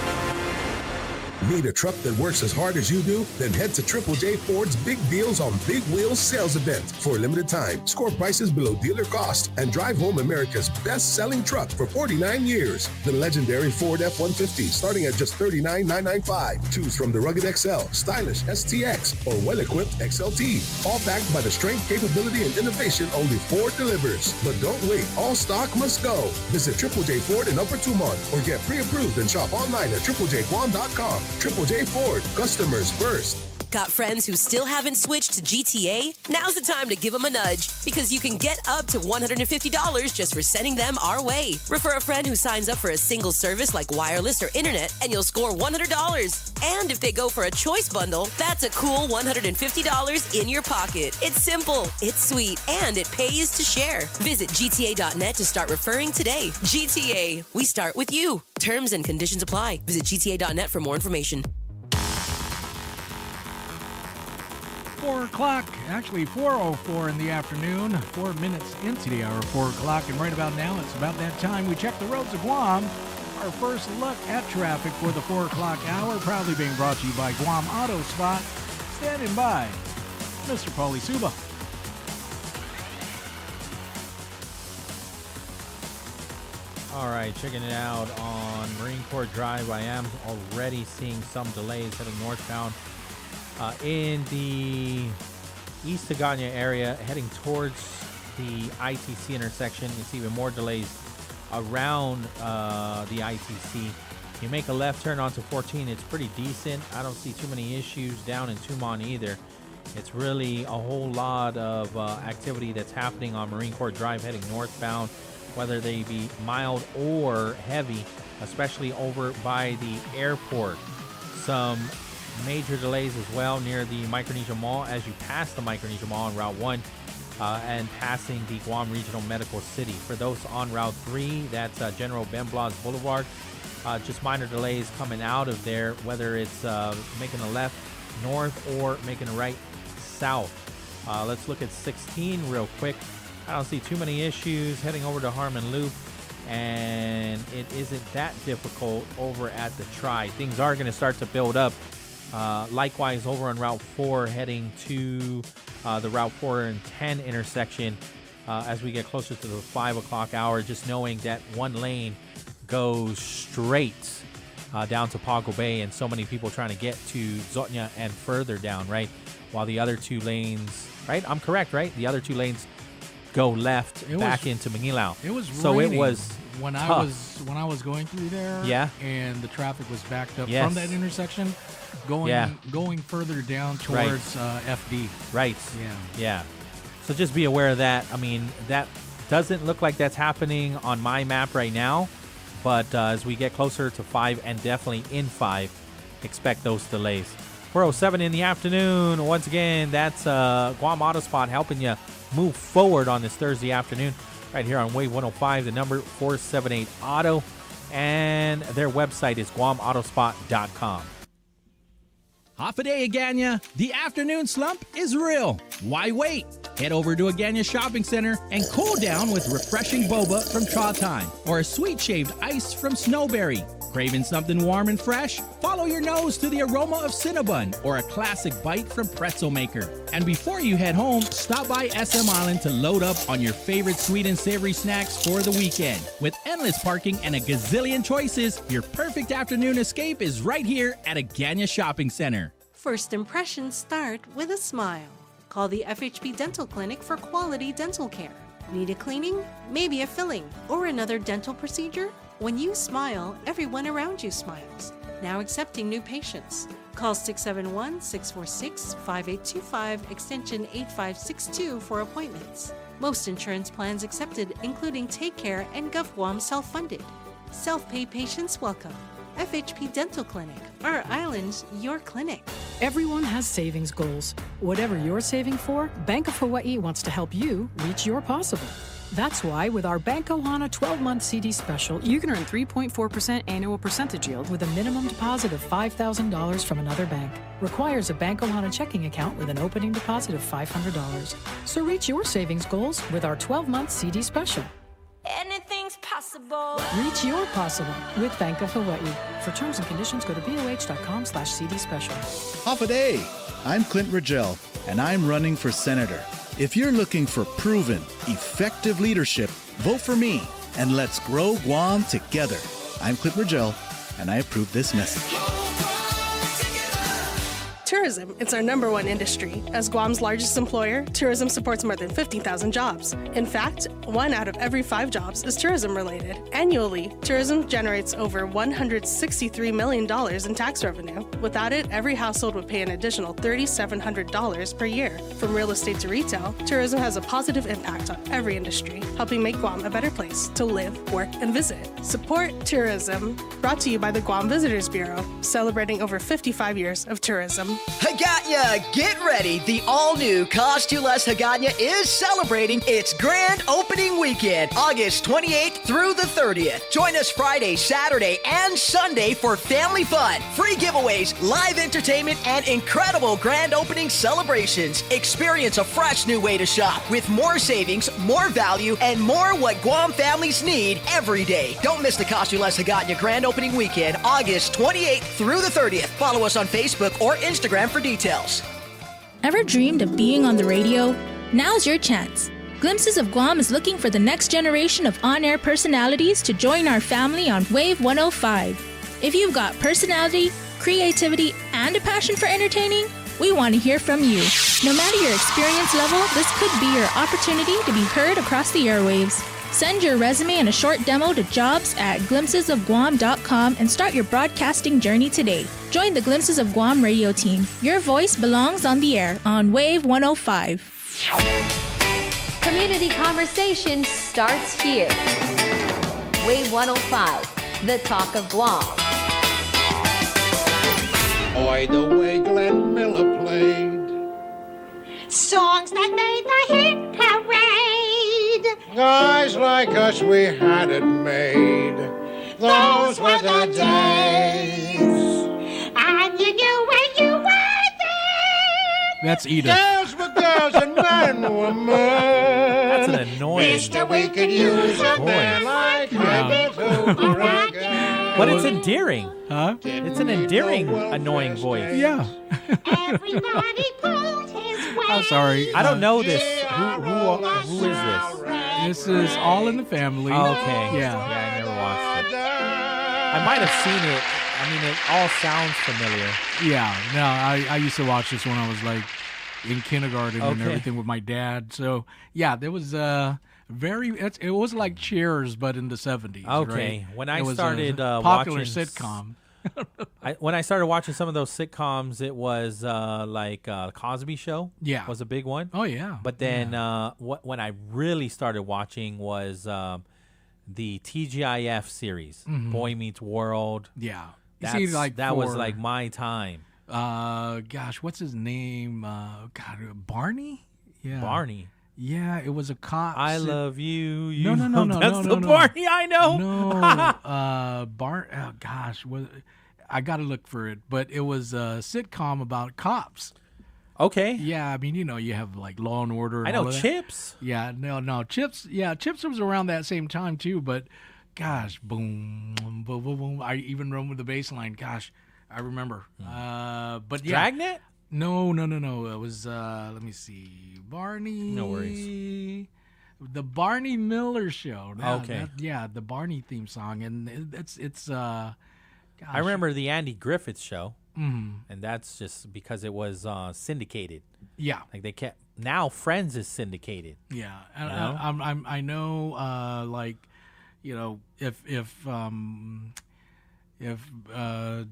Need a truck that works as hard as you do? Then head to Triple J Ford's Big Deals on Big Wheels sales event. For a limited time, score prices below dealer cost and drive home America's best-selling truck for 49 years. The legendary Ford F-150 starting at just $39,995. Choose from the rugged XL, stylish STX, or well-equipped XLT. All backed by the strength, capability, and innovation only Ford delivers. But don't wait. All stock must go. Visit Triple J Ford in Upper Tumon or get pre-approved and shop online at triplejguam.com. Triple J Ford, customers first. Got friends who still haven't switched to GTA? Now's the time to give them a nudge because you can get up to $150 just for sending them our way. Refer a friend who signs up for a single service like wireless or internet and you'll score $100. And if they go for a choice bundle, that's a cool $150 in your pocket. It's simple, it's sweet, and it pays to share. Visit GTA.net to start referring today. GTA, we start with you. Terms and conditions apply. Visit GTA.net for more information. 4 o'clock, actually 4:04 in the afternoon, 4 minutes into the hour, 4 o'clock, and right about now, it's about that time we check the roads of Guam. Our first look at traffic for the 4 o'clock hour, proudly being brought to you by Guam Auto Spot. Standing by, Mr. Pauly Suba. All right, checking it out on Marine Corps Drive. I am already seeing some delays heading northbound in the East Hagåtña area, heading towards the ITC intersection. You see even more delays around the ITC. You make a left turn onto 14, it's pretty decent. I don't see too many issues down in Tumon either. It's really a whole lot of activity that's happening on Marine Corps Drive heading northbound, whether they be mild or heavy, especially over by the airport. Some major delays as well near the Micronesia Mall as you pass the Micronesia Mall on Route 1 and passing the Guam Regional Medical City. For those on Route 3, that's General Ben Blas Boulevard. Just minor delays coming out of there, whether it's making a left north or making a right south. Let's look at 16 real quick. I don't see too many issues heading over to Harmon Loop, and it isn't that difficult over at the Tri. Things are going to start to build up. Likewise, over on Route 4, heading to the Route 4 and 10 intersection as we get closer to the 5 o'clock hour, just knowing that one lane goes straight down to Pago Bay, and so many people trying to get to Zotnya and further down, right? While the other two lanes, right? I'm correct, right? The other two lanes go left back into Manilao. It was so raining it was when tough. I was going through there. Yeah. And the traffic was backed up Yes. from that intersection, going further down towards FD. Right. Yeah. Yeah. So just be aware of that. I mean, that doesn't look like that's happening on my map right now, but as we get closer to 5 and definitely in 5, expect those delays. 4:07 in the afternoon. Once again, that's Guam Auto Spot helping you move forward on this Thursday afternoon right here on Wave 105, the number 478 Auto, and their website is guamautospot.com. Half a day, Aganya. The afternoon slump is real. Why wait? Head over to Aganya Shopping Center and cool down with refreshing boba from Cha Time or a sweet shaved ice from Snowberry. Craving something warm and fresh? Follow your nose to the aroma of Cinnabon or a classic bite from Pretzel Maker. And before you head home, stop by SM Island to load up on your favorite sweet and savory snacks for the weekend. With endless parking and a gazillion choices, your perfect afternoon escape is right here at Aganya Shopping Center. First impressions start with a smile. Call the FHP Dental Clinic for quality dental care. Need a cleaning? Maybe a filling or another dental procedure? When you smile, everyone around you smiles. Now accepting new patients. Call 671-646-5825, extension 8562 for appointments. Most insurance plans accepted, including Take Care and GovGuam self-funded. Self-pay patients welcome. FHP Dental Clinic. Our island, your clinic. Everyone has savings goals. Whatever you're saving for, Bank of Hawaii wants to help you reach your possible. That's why with our Bank Ohana 12-month CD special, you can earn 3.4% annual percentage yield with a minimum deposit of $5,000 from another bank. Requires a Bank Ohana checking account with an opening deposit of $500. So reach your savings goals with our 12-month CD special. Anything's possible. Reach your possible with Bank of Hawaii. For terms and conditions, go to boh.com/CD special. Half a day. I'm Clint Rigel, and I'm running for senator. If you're looking for proven, effective leadership, vote for me, and let's grow Guam together. I'm Clint Rigel, and I approve this message. Tourism, it's our number one industry. As Guam's largest employer, tourism supports more than 50,000 jobs. In fact, 1 out of every 5 jobs is tourism related. Annually, tourism generates over $163 million in tax revenue. Without it, every household would pay an additional $3,700 per year. From real estate to retail, tourism has a positive impact on every industry, helping make Guam a better place to live, work, and visit. Support tourism. Brought to you by the Guam Visitors Bureau, celebrating over 55 years of tourism. Hagåtña, get ready! The all-new Cost You Less Hagåtña is celebrating its grand opening weekend, August 28th through the 30th. Join us Friday, Saturday, and Sunday for family fun, free giveaways, live entertainment, and incredible grand opening celebrations. Experience a fresh new way to shop with more savings, more value, and more what Guam families need every day. Don't miss the Cost You Less Hagåtña grand opening weekend, August 28th through the 30th. Follow us on Facebook or Instagram for details. Ever dreamed of being on the radio? Now's your chance. Glimpses of Guam is looking for the next generation of on-air personalities to join our family on Wave 105. If you've got personality, creativity, and a passion for entertaining, we want to hear from you. No matter your experience level, this could be your opportunity to be heard across the airwaves. Send your resume and a short demo to jobs@glimpsesofguam.com and start your broadcasting journey today. Join the Glimpses of Guam radio team. Your voice belongs on the air on Wave 105. Community conversation starts here. Wave 105, the talk of Guam. Boy, the way Glenn Miller played Songs that made the hit parade. Guys like us, we had it made. Those were the days. And you knew where you were then. That's Edith. Girls were girls and men were men. That's an annoying. Mister, we could use a man like Herbert Hoover again. But it's endearing. Huh? It's an endearing, annoying voice. Yeah. Everybody pulled his weight. I'm sorry. I don't know this. Who is this? This is All in the Family. Oh, okay. Yeah. I never watched it. I might have seen it. I mean, it all sounds familiar. Yeah. No, I used to watch this when I was like in kindergarten and Okay. everything with my dad. So yeah, there was it was like Cheers, but in the 70s. Okay. Right? When I It was started a popular watching sitcom. when I started watching some of those sitcoms, it was like Cosby Show. Yeah. Was a big one. Oh yeah. But then when I really started watching was the TGIF series, Mhm. Boy Meets World. Yeah. You That's, see, like that was for- like my time. Gosh, what's his name? Barney? Yeah. Barney. Yeah, it was a cop. I love you. You No. That's no, the no. Barney I know. No. Oh gosh, I got to look for it, but it was a sitcom about cops. Okay. Yeah, I mean, you have like Law and Order. And I know all of that. Chips. Yeah, no, Chips. Yeah, Chips was around that same time too. But gosh, boom, boom, boom, boom. I even run with the bass line. Gosh, I remember. But yeah, Dragnet? No. It was. Let me see, Barney. No worries. The Barney Miller Show. Okay. The Barney theme song, and it's. Gosh. I remember the Andy Griffith Show. Mhm. And that's just because it was syndicated. Yeah. Like they kept. Now Friends is syndicated. Yeah, and You know? I know, like, if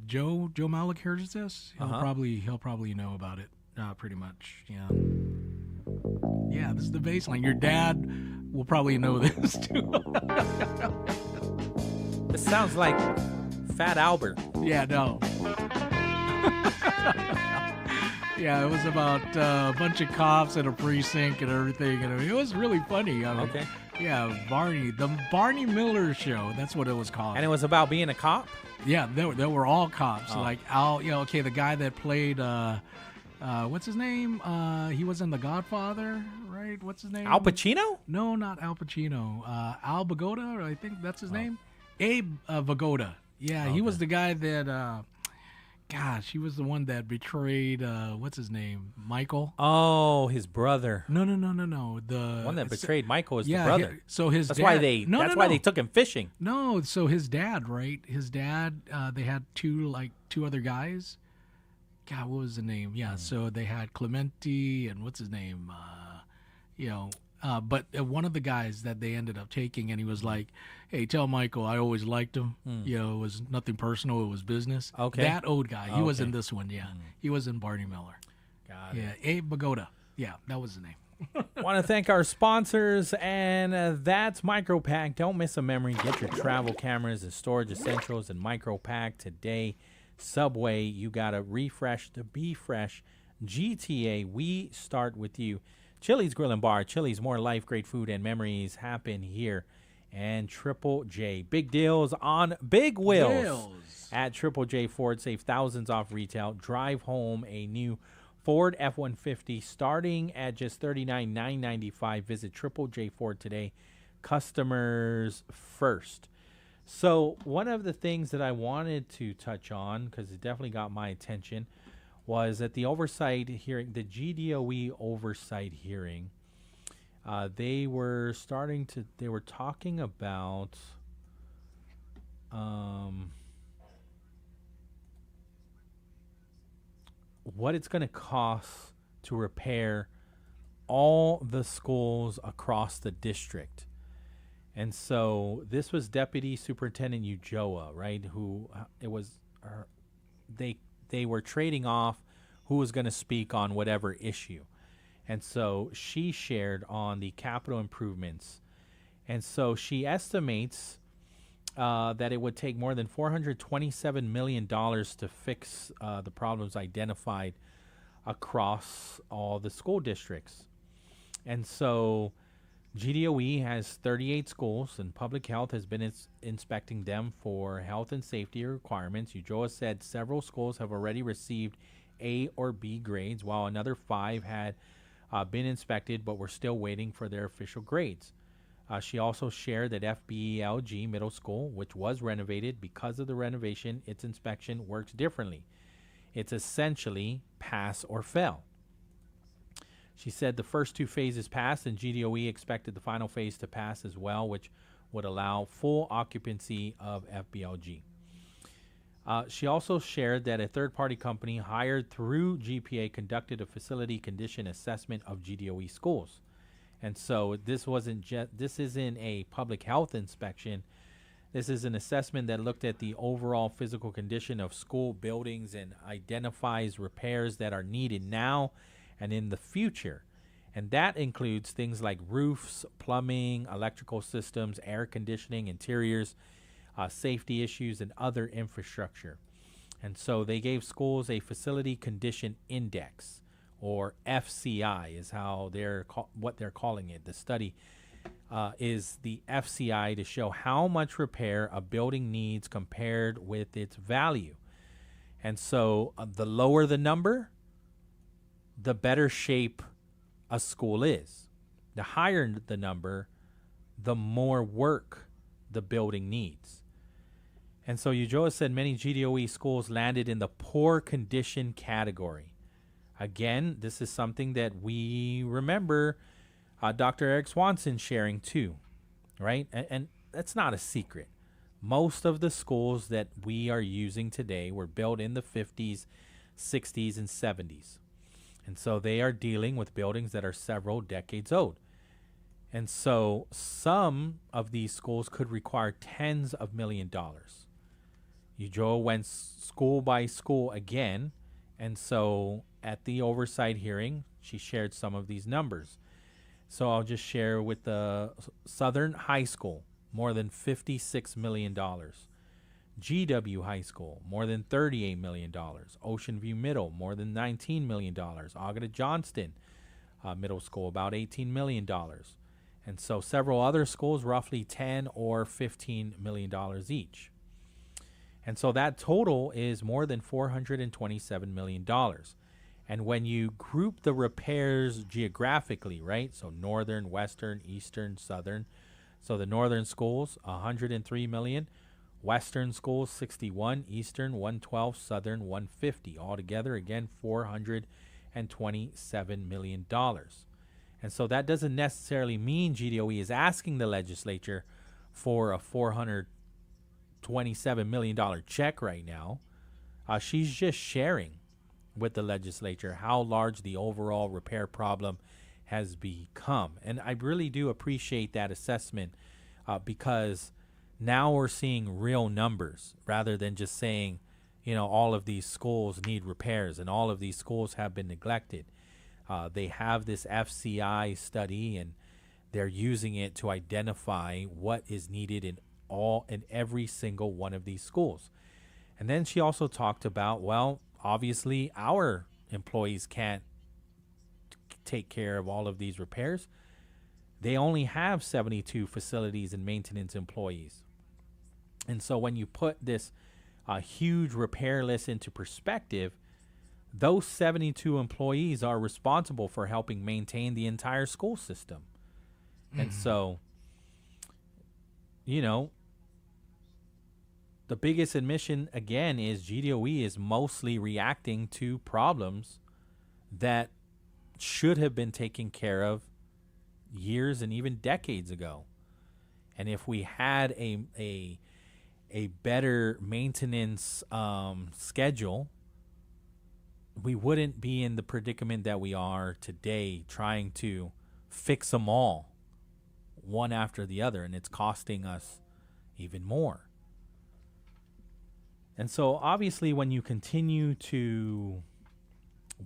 Joe Malik hears this, he'll probably know about it, pretty much. Yeah. Yeah, this is the bass line. Your dad will probably know this too. This sounds like Fat Albert. Yeah, no. Yeah, it was about a bunch of cops at a precinct and everything, and it was really funny. I mean, Okay. Yeah, Barney, the Barney Miller Show. That's what it was called. And it was about being a cop? Yeah, they were all cops. Oh. Like Al, the guy that played, what's his name? He was in The Godfather, right? What's his name? Al Pacino? No, not Al Pacino. Al Bagoda, I think that's his name. Abe Vigoda. Yeah, he was the guy that. Gosh, he was the one that betrayed. What's his name? Michael. Oh, his brother. No. The one that betrayed Michael is yeah, the brother. So his that's dad, why they. No, that's no, why no. they took him fishing. No, so his dad, right? His dad. They had two other guys. God, what was the name? Yeah, so they had Clemente and what's his name? But one of the guys that they ended up taking, and he was like, "Hey, tell Michael I always liked him. It was nothing personal. It was business." Okay. That old guy. He was Okay. in this one. Yeah, he was in Barney Miller. Got Yeah, Abe Bagoda. Yeah, that was the name. Want to thank our sponsors, and that's MicroPack. Don't miss a memory. Get your travel cameras and storage essentials in MicroPack today. Subway, you got to refresh to be fresh. GTA, we start with you. Chili's Grill and Bar. Chili's, more life, great food, and memories happen here. And Triple J. Big deals on Big Wheels. At Triple J Ford, save thousands off retail. Drive home a new Ford F-150 starting at just $39,995. Visit Triple J Ford today. Customers first. So one of the things that I wanted to touch on, because it definitely got my attention, was at the oversight hearing, the GDOE oversight hearing. They were talking about what it's going to cost to repair all the schools across the district. And so this was Deputy Superintendent Ujoa, right? Who they were trading off who was going to speak on whatever issue. And so she shared on the capital improvements. And so she estimates that it would take more than $427 million to fix the problems identified across all the school districts. And so GDOE has 38 schools, and public health has been inspecting them for health and safety requirements. Ujoa said several schools have already received A or B grades, while another 5 had been inspected but were still waiting for their official grades. She also shared that FBELG Middle School, which was renovated, because of the renovation, its inspection works differently. It's essentially pass or fail. She said the first 2 phases passed, and GDOE expected the final phase to pass as well, which would allow full occupancy of FBLG. She also shared that a third-party company hired through GPA conducted a facility condition assessment of GDOE schools. And so this isn't a public health inspection. This is an assessment that looked at the overall physical condition of school buildings and identifies repairs that are needed now and in the future. And that includes things like roofs, plumbing, electrical systems, air conditioning, interiors, safety issues, and other infrastructure. And so they gave schools a facility condition index, or FCI is how what they're calling it. The study is the FCI to show how much repair a building needs compared with its value. And so the lower the number, the better shape a school is. The higher the number, the more work the building needs. And so Ujoa said many GDOE schools landed in the poor condition category. Again, this is something that we remember Dr. Eric Swanson sharing too, right? And that's not a secret. Most of the schools that we are using today were built in the 50s, 60s, and 70s. And so they are dealing with buildings that are several decades old. And so some of these schools could require tens of $millions. Ujoa went school by school again. And so at the oversight hearing, she shared some of these numbers. So I'll just share with the Southern High School, more than $56 million. GW High School, more than $38 million. Ocean View Middle, more than $19 million. Agata Johnston Middle School, about $18 million. And so several other schools, roughly $10 or $15 million each. And so that total is more than $427 million. And when you group the repairs geographically, right? So northern, western, eastern, southern. So the northern schools, $103 million. Western schools, 61, Eastern, 112, Southern, 150. Altogether, again, $427 million. And so that doesn't necessarily mean GDOE is asking the legislature for a $427 million check right now. She's just sharing with the legislature how large the overall repair problem has become. And I really do appreciate that assessment because now we're seeing real numbers rather than just saying, all of these schools need repairs and all of these schools have been neglected. They have this FCI study and they're using it to identify what is needed in every single one of these schools. And then she also talked about, well, obviously our employees can't take care of all of these repairs. They only have 72 facilities and maintenance employees. And so when you put this huge repair list into perspective, those 72 employees are responsible for helping maintain the entire school system. And so, the biggest admission, again, is GDOE is mostly reacting to problems that should have been taken care of years and even decades ago. And if we had a better maintenance schedule, we wouldn't be in the predicament that we are today, trying to fix them all one after the other, and it's costing us even more. And so obviously when you continue to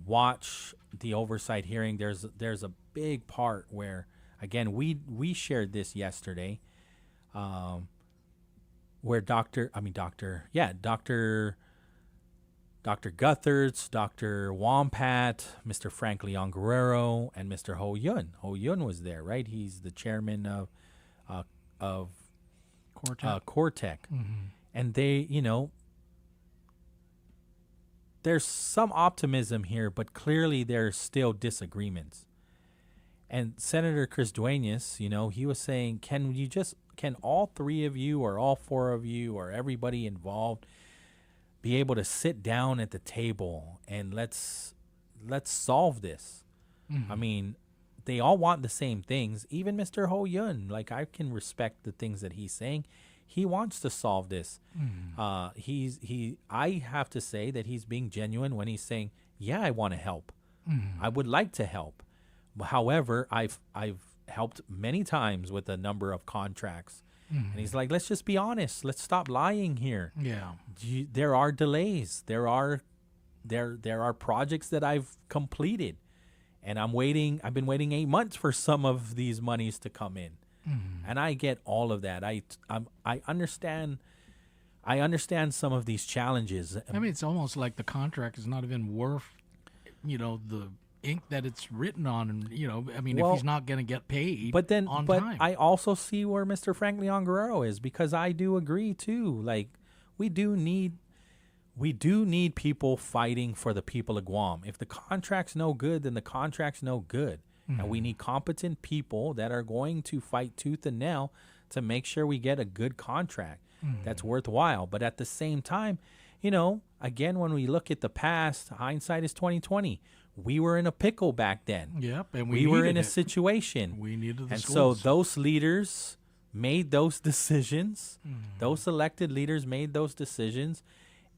watch the oversight hearing, there's a big part where, again, we shared this yesterday, where Dr. Guthertz, Dr. Wampat, Mr. Frank Leon Guerrero, and Mr. Ho Yun. Ho Yun was there, right? He's the chairman of Cortec. And they, there's some optimism here, but clearly there's still disagreements. And Senator Chris Duenas, he was saying, can all three of you or all four of you or everybody involved be able to sit down at the table and let's solve this? I mean, they all want the same things. Even Mr. Ho Yun, I can respect the things that he's saying. He wants to solve this. I have to say that he's being genuine when he's saying, yeah, I want to help. I would like to help. However, I've helped many times with a number of contracts. And he's like, let's just be honest. Let's stop lying here. Yeah. There are delays. There are projects that I've completed. And I've been waiting 8 months for some of these monies to come in. And I get all of that. I understand some of these challenges. I mean, it's almost like the contract is not even worth, the ink that it's written on, and if he's not going to get paid on time. I also see where Mr. Frank Leon Guerrero is, because I do agree too. We do need people fighting for the people of Guam. If the contract's no good, then the contract's no good. And we need competent people that are going to fight tooth and nail to make sure we get a good contract that's worthwhile. But at the same time, again, when we look at the past, hindsight is 2020. We were in a pickle back then. Yep, and we were in a situation. We needed the and schools. So those leaders made those decisions. Those elected leaders made those decisions,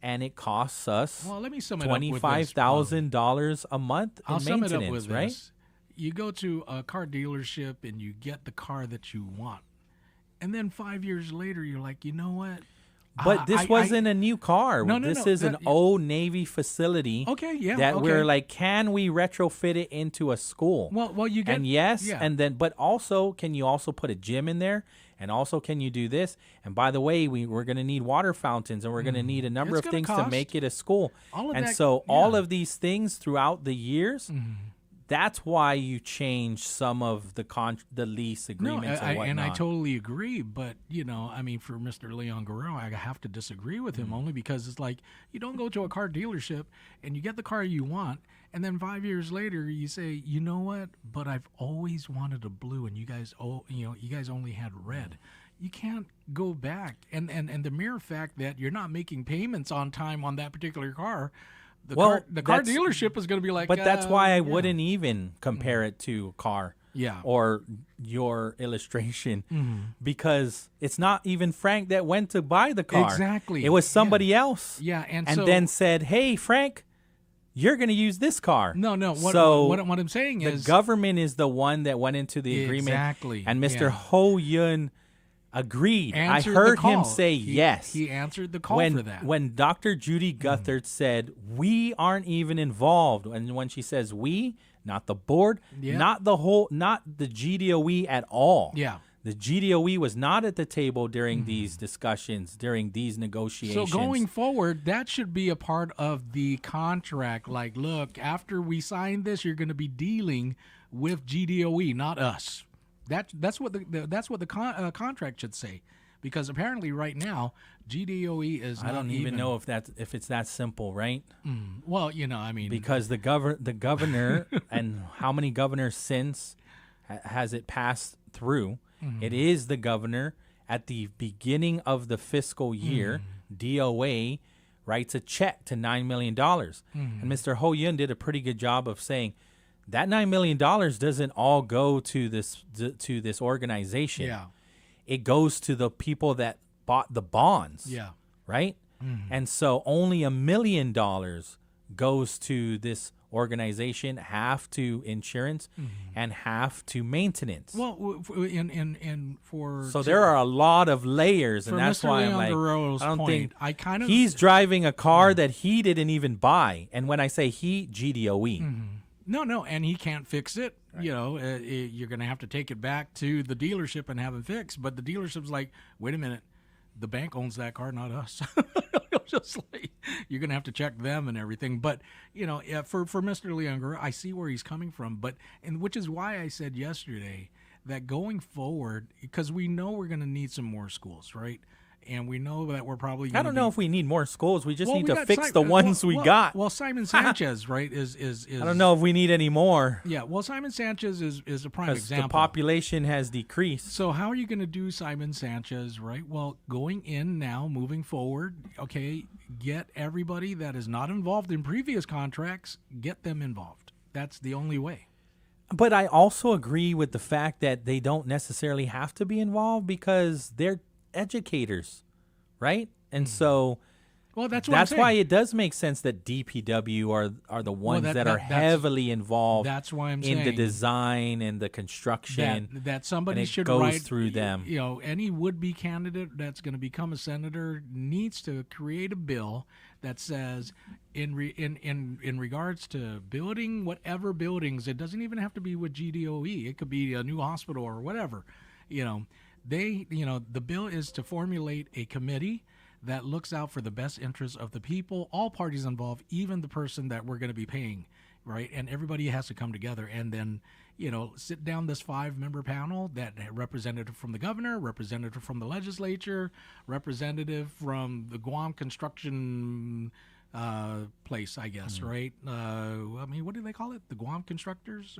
and it costs us $25,000 a month in maintenance, sum it up with right? This. You go to a car dealership and you get the car that you want, and then 5 years later you're like, you know what? But this wasn't a new car. This is an old Navy facility. Okay, yeah. That we're like, can we retrofit it into a school? Well, you get, and yes, yeah. and then, but also, can you also put a gym in there? And also, can you do this? And by the way, we're going to need water fountains, and we're going to need a number of things to make it a school. All of these things throughout the years. That's why you change some of the lease agreements and whatnot. And I totally agree. But, for Mr. Leon Guerrero, I have to disagree with him only because it's like, you don't go to a car dealership and you get the car you want, and then 5 years later you say, you know what, but I've always wanted a blue, and you guys only had red. You can't go back. And the mere fact that you're not making payments on time on that particular car, the car dealership is going to be like, but that's why I wouldn't even compare it to a car, or your illustration, because it's not even Frank that went to buy the car. Exactly, it was somebody else. Yeah, and then said, "Hey, Frank, you're going to use this car." No. What I'm saying is the government is the one that went into the agreement. Exactly, and Mr. Ho Yun agreed. I heard him say yes. He answered the call for that. When Dr. Judy Guthert said, we aren't even involved, and when she says we, not the board, not the GDOE at all. Yeah. The GDOE was not at the table during these discussions, during these negotiations. So going forward, that should be a part of the contract. Like, look, after we sign this, you're going to be dealing with GDOE, not us. That's what the contract should say, because apparently right now GDOE is. I don't even know if it's that simple, right? Well, I mean, because the governor and how many governors since has it passed through? It is the governor at the beginning of the fiscal year. DOA writes a check to $9 million, and Mr. Ho Yun did a pretty good job of saying, that $9 million doesn't all go to this organization. Yeah. It goes to the people that bought the bonds. Yeah. Right? And so only $1 million goes to this organization, half to insurance, and half to maintenance. Well, So there are a lot of layers, and that's Mr. why I'm like, Leongaro's I don't point, think he's driving a car that he didn't even buy. And when I say he, GDOE. No, and he can't fix it. Right. You know, you're going to have to take it back to the dealership and have it fixed. But the dealership's like, wait a minute, the bank owns that car, not us. Just like, you're going to have to check them and everything. But, you know, for Mr. Leonger, I see where he's coming from. And which is why I said yesterday that going forward, because we know we're going to need some more schools, right? And we know that we're probably going I don't know if we need more schools. We just need to fix the the ones we got. Well, Simon Sanchez, right, is I don't know if we need any more. Yeah, well, Simon Sanchez is a prime Because example. the population has decreased. So how are you going to do Simon Sanchez, right? Well, going in now, moving forward, okay, get everybody that is not involved in previous contracts, get them involved. That's the only way. But I also agree with the fact that they don't necessarily have to be involved because they're educators, right? And so well, that's what I'm saying. why it does make sense that DPW are the ones that are heavily involved. That's why I'm in saying the design and the construction. That somebody and it should goes write through them. You know, any would-be candidate that's going to become a senator needs to create a bill that says, in regards to building whatever buildings, it doesn't even have to be with GDOE. It could be a new hospital or whatever. You know, the bill is to formulate a committee that looks out for the best interests of the people, all parties involved, even the person that we're going to be paying, right? And everybody has to come together and then, you know, sit down this 5-member panel that representative from the governor, representative from the legislature, representative from the Guam construction place, I guess, right? I mean, what do they call it? The Guam Constructors?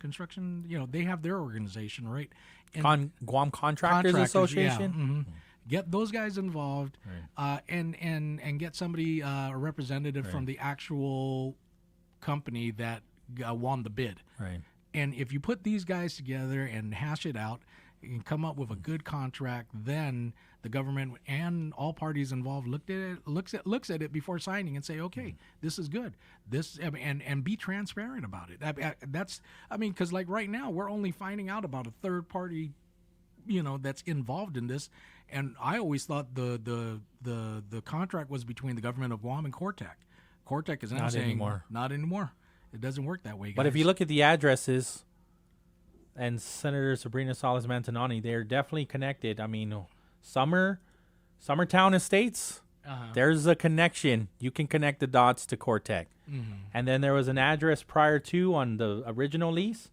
Construction, you know, they have their organization, right? And Guam Contractors Association? Yeah, get those guys involved, and get somebody, a representative from the actual company that won the bid. Right. And if you put these guys together and hash it out and come up with a good contract, then the government and all parties involved looks at it before signing and say, okay, this is good. This and be transparent about it. Because like right now we're only finding out about a third party, you know, that's involved in this. And I always thought the contract was between the government of Guam and Cortec. Cortec is now Not saying anymore. Not anymore. It doesn't work that way, guys. But if you look at the addresses and Senator Sabrina Salas Mantanani, they're definitely connected. I mean, Summertown Estates, there's a connection. You can connect the dots to Cortec. And then there was an address prior to on the original lease,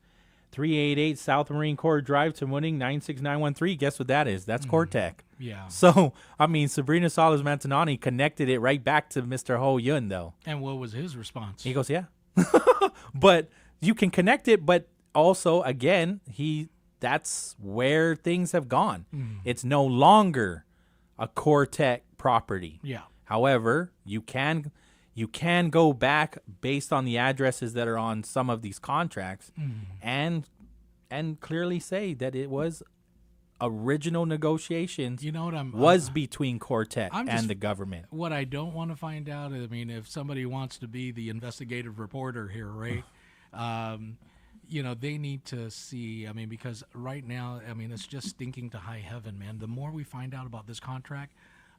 388 South Marine Corps Drive, Tamuning, 96913. Guess what that is? That's Cortec. Yeah. So, I mean, Sabrina Salas Mantanani connected it right back to Mr. Ho Yun, though. And what was his response? He goes, yeah. But you can connect it, but also, again, that's where things have gone. It's no longer a Cortec property. Yeah. However, you can go back based on the addresses that are on some of these contracts and clearly say that it was original negotiations. You know what was between Cortec and the government. What I don't want to find out, I mean, if somebody wants to be the investigative reporter here, right? You know, they need to see, I mean, because right now, I mean, it's just stinking to high heaven, man. The more we find out about this contract,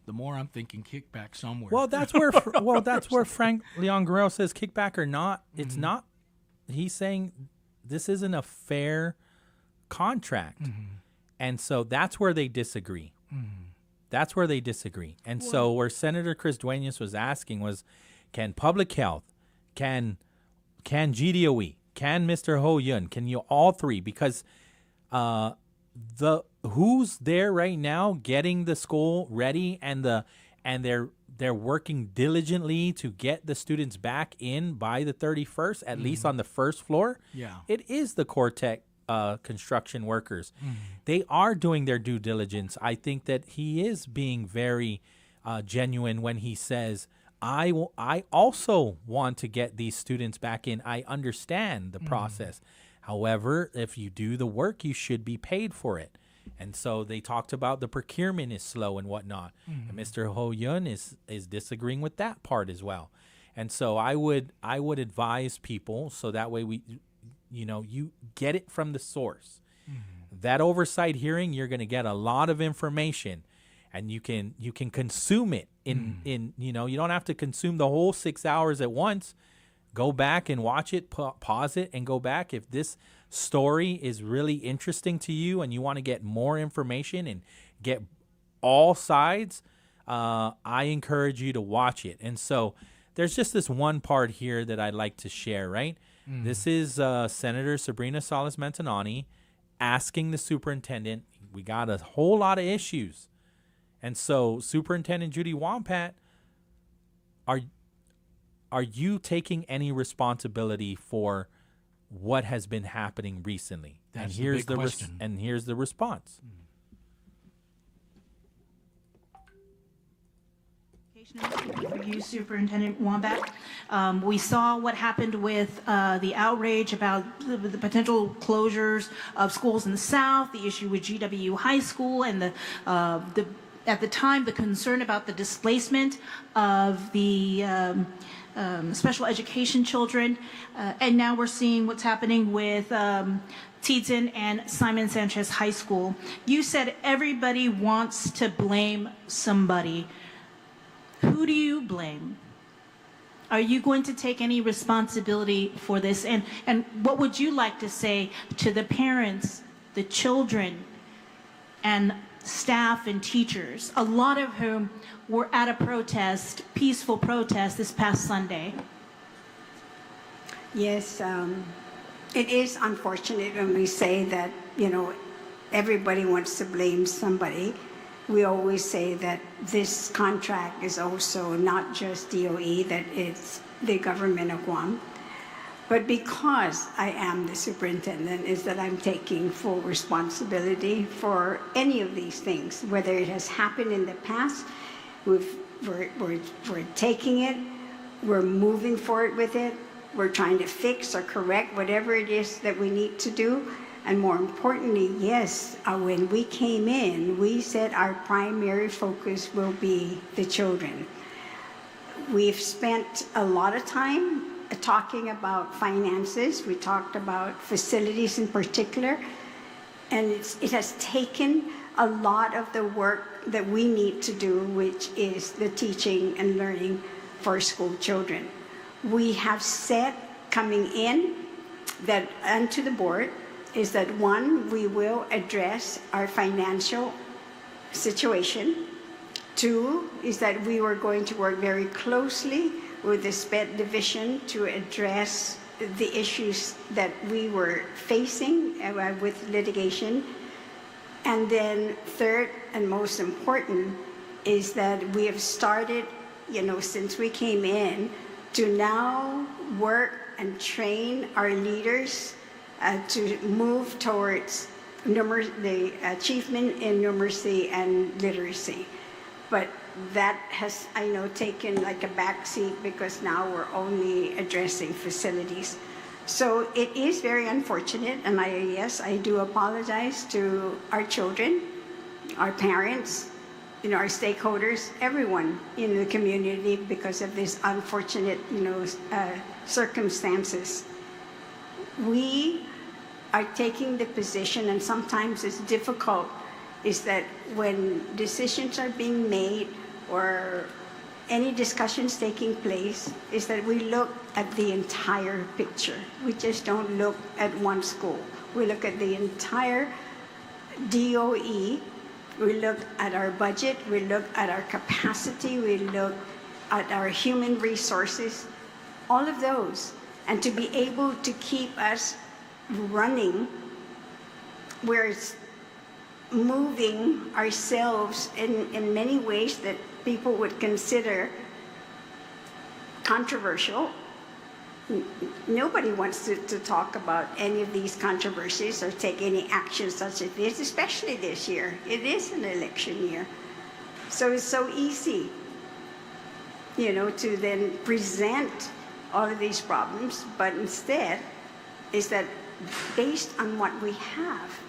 the more I'm thinking kickback somewhere. Well, that's where Frank Leon Guerrero says kickback or not. It's not. He's saying this isn't a fair contract. And so that's where they disagree. That's where they disagree. And so where Senator Chris Duenas was asking was, can public health, can GDOE, can Mr. Ho Yun, can you all three? Because who's there right now getting the school ready and they're working diligently to get the students back in by the 31st, at least on the first floor. Yeah. It is the Cortec construction workers. They are doing their due diligence. I think that he is being very genuine when he says, I also want to get these students back in. I understand the process. However, if you do the work, you should be paid for it. And so they talked about the procurement is slow and whatnot. And Mr. Ho Yun is disagreeing with that part as well. And so I would advise people so that way you get it from the source. That oversight hearing, you're going to get a lot of information, and you can consume it in you don't have to consume the whole 6 hours at once. Go back and watch it, pause it, and go back. If this story is really interesting to you and you want to get more information and get all sides, I encourage you to watch it. And so there's just this one part here that I'd like to share, right? This is Senator Sabrina Salas-Mantanani asking the superintendent. We got a whole lot of issues. And so Superintendent Judy Wampat, are you taking any responsibility for what has been happening recently? That's and here's the big question. And here's the response. For you, Superintendent Wambat. We saw what happened with the outrage about the potential closures of schools in the South, the issue with GW High School, and at the time, the concern about the displacement of the special education children. And now we're seeing what's happening with Teton and Simon Sanchez High School. You said everybody wants to blame somebody. Who do you blame? Are you going to take any responsibility for this? And what would you like to say to the parents, the children, and staff and teachers, a lot of whom were at a protest, peaceful protest this past Sunday? Yes, it is unfortunate when we say that, everybody wants to blame somebody. We always say that this contract is also not just DOE, that it's the government of Guam. But because I am the superintendent, is that I'm taking full responsibility for any of these things, whether it has happened in the past. We're taking it, we're moving forward with it, we're trying to fix or correct whatever it is that we need to do. And more importantly, yes, when we came in, we said our primary focus will be the children. We've spent a lot of time talking about finances. We talked about facilities in particular. And it has taken a lot of the work that we need to do, which is the teaching and learning for school children. We have said coming in that, and to the board, is that one, we will address our financial situation. Two, is that we were going to work very closely with the SPED division to address the issues that we were facing with litigation. And then third and most important is that we have started, since we came in, to now work and train our leaders to move towards the achievement in numeracy and literacy. But that has, I know, taken like a backseat because now we're only addressing facilities. So it is very unfortunate, and I do apologize to our children, our parents, our stakeholders, everyone in the community because of this unfortunate, circumstances. We are taking the position, and sometimes it's difficult, is that when decisions are being made or any discussions taking place, is that we look at the entire picture. We just don't look at one school. We look at the entire DOE. We look at our budget. We look at our capacity. We look at our human resources, all of those. And to be able to keep us running, where it's moving ourselves in many ways that people would consider controversial. Nobody wants to talk about any of these controversies or take any action such as this, especially this year. It is an election year. So it's so easy, to then present all of these problems, but instead is that based on what we have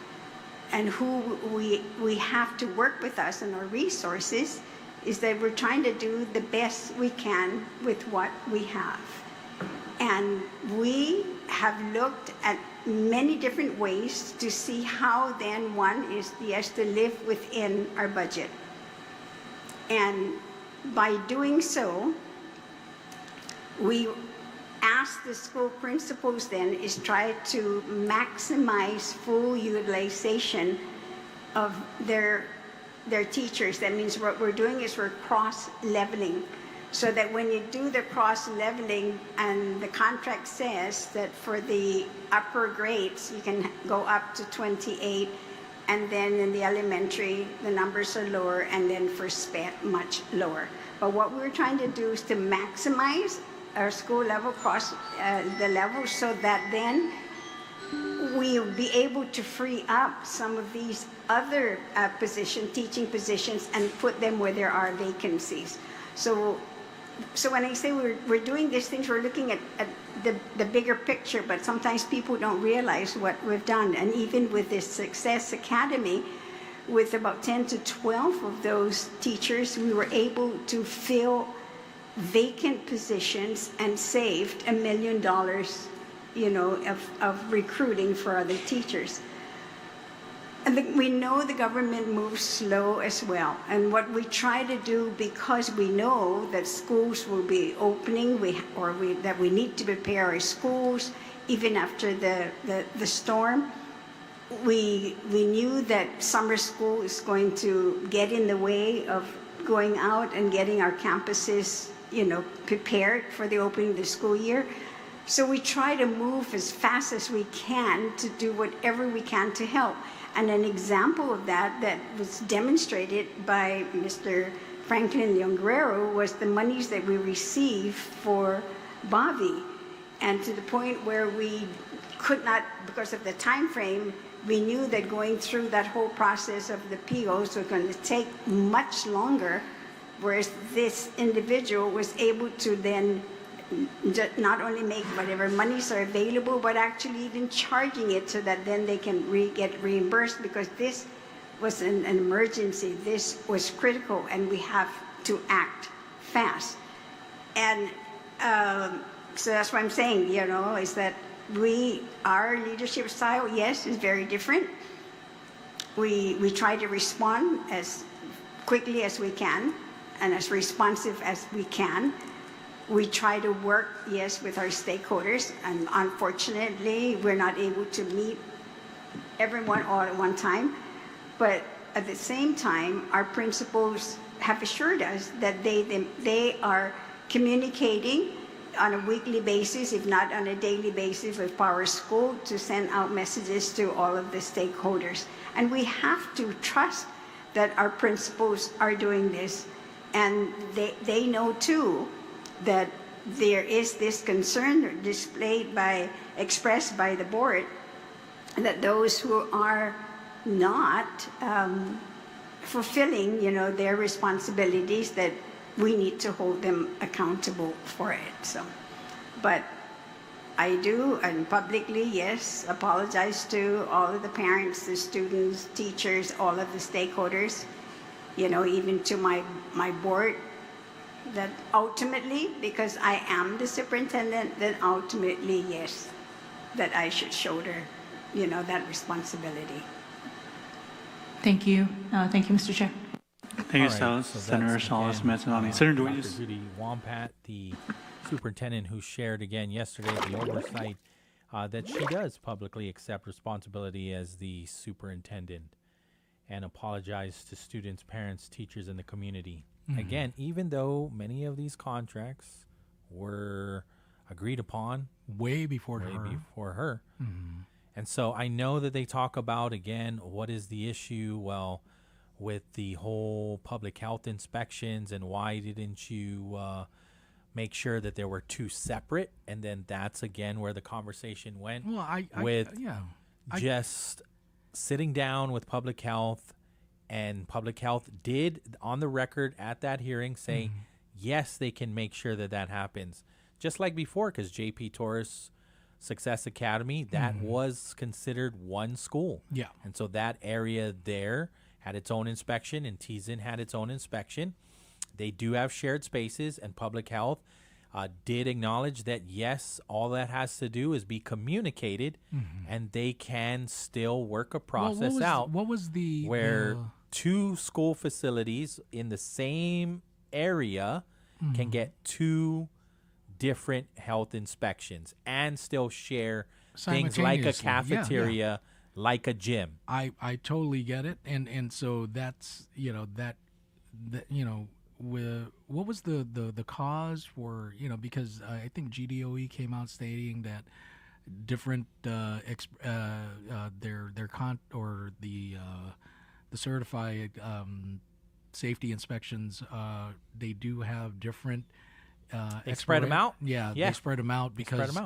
and who we have to work with us and our resources, is that we're trying to do the best we can with what we have. And we have looked at many different ways to see how then one is, yes, to live within our budget. And by doing so, we ask the school principals then is try to maximize full utilization of their teachers. That means what we're doing is we're cross-leveling, so that when you do the cross-leveling, and the contract says that for the upper grades you can go up to 28, and then in the elementary the numbers are lower, and then for SPED much lower. But what we're trying to do is to maximize our school level cross the level, so that then we'll be able to free up some of these other teaching positions, and put them where there are vacancies. So when I say we're doing these things, we're looking at the bigger picture, but sometimes people don't realize what we've done. And even with this Success Academy, with about 10 to 12 of those teachers, we were able to fill vacant positions and saved $1 million, of recruiting for other teachers. And we know the government moves slow as well. And what we try to do, because we know that schools will be opening, that we need to prepare our schools even after the storm. We knew that summer school is going to get in the way of going out and getting our campuses, prepared for the opening of the school year. So we try to move as fast as we can to do whatever we can to help. And an example of that was demonstrated by Mr. Franklin Leon Guerrero was the monies that we received for Bobby. And to the point where we could not, because of the time frame, we knew that going through that whole process of the POs was going to take much longer, whereas this individual was able to then not only make whatever monies are available, but actually even charging it so that then they can get reimbursed, because this was an emergency. This was critical, and we have to act fast. And so that's what I'm saying, is that our leadership style, yes, is very different. We try to respond as quickly as we can and as responsive as we can. We try to work, yes, with our stakeholders, and unfortunately, we're not able to meet everyone all at one time. But at the same time, our principals have assured us that they are communicating on a weekly basis, if not on a daily basis, with Power School to send out messages to all of the stakeholders. And we have to trust that our principals are doing this, and they know too that there is this concern expressed by the board, that those who are not fulfilling, their responsibilities, that we need to hold them accountable for it. So, but I do, and publicly, yes, apologize to all of the parents, the students, teachers, all of the stakeholders, even to my board, that ultimately, because I am the superintendent, then ultimately, yes, that I should shoulder, that responsibility. Thank you. Thank you, Mr. Chair. Thank you, Senator Salas Mezzanoni. Senator Dr. Judy Wampat, the superintendent, who shared again yesterday at the oversight that she does publicly accept responsibility as the superintendent and apologize to students, parents, teachers, and the community. Mm-hmm. Again, even though many of these contracts were agreed upon way before her. Mm-hmm. And so I know that they talk about, again, what is the issue? Well, with the whole public health inspections, and why didn't you make sure that there were two separate? And then that's, again, where the conversation went. Well, just sitting down with public health. And public health did, on the record at that hearing, say, yes, they can make sure that happens. Just like before, because J.P. Torres Success Academy, that was considered one school. Yeah. And so that area there had its own inspection, and Tizen had its own inspection. They do have shared spaces, and public health did acknowledge that, yes, all that has to do is be communicated, and they can still work a process out. What was the where two school facilities in the same area can get two different health inspections and still share things like a cafeteria, like a gym. I totally get it, and so that's that what was the cause for because I think GDOE came out stating that different the certified safety inspections they do have different they spread them out. They spread them out because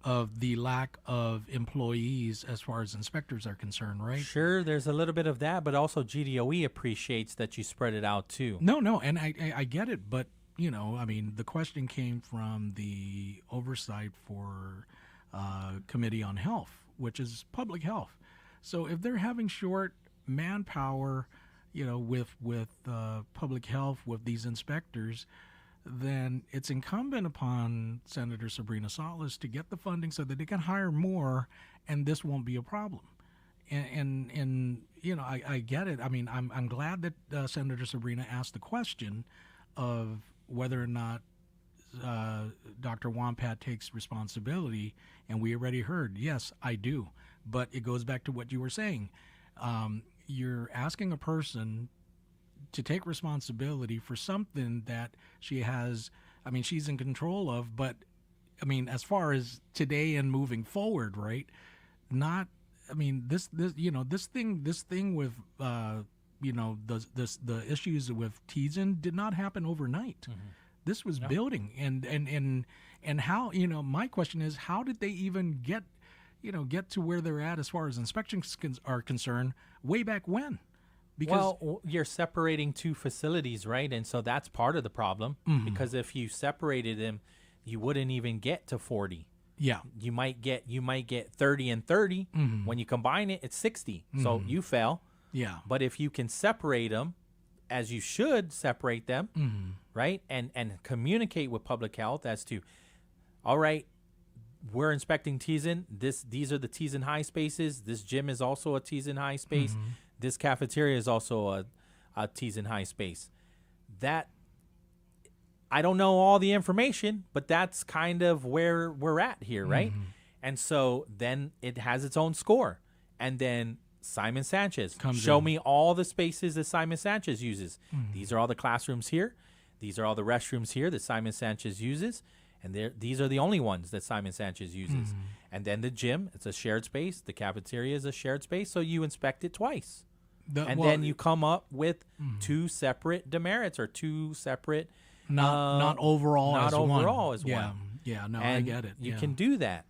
of the lack of employees as far as inspectors are concerned, right? Sure, there's a little bit of that, but also GDOE appreciates that you spread it out too. No, and I get it, but the question came from the oversight for Committee on Health, which is public health. So if they're having short manpower, with public health with these inspectors, then it's incumbent upon Senator Sabrina Salas to get the funding so that they can hire more, and this won't be a problem. And I get it. I mean, I'm glad that Senator Sabrina asked the question of whether or not Dr. Wampat takes responsibility, and we already heard, yes, I do. But it goes back to what you were saying. You're asking a person to take responsibility for something that she's in control of, but as far as today and moving forward, right? This thing with the issues with Teason did not happen overnight. This was building, and how, my question is, how did they even get to where they're at as far as inspections are concerned way back when? Because you're separating two facilities, right? And so that's part of the problem, because if you separated them, you wouldn't even get to 40. Yeah. You might get 30 and 30. When you combine it, it's 60. So you fell. Yeah. But if you can separate them, as you should separate them, right? And communicate with public health as to, all right, we're inspecting Teason. These are the Teason high spaces. This gym is also a Teason high space. This cafeteria is also a Teason high space. That, I don't know all the information, but that's kind of where we're at here, right? And so then it has its own score. And then Simon Sanchez, show me all the spaces that Simon Sanchez uses. These are all the classrooms here. These are all the restrooms here that Simon Sanchez uses. And these are the only ones that Simon Sanchez uses. And then the gym, it's a shared space. The cafeteria is a shared space, so you inspect it twice. Then you come up with two separate demerits or two separate... Not overall as one. Yeah, no, and I get it. You can do that.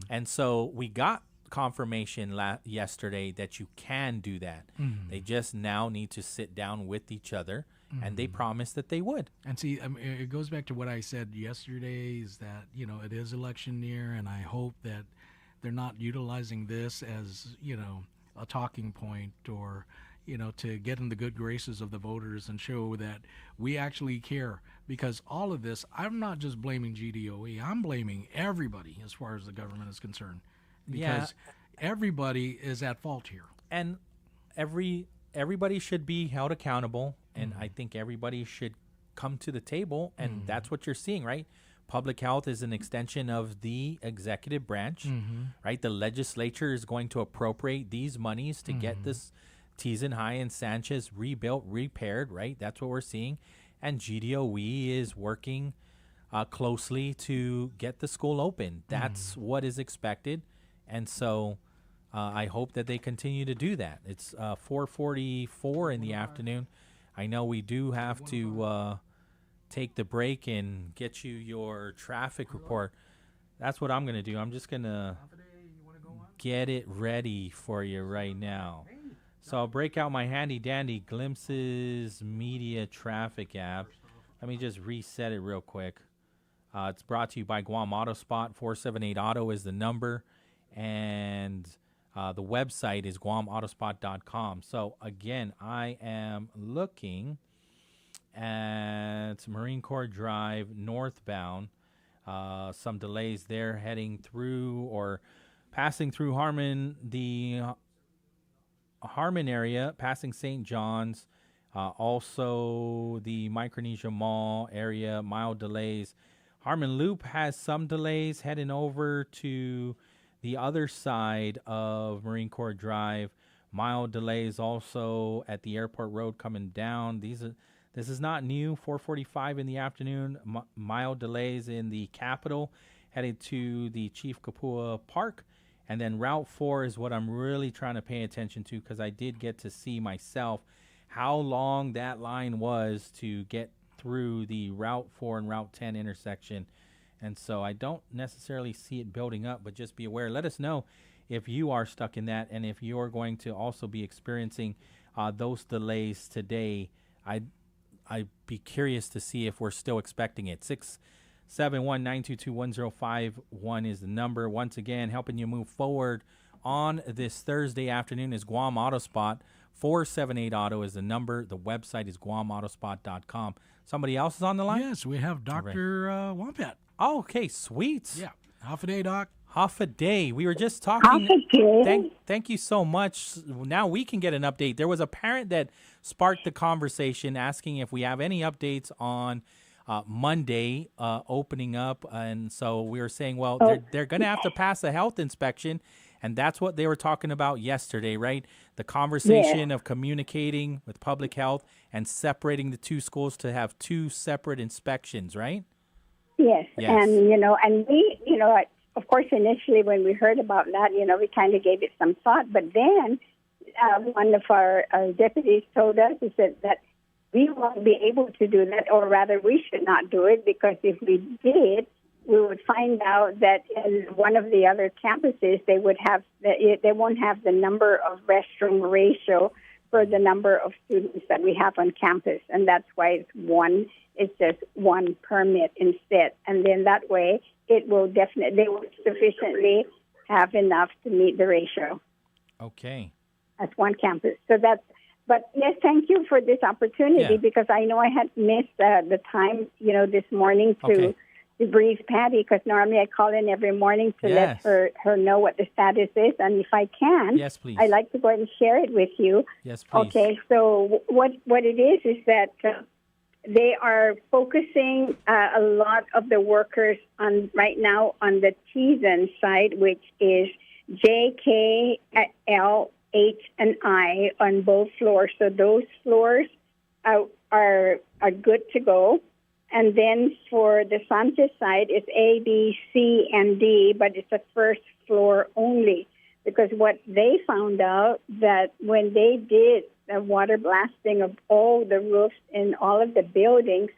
And so we got confirmation yesterday that you can do that. They just now need to sit down with each other, and they promised that they would. And see, it goes back to what I said yesterday, is that, it is election year, and I hope that they're not utilizing this as, a talking point or, to get in the good graces of the voters and show that we actually care. Because all of this, I'm not just blaming GDOE, I'm blaming everybody as far as the government is concerned. Because everybody is at fault here. And everybody should be held accountable, and I think everybody should come to the table, and that's what you're seeing, right? Public health is an extension of the executive branch, right? The legislature is going to appropriate these monies to get this Teason High and Sanchez rebuilt, repaired, right? That's what we're seeing. And GDOE is working closely to get the school open. That's what is expected. And so I hope that they continue to do that. It's 4:44 in the afternoon. I know we do have to take the break and get you your traffic report. That's what I'm going to do. I'm just going to get it ready for you right now. So I'll break out my handy-dandy Glimpses Media traffic app. Let me just reset it real quick. It's brought to you by Guam Auto Spot. 478 Auto is the number. And the website is guamautospot.com. So, again, I am looking at Marine Corps Drive northbound. Some delays there heading through or passing through the Harmon area, passing St. John's, also the Micronesia Mall area, mild delays. Harmon Loop has some delays heading over to the other side of Marine Corps Drive. Mild delays also at the airport road coming down. This is not new. 4:45 in the afternoon. Mild delays in the Capitol headed to the Chief Kapua Park. And then Route 4 is what I'm really trying to pay attention to, because I did get to see myself how long that line was to get through the Route 4 and Route 10 intersection. And so I don't necessarily see it building up, but just be aware. Let us know if you are stuck in that, and if you're going to also be experiencing those delays today. I'd be curious to see if we're still expecting it. 671-922-1051 is the number. Once again, helping you move forward on this Thursday afternoon is Guam Auto Spot. 478 Auto is the number. The website is guamautospot.com. Somebody else is on the line? Yes, we have Dr. Wampat. Oh, okay, sweet. Yeah. Half a day, Doc. Half a day. We were just talking. Half a day. Thank you so much. Now we can get an update. There was a parent that sparked the conversation asking if we have any updates on Monday opening up. And so we were saying, well, they're going to have to pass a health inspection. And that's what they were talking about yesterday, right? The conversation of communicating with public health and separating the two schools to have two separate inspections, right? Yes. And, and we, of course, initially when we heard about that, we kind of gave it some thought. But then one of our deputies told us, he said that we won't be able to do that, or rather we should not do it, because if we did, we would find out that in one of the other campuses, they won't have the number of restroom ratio for the number of students that we have on campus. And that's why it's just one permit instead. And then that way, they will sufficiently have enough to meet the ratio. Okay. That's one campus. But yes, thank you for this opportunity, because I know I had missed the time, this morning to debrief Patty, because normally I call in every morning to let her know what the status is. And if I can, yes, please. I'd like to go ahead and share it with you. Yes, please. Okay, so what it is that they are focusing a lot of the workers right now on the Tizen side, which is J, K, L, H, and I on both floors. So those floors are good to go. And then for the Sanchez side, it's A, B, C, and D, but it's a first floor only. Because what they found out that when they did the water blasting of all the roofs in all of the buildings,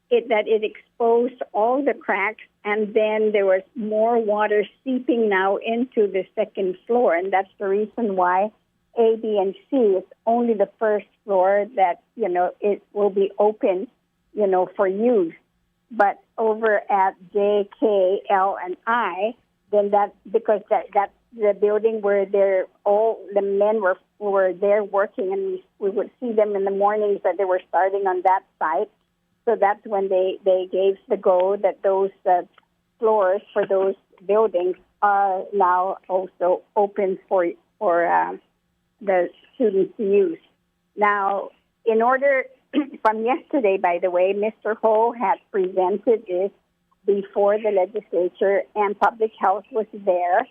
it exposed all the cracks, and then there was more water seeping now into the second floor. And that's the reason why A, B, and C is only the first floor that, it will be open for use. But over at J, K, L, and I, then that's the building where all the men were there working, and we would see them in the mornings that they were starting on that site. So that's when they gave the go that those floors for those buildings are now also open for the students to use. Now, in order... From yesterday, by the way, Mr. Ho had presented this before the legislature, and public health was there,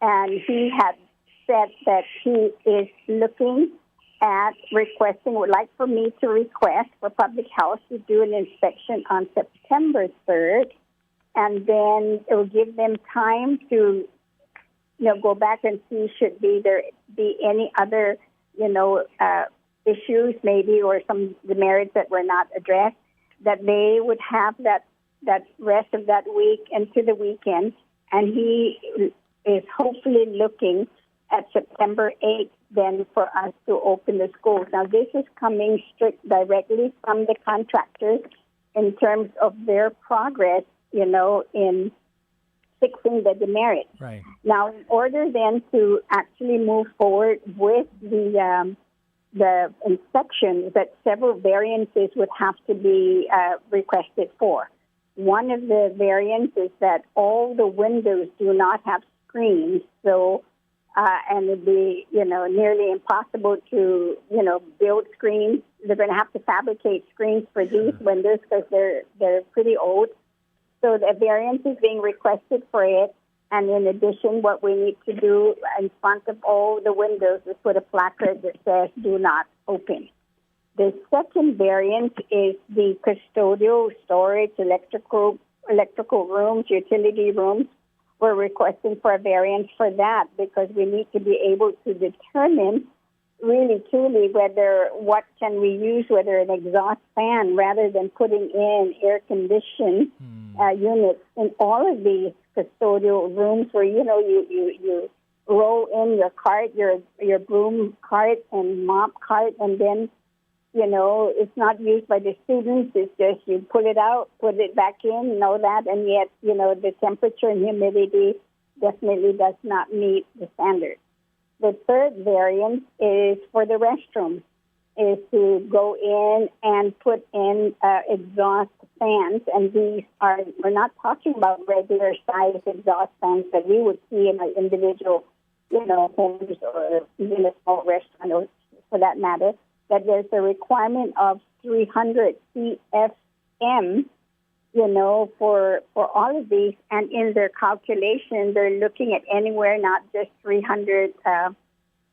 and he had said that he is looking at would like for me to request for public health to do an inspection on September 3rd, and then it will give them time to, go back and see should there be any other, issues maybe, or some demerits that were not addressed, that they would have that rest of that week into the weekend. And he is hopefully looking at September 8th then for us to open the schools. Now, this is coming directly from the contractors in terms of their progress, in fixing the demerit. Right. Now, in order then to actually move forward with the the inspection that several variances would have to be requested for. One of the variants is that all the windows do not have screens, so and it'd be nearly impossible to build screens. They're going to have to fabricate screens for these windows because they're pretty old. So the variance is being requested for it. And in addition, what we need to do in front of all the windows is put a placard that says, "Do not open." The second variant is the custodial storage, electrical rooms, utility rooms. We're requesting for a variance for that because we need to be able to determine really truly what can we use, whether an exhaust fan rather than putting in air conditioned units in all of these custodial rooms where you roll in your cart, your broom cart and mop cart, and then it's not used by the students. It's just you pull it out, put it back in, and yet the temperature and humidity definitely does not meet the standards. The third variant is for the restrooms, is to go in and put in exhaust fans, and we're not talking about regular size exhaust fans that we would see in an individual, homes or even a small restaurant, or for that matter, that there's a requirement of 300 CFM, for all of these. And in their calculation, they're looking at anywhere, not just 300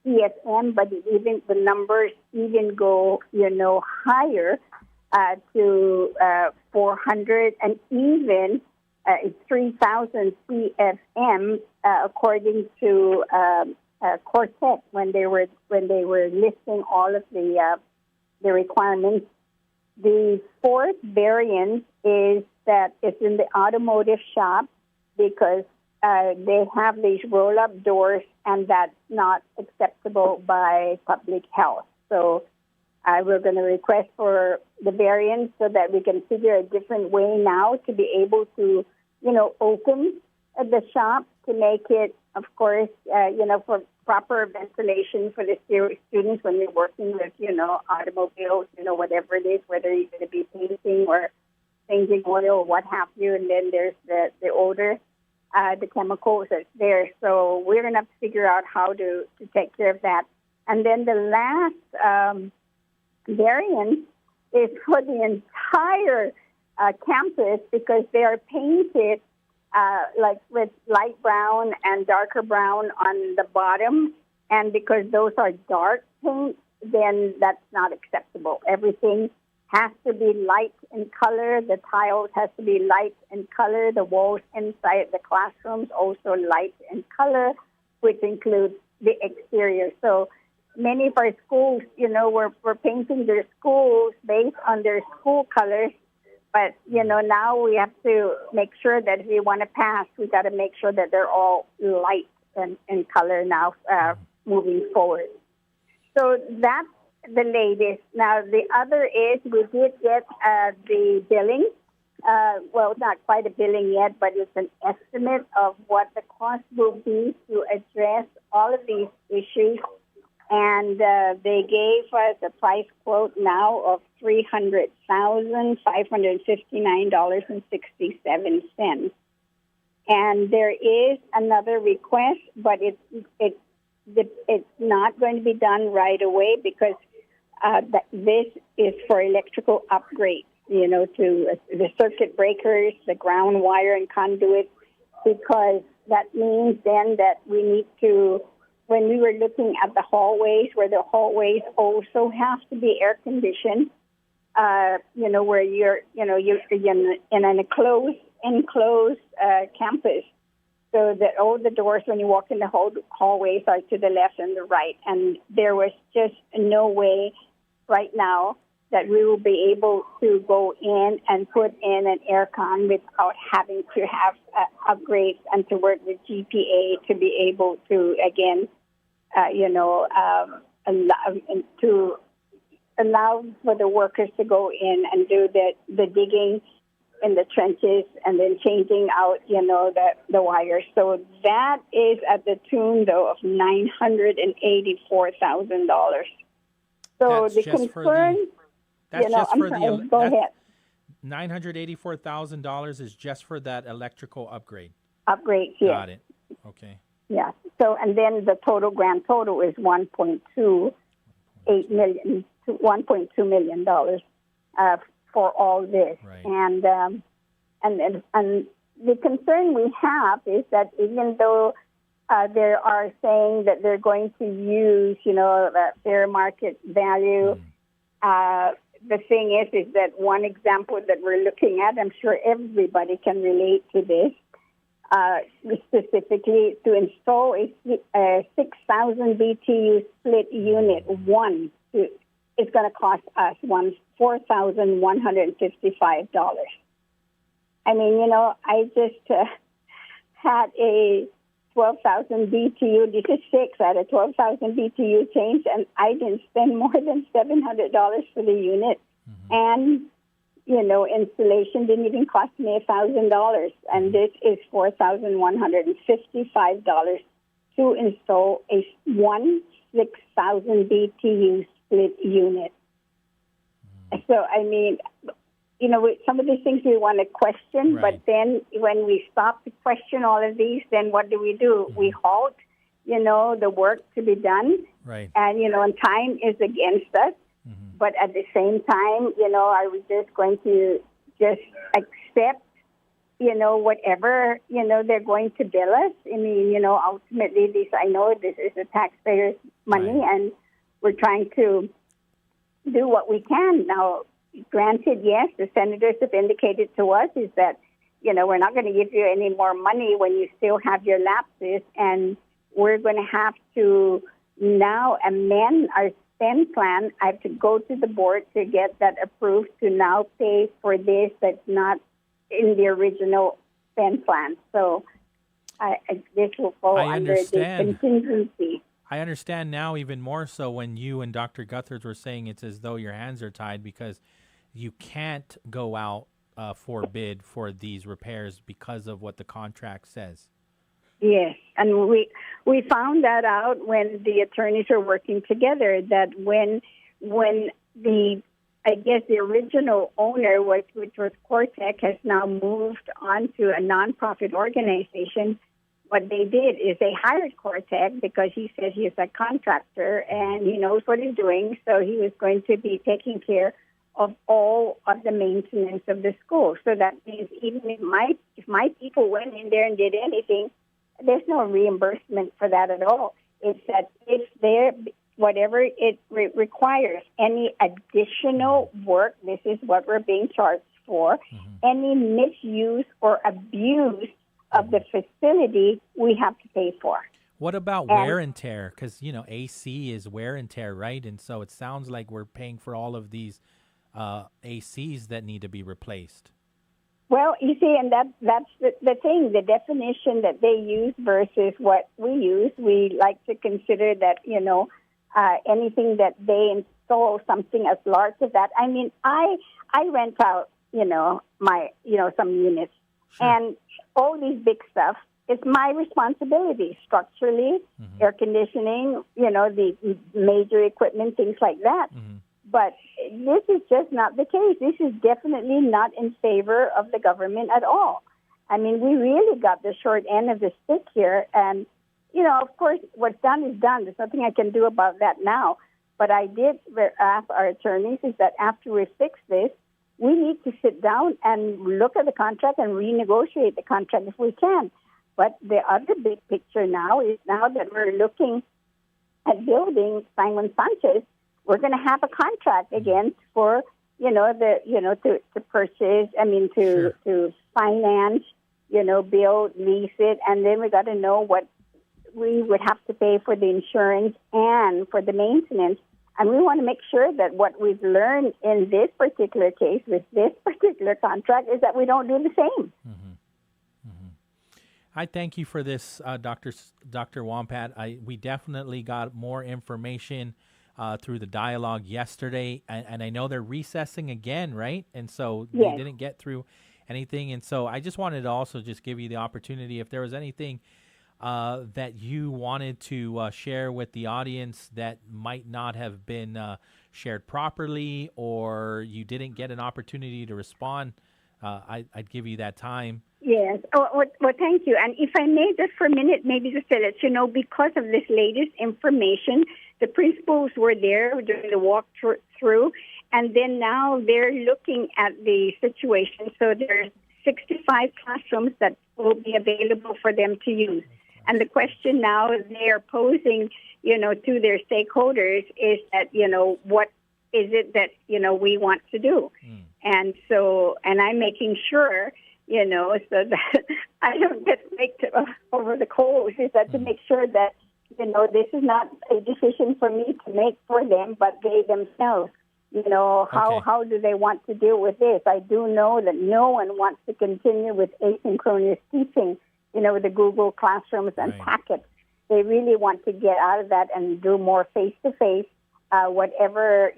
CFM, but even the numbers even go, higher to 400 and even 3,000 CFM, according to Quartet when they were listing all of the requirements. The fourth variant is that it's in the automotive shop because they have these roll-up doors, and that's not acceptable by public health. So we're going to request for the variance so that we can figure a different way now to be able to, open the shop to make it, of course, for proper ventilation for the students when you're working with, automobiles, whatever it is, whether you're going to be painting or changing oil or what have you. And then there's the odor, the chemicals that's there. So we're going to have to figure out how to take care of that. And then the last variant is for the entire campus because they are painted like with light brown and darker brown on the bottom. And because those are dark paints, then that's not acceptable. Everything has to be light in color. The tiles has to be light in color. The walls inside the classrooms also light in color, which includes the exterior. So many of our schools, we're painting their schools based on their school colors. But, now we have to make sure that if we want to pass, we got to make sure that they're all light in color now moving forward. So that's the latest. Now, the other is we did get the billing. Well, not quite a billing yet, but it's an estimate of what the cost will be to address all of these issues. And they gave us a price quote now of $300,559.67. And there is another request, but it's not going to be done right away because this is for electrical upgrades, to the circuit breakers, the ground wire and conduit, because that means then that we need to, when we were looking at the hallways, where the hallways also have to be air conditioned, where you're in an enclosed campus, so that all the doors when you walk in the hallways are to the left and the right. And there was just no way right now that we will be able to go in and put in an air con without having to have upgrades and to work with GPA to be able to, again, to allow for the workers to go in and do the digging in the trenches and then changing out, the wires. So that is at the tune, though, of $984,000. So That's the just for concern, That's just I'm for sorry, the. go ahead. $984,000 is just for that electrical upgrade. Upgrade, yes. Got it. Okay. Yeah. So, and then the grand total is $1.28 million to $1.2 million for all this. Right. And the concern we have is that even though they are saying that they're going to use, the fair market value, the thing is that one example that we're looking at, I'm sure everybody can relate to this, specifically to install a 6,000 BTU split unit, it's going to cost us $4,155. I mean, I just had a 12,000 BTU. This is 6 out of 12,000 BTU change, and I didn't spend more than $700 for the unit. And, installation didn't even cost me $1,000. And this is $4,155 to install a 6,000 BTU split unit. So, I mean, some of these things we want to question, but then when we stop to question all of these, then what do? We halt, the work to be done. Right. And, and time is against us. But at the same time, are we just going to just accept, whatever, they're going to bill us? I mean, ultimately, I know this is the taxpayers' money, and we're trying to do what we can. Now, granted, yes, the senators have indicated to us is that, we're not going to give you any more money when you still have your lapses, and we're going to have to now amend our spend plan. I have to go to the board to get that approved to now pay for this that's not in the original spend plan. So this will fall under the contingency. I understand now even more so when you and Dr. Guthers were saying it's as though your hands are tied because you can't go out for bid for these repairs because of what the contract says. Yes, and we found that out when the attorneys are working together, that when the original owner, which was Cortec, has now moved on to a nonprofit organization, what they did is they hired Cortec because he says he's a contractor and he knows what he's doing, so he was going to be taking care of all of the maintenance of the school. So that means even if my people went in there and did anything, there's no reimbursement for that at all. It's that if whatever it requires, any additional work, this is what we're being charged for, any misuse or abuse of the facility, we have to pay for. What about wear and tear? Because, AC is wear and tear, right? And so it sounds like we're paying for all of these ACs that need to be replaced. Well, you see, and that's the thing, the definition that they use versus what we use. We like to consider that, anything that they install something as large as that. I mean, I rent out, some units. Sure. And all these big stuff, it's my responsibility structurally, air conditioning, the major equipment, things like that. But this is just not the case. This is definitely not in favor of the government at all. I mean, we really got the short end of the stick here. And, of course, what's done is done. There's nothing I can do about that now. But I did ask our attorneys is that after we fix this, we need to sit down and look at the contract and renegotiate the contract if we can. But the other big picture now is now that we're looking at building Simon Sanchez, we're going to have a contract again for, to purchase, to finance, build, lease it. And then we got to know what we would have to pay for the insurance and for the maintenance. And we want to make sure that what we've learned in this particular case with this particular contract is that we don't do the same. I thank you for this, Dr. Wampat. We definitely got more information through the dialogue yesterday, and I know they're recessing again, right? And so they didn't get through anything. And so I just wanted to also just give you the opportunity, if there was anything that you wanted to share with the audience that might not have been shared properly, or you didn't get an opportunity to respond, I'd give you that time. Yes. Well, thank you. And if I may, just for a minute, maybe just to let you know, because of this latest information, the principals were there during the walk through, and then now they're looking at the situation. So there's 65 classrooms that will be available for them to use. And the question now they are posing, to their stakeholders is that, what is it that, we want to do? And so, and I'm making sure, so that I don't get baked over the coals, is that to make sure that, this is not a decision for me to make for them, but they themselves, how do they want to deal with this? I do know that no one wants to continue with asynchronous teaching, the Google Classrooms and packets. They really want to get out of that and do more face-to-face, whatever,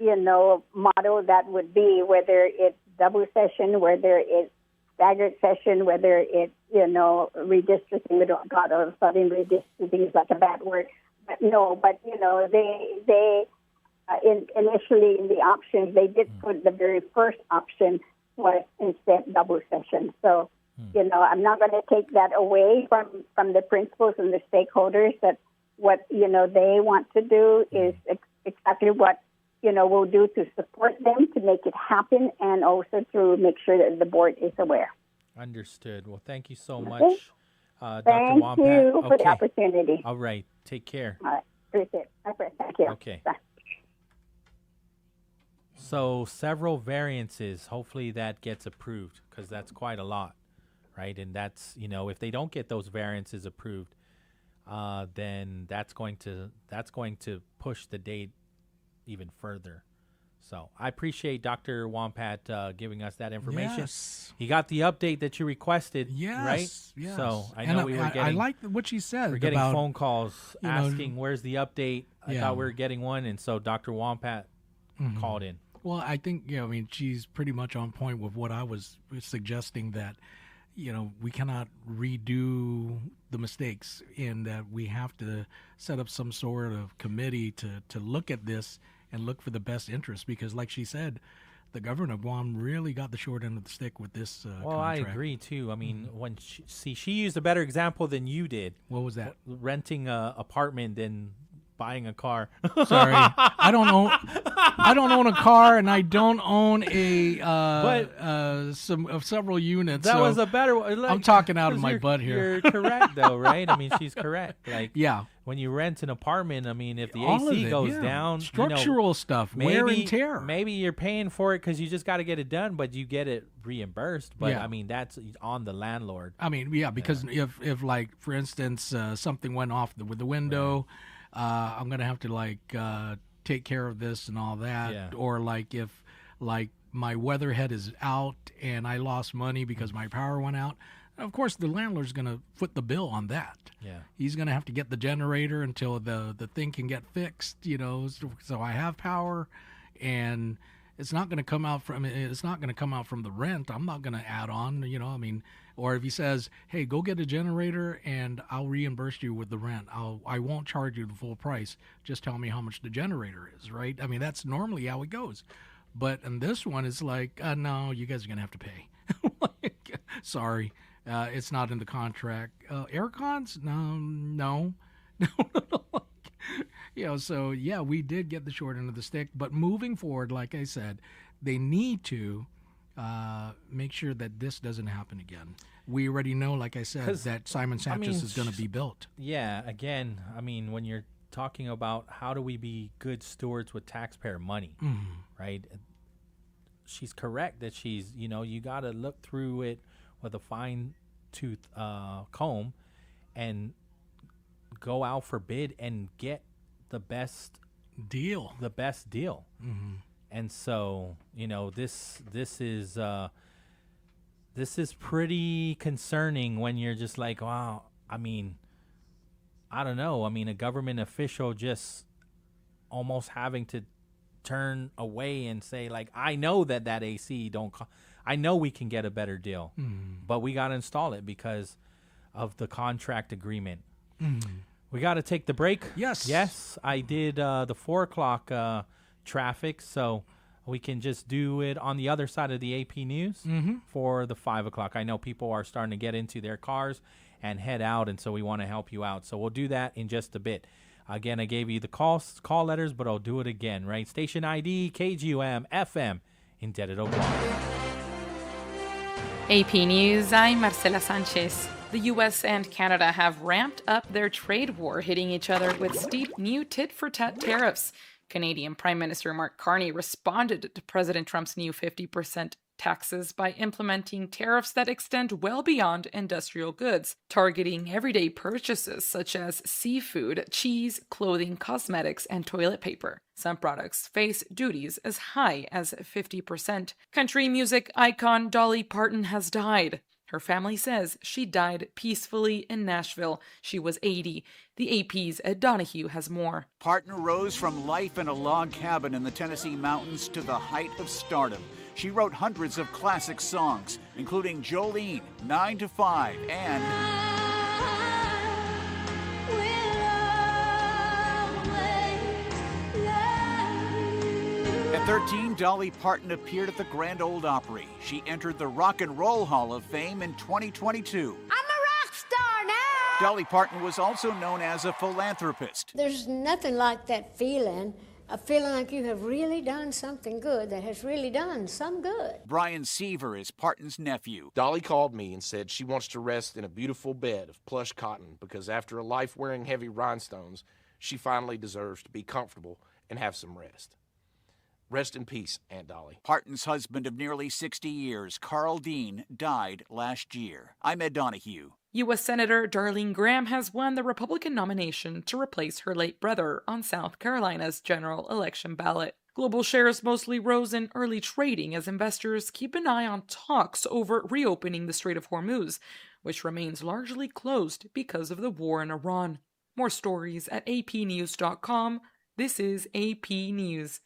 model that would be, whether it's double session, whether it's staggered session, whether it's, redistricting. God, all of a sudden redistricting is like a bad word. But no, they initially in the options, they did put the very first option was instead double session. So, I'm not going to take that away from the principals and the stakeholders, that what, they want to do is exactly what, we'll do to support them to make it happen, and also to make sure that the board is aware. Understood. Well, thank you so Okay. much, Dr. Thank Wampat. you for the opportunity. All right. Take care. All right. Appreciate it. Okay. Thank you. Okay. Bye. So several variances. Hopefully that gets approved, because that's quite a lot, right? And that's, if they don't get those variances approved, then that's going to push the date even further. So I appreciate Dr. Wampat giving us that information. Yes. He got the update that you requested, right? Yes. So I And know we were getting. I like what she said. We're getting about, phone calls asking where's the update. I thought we were getting one, and so Dr. Wampat called in. Well, I think she's pretty much on point with what I was suggesting, that we cannot redo the mistakes, and that we have to set up some sort of committee to look at this and look for the best interest, because like she said, the governor of Guam really got the short end of the stick with this well, contract. I agree too. I mean, when she used a better example than you did. What was that? Renting a apartment than buying a car. Sorry, I don't own a car, and I don't own several units. That so was a better one. I'm talking out of my butt here. You're correct, though, right? I mean, she's correct. Like, yeah, when you rent an apartment, I mean, if the all AC of it, goes yeah. down, structural stuff, wear and tear. Maybe you're paying for it because you just got to get it done, but you get it reimbursed. But Yeah. I mean, that's on the landlord. I mean, yeah, because if like, for instance, something went off with the window, I'm gonna have to take care of this and all that. Yeah. Or like if my weatherhead is out and I lost money because my power went out, of course the landlord's gonna foot the bill on that. Yeah. He's gonna have to get the generator until the thing can get fixed. So I have power, and it's not going to come out from the rent. I'm not going to add on, I mean, or if he says, hey, go get a generator and I'll reimburse you with the rent. I won't charge you the full price. Just tell me how much the generator is, right? I mean, that's normally how it goes. But in this one, it's like, no, you guys are going to have to pay. Sorry. It's not in the contract. Air cons? No. So yeah, we did get the short end of the stick, but moving forward, like I said, they need to make sure that this doesn't happen again. We already know, like I said, that Simon Sanchez is going to be built. Yeah, again, I mean, when you're talking about how do we be good stewards with taxpayer money, right? She's correct that she's, you got to look through it with a fine-tooth comb and go out for bid and get the best deal. And so, this is pretty concerning when you're just like, wow, I mean, I don't know. I mean, a government official just almost having to turn away and say, like, I know that AC I know we can get a better deal, but we got to install it because of the contract agreement. We got to take the break. Yes. Yes, I did the 4 o'clock traffic, so we can just do it on the other side of the AP News for the 5 o'clock. I know people are starting to get into their cars and head out, and so we want to help you out. So we'll do that in just a bit. Again, I gave you the call letters, but I'll do it again, right? Station ID, KGUM, FM, in Dededo, Guam. AP News, I'm Marcela Sanchez. The U.S. and Canada have ramped up their trade war, hitting each other with steep new tit-for-tat tariffs. Canadian Prime Minister Mark Carney responded to President Trump's new 50% taxes by implementing tariffs that extend well beyond industrial goods, targeting everyday purchases such as seafood, cheese, clothing, cosmetics, and toilet paper. Some products face duties as high as 50%. Country music icon Dolly Parton has died. Her family says she died peacefully in Nashville. She was 80. The AP's Ed Donahue has more. Parton rose from life in a log cabin in the Tennessee mountains to the height of stardom. She wrote hundreds of classic songs, including Jolene, 9 to 5, and At 13, Dolly Parton appeared at the Grand Ole Opry. She entered the Rock and Roll Hall of Fame in 2022. I'm a rock star now! Dolly Parton was also known as a philanthropist. There's nothing like that feeling, a feeling like you have really done something good, that has really done some good. Brian Seaver is Parton's nephew. Dolly called me and said she wants to rest in a beautiful bed of plush cotton because after a life wearing heavy rhinestones, she finally deserves to be comfortable and have some rest. Rest in peace, Aunt Dolly. Parton's husband of nearly 60 years, Carl Dean, died last year. I'm Ed Donahue. U.S. Senator Darlene Graham has won the Republican nomination to replace her late brother on South Carolina's general election ballot. Global shares mostly rose in early trading as investors keep an eye on talks over reopening the Strait of Hormuz, which remains largely closed because of the war in Iran. More stories at apnews.com. This is AP News.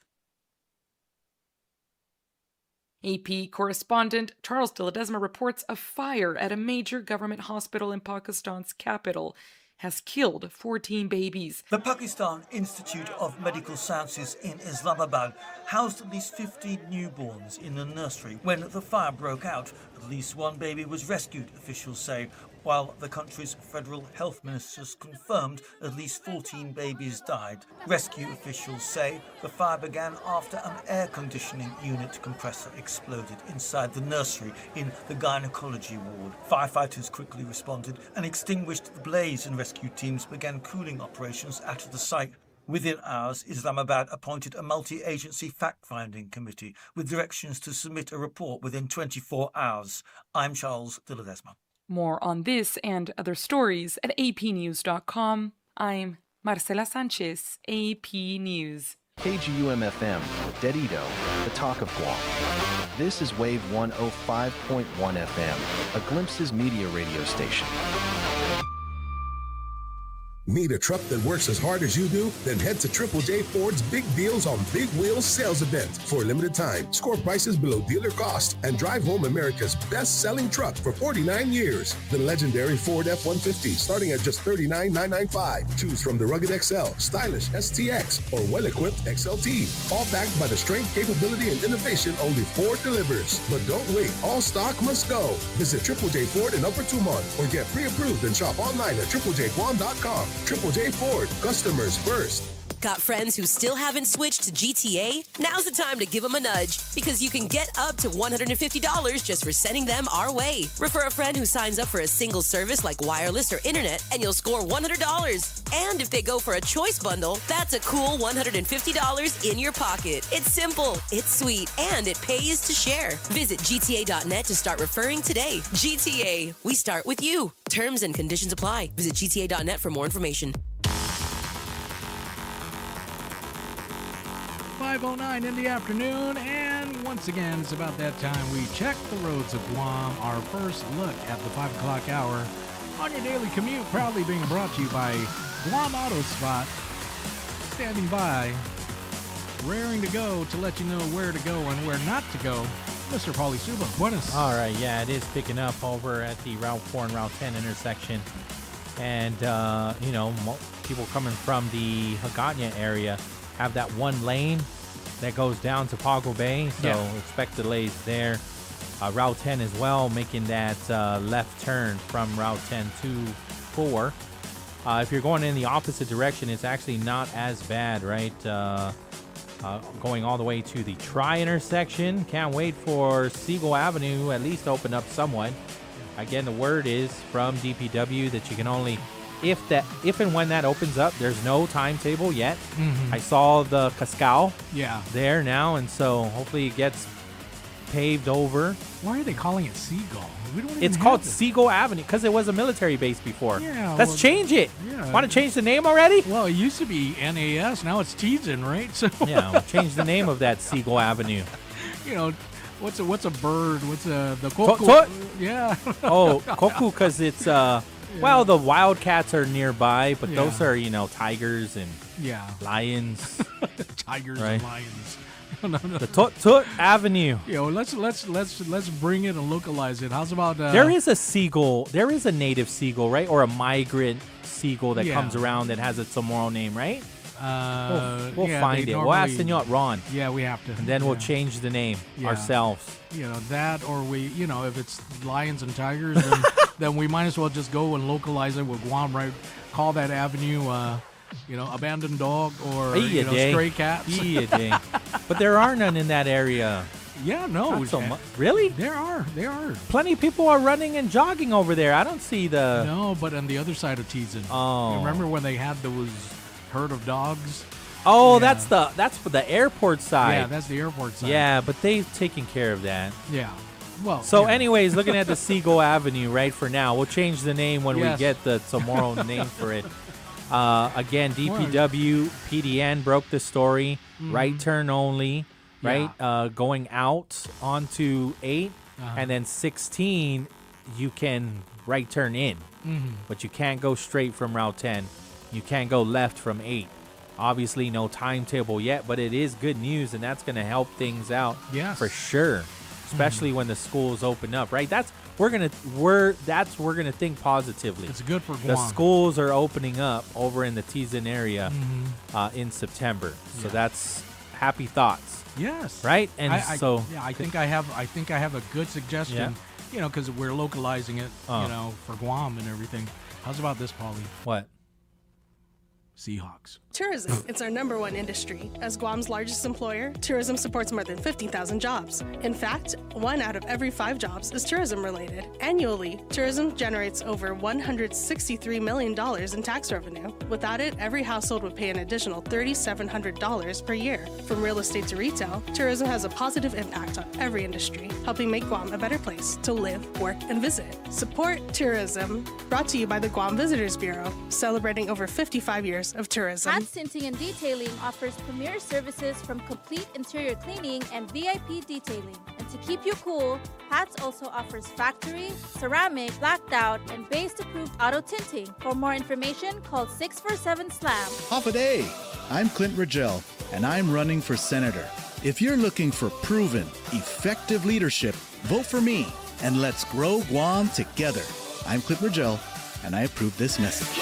AP correspondent Charles de Ledesma reports a fire at a major government hospital in Pakistan's capital has killed 14 babies. The Pakistan Institute of Medical Sciences in Islamabad housed at least 15 newborns in a nursery when the fire broke out. At least one baby was rescued, officials say, while the country's federal health ministers confirmed at least 14 babies died. Rescue officials say the fire began after an air conditioning unit compressor exploded inside the nursery in the gynecology ward. Firefighters quickly responded and extinguished the blaze, and rescue teams began cooling operations at the site. Within hours, Islamabad appointed a multi-agency fact-finding committee with directions to submit a report within 24 hours. I'm Charles de Ledesma. More on this and other stories at apnews.com. I'm Marcela Sanchez, AP News. KGUM-FM, Dededo, the talk of Guam. This is Wave 105.1 FM, a Glimpses media radio station. Need a truck that works as hard as you do? Then head to Triple J Ford's Big Deals on Big Wheels sales event. For a limited time, score prices below dealer cost and drive home America's best-selling truck for 49 years. The legendary Ford F-150 starting at just $39,995. Choose from the rugged XL, stylish STX, or well-equipped XLT. All backed by the strength, capability, and innovation only Ford delivers. But don't wait. All stock must go. Visit Triple J Ford in Upper Tumon or get pre-approved and shop online at triplejguam.com. Triple J Ford, customers first. Got friends who still haven't switched to GTA? Now's the time to give them a nudge, because you can get up to $150 just for sending them our way. Refer a friend who signs up for a single service like wireless or internet, and you'll score $100. And if they go for a choice bundle, that's a cool $150 in your pocket. It's simple, it's sweet, and it pays to share. Visit GTA.net to start referring today. GTA, we start with you. Terms and conditions apply. Visit GTA.net for more information. 5:09 in the afternoon, and once again, it's about that time we check the roads of Guam. Our first look at the 5 o'clock hour on your daily commute, proudly being brought to you by Guam Auto Spot, standing by, raring to go to let you know where to go and where not to go. Mr. Pauly Suba, buenas. All right, yeah, it is picking up over at the Route 4 and Route 10 intersection. And, people coming from the Hagåtña area have that one lane that goes down to Pago Bay. So expect delays there. Route 10 as well, making that left turn from Route 10 to 4. If you're going in the opposite direction, it's actually not as bad, right? Going all the way to the tri-intersection. Can't wait for Seagull Avenue at least to open up somewhat. Again, the word is from DPW that you can only, if and when that opens up, there's no timetable yet. I saw the Cascal there now, and so hopefully it gets paved over. Why are they calling it Seagull? It's called Seagull Avenue because it was a military base before. Yeah, let's change it. Want to change the name already? Well, it used to be NAS. Now it's Teason, right? So we'll change the name of that Seagull Avenue. What's a bird? What's the koku? Yeah. Koku because it's well, the wildcats are nearby, but those are tigers and lions. Tigers right? and lions. No. The Tut Avenue. Let's bring it and localize it. How's about there is a seagull. There is a native seagull, right? Or a migrant seagull that comes around that has a Chamorro name, right? We'll find it. We'll ask Senor Ron. Yeah, we have to. And then we'll change the name ourselves. That, or we, if it's lions and tigers, then we might as well just go and localize it with Guam, right? Call that avenue, abandoned dog or stray cats. But there are none in that area. Yeah, no. Not so much. Really? There are. Plenty of people are running and jogging over there. I don't see the... No, but on the other side of Teason. Oh. Remember when they had those herd of dogs? Oh, that's for the airport side. Yeah, that's the airport side. Yeah, but they've taken care of that. Yeah. Well. So, anyways, looking at the Seagull Avenue right for now. We'll change the name when we get the tomorrow name for it. Again, DPW, PDN broke the story. Right turn only, right? Going out onto 8, and then 16, you can right turn in. But you can't go straight from Route 10. You can't go left from 8. Obviously, no timetable yet, but it is good news, and that's going to help things out for sure, especially when the schools open up, right? We're gonna think positively. It's good for Guam. The schools are opening up over in the Teason area in September, so that's happy thoughts. Yes, right. And I think I have a good suggestion. Because we're localizing it, for Guam and everything. How's about this, Pauly? What? Seahawks. Tourism, it's our number one industry. As Guam's largest employer, tourism supports more than 15,000 jobs. In fact, 1 out of every 5 jobs is tourism related. Annually, tourism generates over $163 million in tax revenue. Without it, every household would pay an additional $3,700 per year. From real estate to retail, tourism has a positive impact on every industry, helping make Guam a better place to live, work, and visit. Support tourism. Brought to you by the Guam Visitors Bureau, celebrating over 55 years of tourism. Hats Tinting and Detailing offers premier services from complete interior cleaning and VIP detailing. And to keep you cool, Hats also offers factory, ceramic, blacked out, and based-approved auto tinting. For more information, call 647-SLAM. Half a day. I'm Clint Rigel, and I'm running for senator. If you're looking for proven, effective leadership, vote for me, and let's grow Guam together. I'm Clint Rigel, and I approve this message.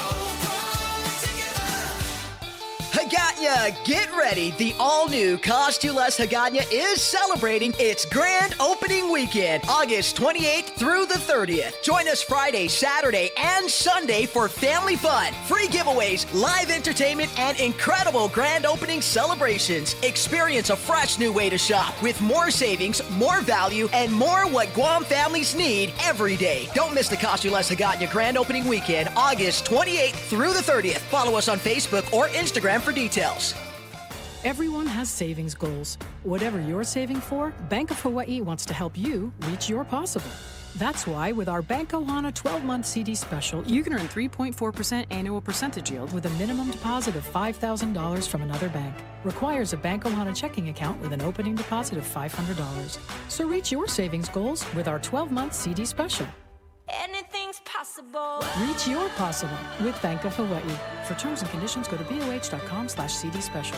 Hagåtña, get ready. The all-new Cost You Less Hagåtña is celebrating its grand opening weekend, August 28th through the 30th. Join us Friday, Saturday, and Sunday for family fun, free giveaways, live entertainment, and incredible grand opening celebrations. Experience a fresh new way to shop with more savings, more value, and more what Guam families need every day. Don't miss the Cost You Less Hagåtña grand opening weekend, August 28th through the 30th. Follow us on Facebook or Instagram for details. Everyone has savings goals. Whatever you're saving for, Bank of Hawaii wants to help you reach your possible. That's why with our Bank Ohana 12-month CD special, you can earn 3.4% annual percentage yield with a minimum deposit of $5,000 from another bank. Requires a Bank Ohana checking account with an opening deposit of $500. So reach your savings goals with our 12-month CD special. Anything's possible. Reach your possible with Bank of Hawaii. For terms and conditions, go to boh.com/CD special.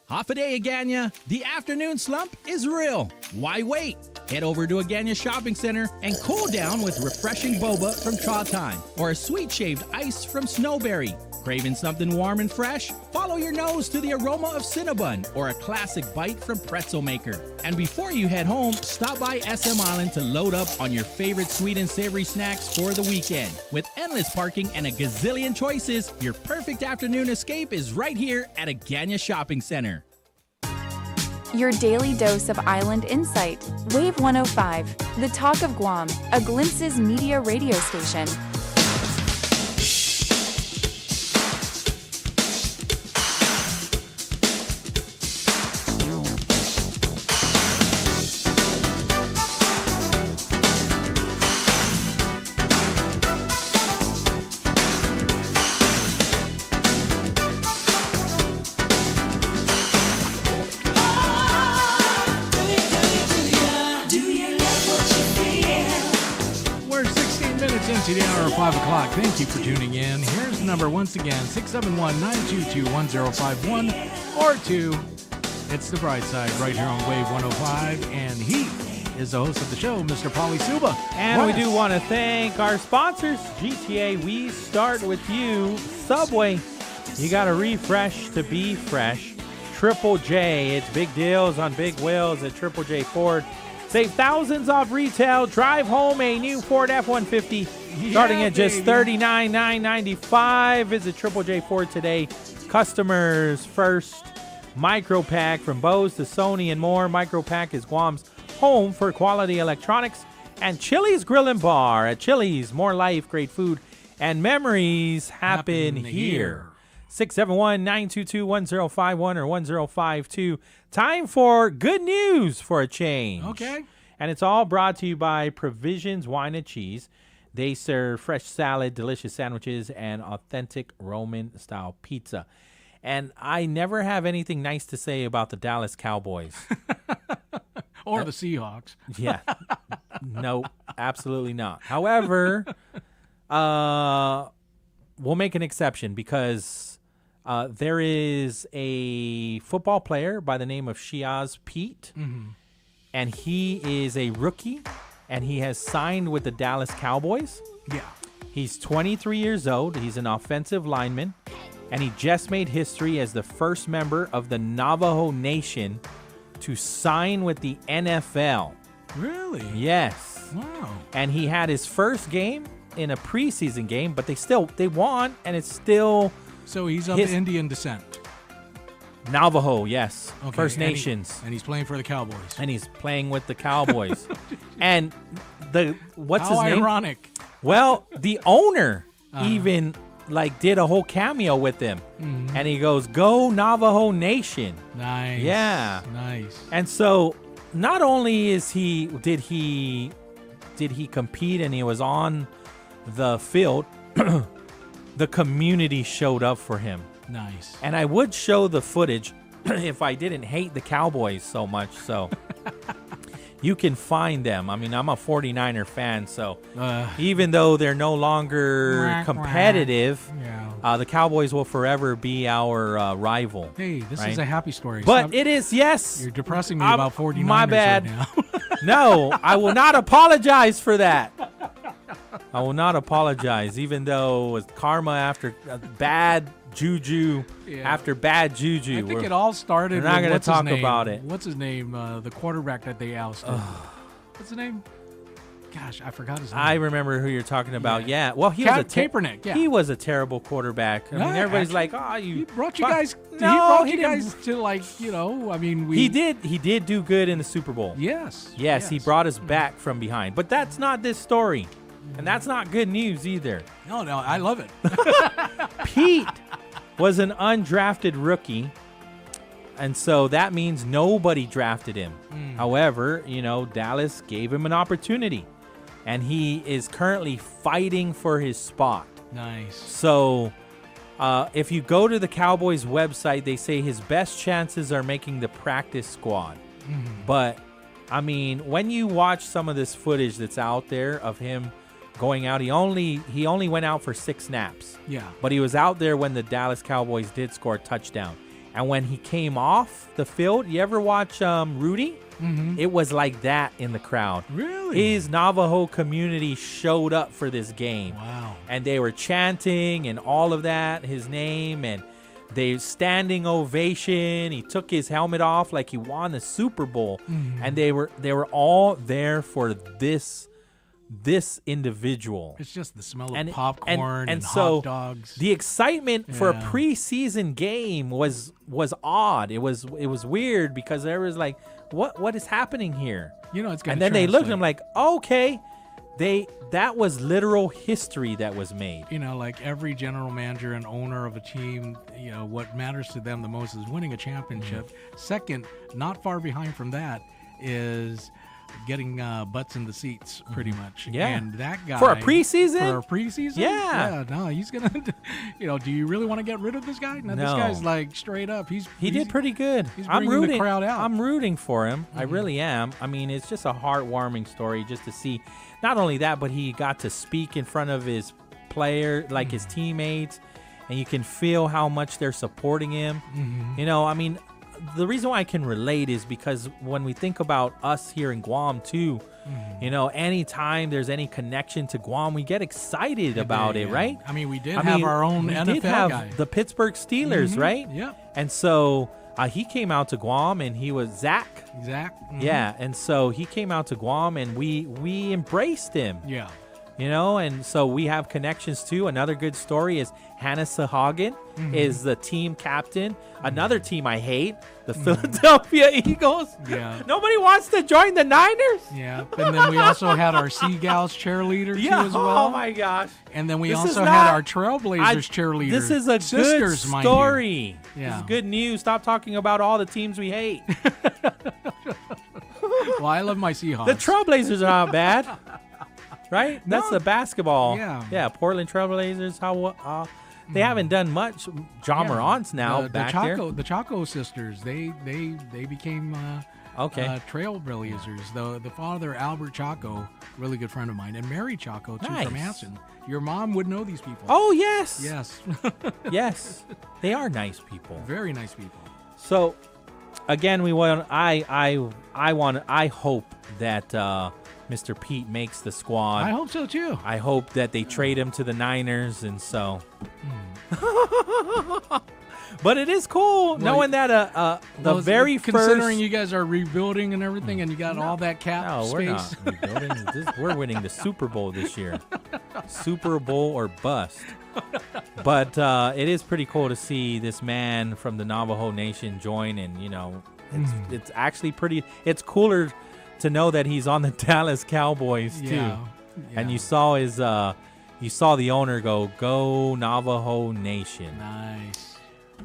Half a day, Hagåtña. The afternoon slump is real. Why wait? Head over to Agania Shopping Center and cool down with refreshing boba from Cha Time or a sweet shaved ice from Snowberry. Craving something warm and fresh? Follow your nose to the aroma of Cinnabon or a classic bite from Pretzel Maker. And before you head home, stop by SM Island to load up on your favorite sweet and savory snacks for the weekend. With endless parking and a gazillion choices, your perfect afternoon escape is right here at Agania Shopping Center. Your daily dose of island insight. Wave 105, the talk of Guam, a Glimpses media radio station. Into the hour of 5 o'clock. Thank you for tuning in. Here's the number once again, 671-922-1051 or 2. It's the BrightSide right here on Wave 105, and he is the host of the show, Mr. Pauly Suba. And we do want to thank our sponsors, GTA. We start with you, Subway. You got to refresh to be fresh. Triple J, it's big deals on big wheels at Triple J Ford. Save thousands off retail. Drive home a new Ford F-150 starting at just $39,995. Visit Triple J Ford today. Customers first. Micro Pack from Bose to Sony and more. Micro Pack is Guam's home for quality electronics. And Chili's Grill and Bar. At Chili's, more life, great food, and memories happen here. 671-922-1051 or 1052. Time for good news for a change. Okay. And it's all brought to you by Provisions Wine and Cheese. They serve fresh salad, delicious sandwiches, and authentic Roman-style pizza. And I never have anything nice to say about the Dallas Cowboys. Or the Seahawks. Yeah. No, absolutely not. However, we'll make an exception because there is a football player by the name of Shiaz Pete, and he is a rookie, and he has signed with the Dallas Cowboys. Yeah. He's 23 years old. He's an offensive lineman, and he just made history as the first member of the Navajo Nation to sign with the NFL. Really? Yes. Wow. And he had his first game in a preseason game, but they won, and it's still... So he's of Indian descent. Navajo, yes. Okay, First Nations. And he's playing for the Cowboys. And he's playing with the Cowboys. And what's his name? How ironic. Well, the owner even did a whole cameo with them. Mhm. And he goes, "Go Navajo Nation." Nice. Yeah. Nice. And so not only did he compete and he was on the field, the community showed up for him. Nice. And I would show the footage if I didn't hate the Cowboys so much. So you can find them. I mean, I'm a 49er fan, so even though they're no longer competitive, the Cowboys will forever be our rival. Hey, this right? is a happy story. But Stop. it is, yes. You're depressing me about 49ers my bad. right now. No, I will not apologize for that. I will not apologize, even though it's karma after bad juju after bad juju. I think it all started. We're not going to talk name? about it. What's his name? The quarterback that they ousted. What's his name? Gosh, I forgot his name. I remember who you're talking about. Yeah. Well, he was Kaepernick. Yeah. He was a terrible quarterback. I mean, everybody's like, "Oh, He brought you guys. No, he he brought you didn't. guys to I mean, He did do good in the Super Bowl. Yes. Yes, he brought us back from behind. But that's not this story. And that's not good news either. No, I love it. Pete was an undrafted rookie, and so that means nobody drafted him. However, Dallas gave him an opportunity, and he is currently fighting for his spot. Nice. So if you go to the Cowboys website, they say his best chances are making the practice squad. But, I mean, when you watch some of this footage that's out there of him going out, he only went out for 6 snaps. Yeah. But he was out there when the Dallas Cowboys did score a touchdown. And when he came off the field, you ever watch Rudy? Mm-hmm. It was like that in the crowd. Really? His Navajo community showed up for this game. Wow. And they were chanting and all of that, his name, and they standing ovation. He took his helmet off like he won the Super Bowl. Mm-hmm. And they were all there for this individual. It's just the smell of popcorn and so hot dogs. The excitement for a Yeah. preseason game was odd. It was weird because there was like, what is happening here? You know, it's gonna and then they looked at translate. him like, okay, that was literal history that was made. You know, like every general manager and owner of a team, you know, what matters to them the most is winning a championship. Second, not far behind from that, is getting butts in the seats, pretty much. Yeah. And that guy For a preseason? For a preseason? Yeah. No, he's gonna. You know, do you really want to get rid of this guy? No, this No. guy's like straight up. He did pretty good. He's I'm bringing rooting the crowd out. I'm rooting for him. I really am. I mean, it's just a heartwarming story just to see. Not only that, but he got to speak in front of his player, like his teammates, and you can feel how much they're supporting him. Mhm. You know, I mean, the reason why I can relate is because when we think about us here in Guam too, you know, anytime there's any connection to Guam, we get excited about it, Yeah. right? I mean, we did have our own we NFL did have guy. the Pittsburgh Steelers, Mhm. right? Yep. And so he came out to Guam, and he was Zach. Mhm. Yeah, and so he came out to Guam, and we embraced him. Yeah. You know, and so we have connections too. Another good story is Hannah Sahagan Mhm. is the team captain. Another team I hate, the Philadelphia Eagles. Yeah. Nobody wants to join the Niners. Yeah, and then we also had our Seagulls cheerleader Yeah, too as well. oh my gosh. And then we This is also not- had our Trailblazers cheerleader. This is a sisters, good mind you. story. This Yeah. is good news. Stop talking about all the teams we hate. Well, I love my Seahawks. The Trailblazers are not bad, right? That's No. the basketball. Yeah. Portland Trailblazers. They haven't done much. John Yeah. Morant's now the back Chaco, there. The Chaco sisters. They became Trailblazers. The father, Albert Chaco, really good friend of mine, and Mary Chaco too Nice. from Hanson. Your mom would know these people. Oh yes, Yes. yes, they are nice people. Very nice people. So, again, we want. I hope that Mr. Pete makes the squad. I hope so too. I hope that they trade him to the Niners, and so. But it is cool knowing that the very first. Considering you guys are rebuilding and everything, and you got all that cap No, space. we're not rebuilding. We're winning the Super Bowl this year. Super Bowl or bust. But it is pretty cool to see this man from the Navajo Nation join, and you know, it's actually pretty. It's cooler to know that he's on the Dallas Cowboys too. Yeah, And you saw you saw the owner go Navajo Nation. Nice.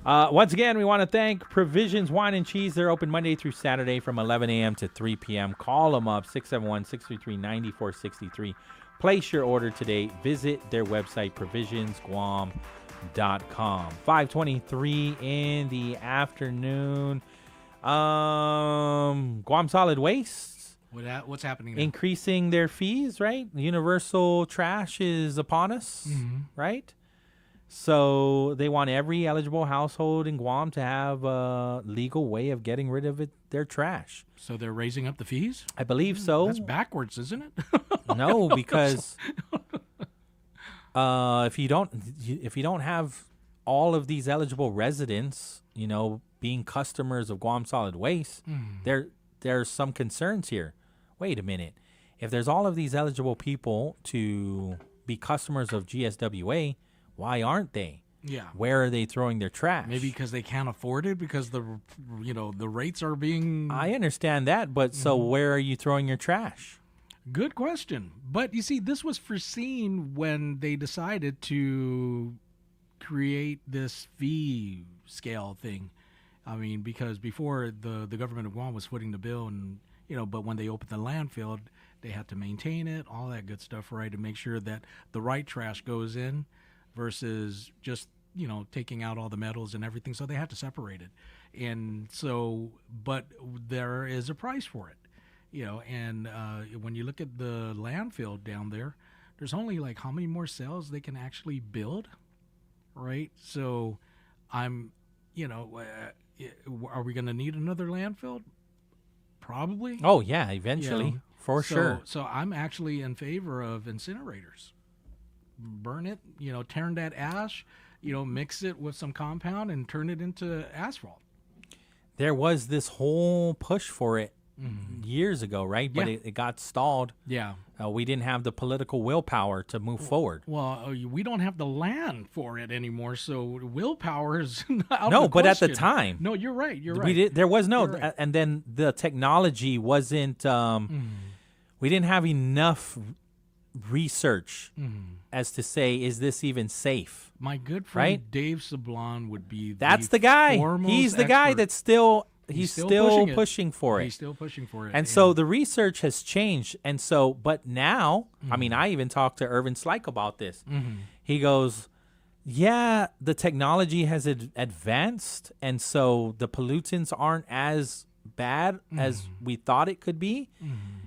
Once again, we want to thank Provisions Wine and Cheese. They're open Monday through Saturday from 11 a.m. to 3 p.m. Call them up, 671-633-9463. Place your order today. Visit their website, provisionsguam.com. 5:23 in the afternoon. Guam Solid Waste. What's happening now? Increasing their fees, right? Universal trash is upon us, right? So they want every eligible household in Guam to have a legal way of getting rid of their trash. So they're raising up the fees? I believe so. That's backwards, isn't it? No, because if you don't have all of these eligible residents, you know, being customers of Guam Solid Waste, there's some concerns here. Wait a minute. If there's all of these eligible people to be customers of GSWA, why aren't they? Yeah. Where are they throwing their trash? Maybe because they can't afford it, because the rates are being. I understand that, but so where are you throwing your trash? Good question. But you see, this was foreseen when they decided to create this fee scale thing. I mean, because before the government of Guam was footing the bill, and but when they opened the landfill, they had to maintain it, all that good stuff, right, to make sure that the right trash goes in versus just taking out all the metals and everything. So they had to separate it, and so but there is a price for it, and when you look at the landfill down there, there's only like how many more cells they can actually build, right? So I'm are we going to need another landfill? Probably. Oh, yeah, eventually, for sure. So I'm actually in favor of incinerators. Burn it, turn that ash, mix it with some compound and turn it into asphalt. There was this whole push for it years ago, right? But it got stalled. Yeah. We didn't have the political willpower to move forward. Well, we don't have the land for it anymore, so willpower is out No, of the but at the question. time. No, you're right. There was no, You're right. and then the technology wasn't, we didn't have enough research as to say, is this even safe? My good friend right? Dave Sablon would be That's the guy. foremost He's the guy expert. that's still pushing for it. He's still pushing for it. And so the research has changed. And so, but now, I mean, I even talked to Irvin Slyke about this. He goes, yeah, the technology has advanced. And so the pollutants aren't as bad as we thought it could be.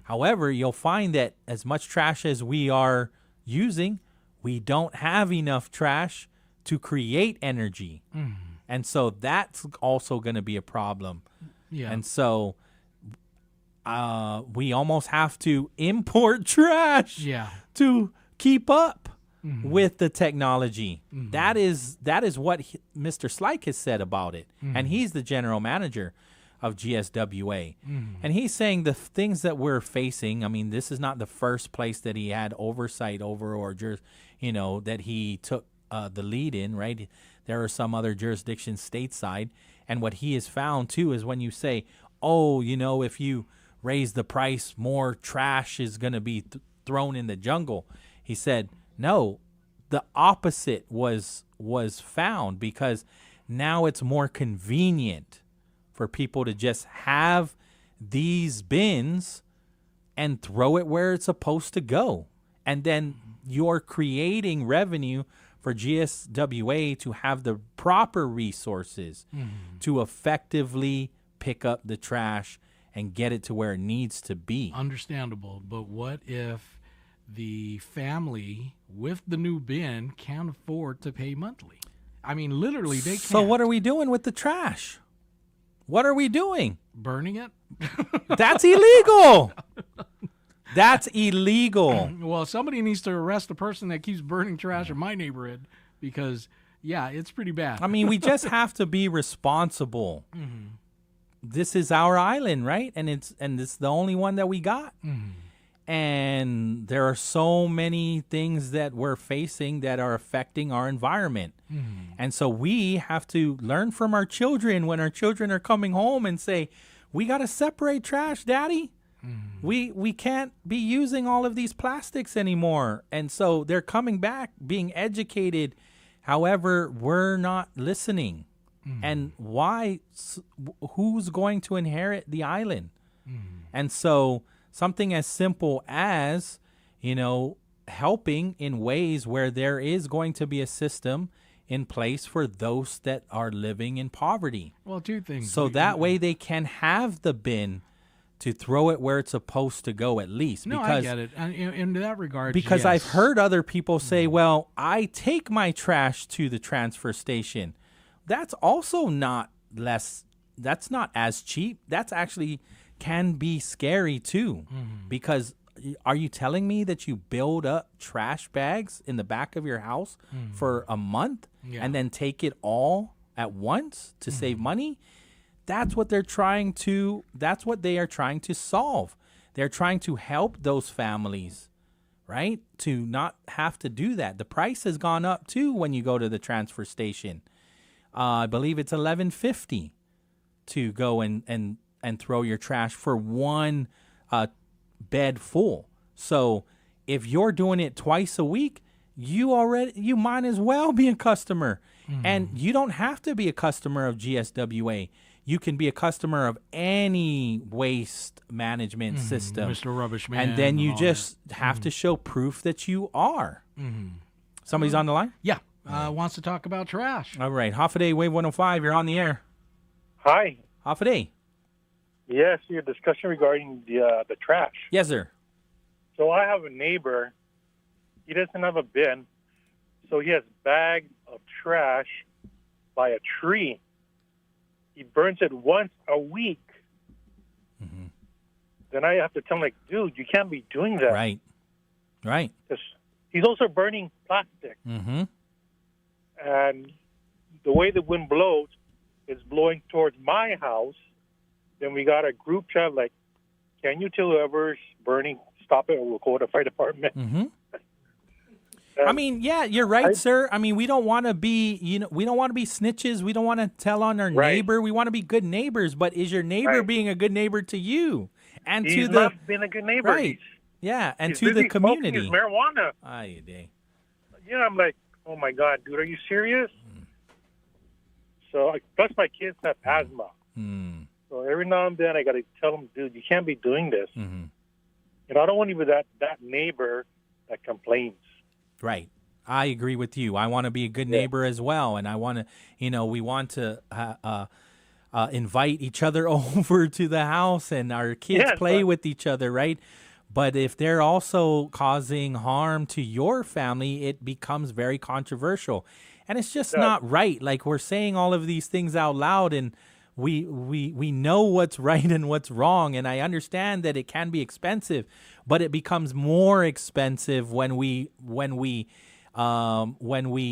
However, you'll find that as much trash as we are using, we don't have enough trash to create energy. And so that's also going to be a problem. Yeah. And so we almost have to import trash to keep up with the technology. That is what Mr. Slyke has said about it. And he's the general manager of GSWA. And he's saying the things that we're facing, I mean, this is not the first place that he had oversight over or just, that he took the lead in, right? There are some other jurisdictions stateside. And what he has found, too, is when you say, if you raise the price, more trash is going to be thrown in the jungle. He said, no, the opposite was found, because now it's more convenient for people to just have these bins and throw it where it's supposed to go. And then you're creating revenue for GSWA to have the proper resources to effectively pick up the trash and get it to where it needs to be. Understandable. But what if the family with the new bin can't afford to pay monthly? I mean, literally, they can't. So what are we doing with the trash? What are we doing? Burning it? That's illegal. That's illegal. Well, somebody needs to arrest the person that keeps burning trash in my neighborhood, because, it's pretty bad. I mean, we just have to be responsible. This is our island, right? And it's the only one that we got. And there are so many things that we're facing that are affecting our environment. And so we have to learn from our children when our children are coming home and say, we got to separate trash, Daddy. We can't be using all of these plastics anymore. And so they're coming back being educated. However, we're not listening. And why? Who's going to inherit the island? And so something as simple as, helping in ways where there is going to be a system in place for those that are living in poverty. Well, two things. So that way they can have the bin to throw it where it's supposed to go, at least. No, because, I get it. In that regard, because I've heard other people say, well, I take my trash to the transfer station. That's also not that's not as cheap. That's actually can be scary too. Because are you telling me that you build up trash bags in the back of your house for a month and then take it all at once to save money? That's what they are trying to solve. They're trying to help those families, right? To not have to do that. The price has gone up too when you go to the transfer station. I believe it's $11.50 to go and throw your trash for one bed full. So if you're doing it twice a week, you might as well be a customer. And you don't have to be a customer of GSWA. You can be a customer of any waste management system. Mr. Rubbish Man. And then you just have to show proof that you are. Somebody's on the line? Yeah. Wants to talk about trash. All right. Hafaday, Wave 105, you're on the air. Hi. Hafaday. Yes, your discussion regarding the trash. Yes, sir. So I have a neighbor. He doesn't have a bin, so he has bags of trash by a tree. he burns it once a week. Then I have to tell him, like, dude, you can't be doing that. Right. 'Cause he's also burning plastic. Mm-hmm. And the way the wind blows, it's blowing towards my house. Then we got a group chat like, can you tell whoever's burning, stop it, or we'll call the fire department. Mm-hmm. I mean, yeah, you're right, sir. I mean, we don't want to be, we don't want to be snitches. We don't want to tell on our neighbor. We want to be good neighbors. But is your neighbor being a good neighbor to you and He's to the? not being a good neighbor. Right. Yeah, and He's to the busy smoking community. his marijuana. Aye, day. Yeah, I'm like, oh my God, dude, are you serious? So, plus my kids have asthma. So every now and then I got to tell them, dude, you can't be doing this. I don't want to be that neighbor that complains. Right. I agree with you. I want to be a good neighbor as well. And I want to, we want to invite each other over to the house and our kids play with each other, right? But if they're also causing harm to your family, it becomes very controversial. And it's just not right. Like, we're saying all of these things out loud, and we know what's right and what's wrong. And I understand that it can be expensive, but it becomes more expensive when we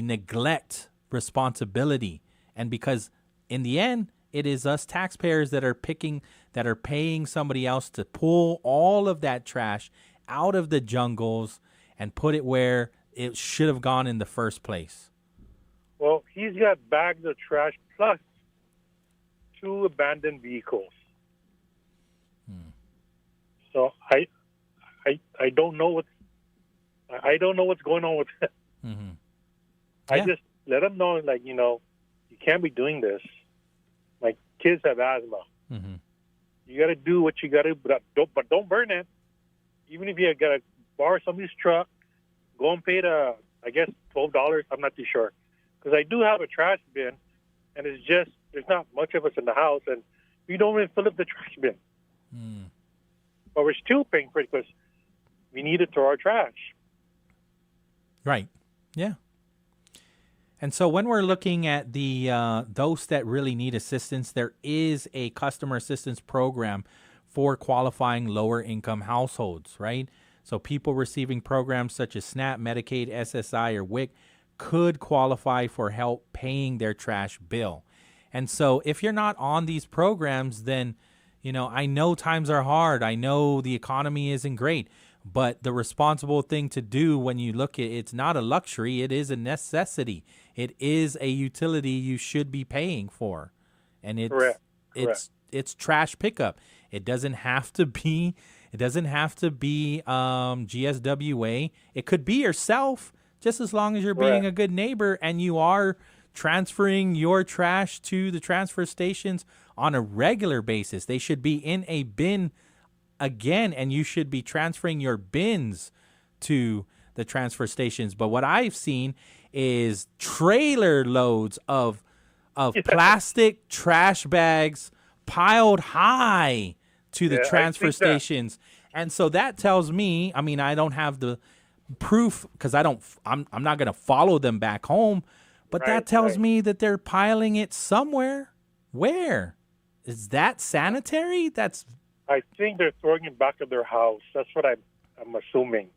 neglect responsibility. And because in the end, it is us taxpayers that are paying somebody else to pull all of that trash out of the jungles and put it where it should have gone in the first place. Well, he's got bags of trash plus 2 abandoned vehicles. So I don't know what's going on with it. I just let him know, like, you can't be doing this. My kids have asthma. You got to do what you got to, but don't burn it. Even if you got to borrow somebody's truck, go and pay I guess $12. I'm not too sure, because I do have a trash bin, and it's just there's not much of us in the house, and we don't even fill up the trash bin. But we're still paying for it because we need it to our trash. Right. Yeah. And so when we're looking at the those that really need assistance, there is a customer assistance program for qualifying lower income households, right? So people receiving programs such as SNAP, Medicaid, SSI, or WIC could qualify for help paying their trash bill. And so if you're not on these programs, then, I know times are hard. I know the economy isn't great. But the responsible thing to do when you look at it's not a luxury, it is a necessity. It is a utility you should be paying for. And it's trash pickup. It doesn't have to be GSWA. It could be yourself, just as long as you're being a good neighbor and you are transferring your trash to the transfer stations on a regular basis. They should be in a bin again, and you should be transferring your bins to the transfer stations. But what I've seen is trailer loads of plastic trash bags piled high to the transfer stations. And so that tells me, I mean, I don't have the proof because I'm not going to follow them back home, but that tells me that they're piling it somewhere. Where? Is that sanitary? I think they're throwing it back at their house. That's what I'm assuming.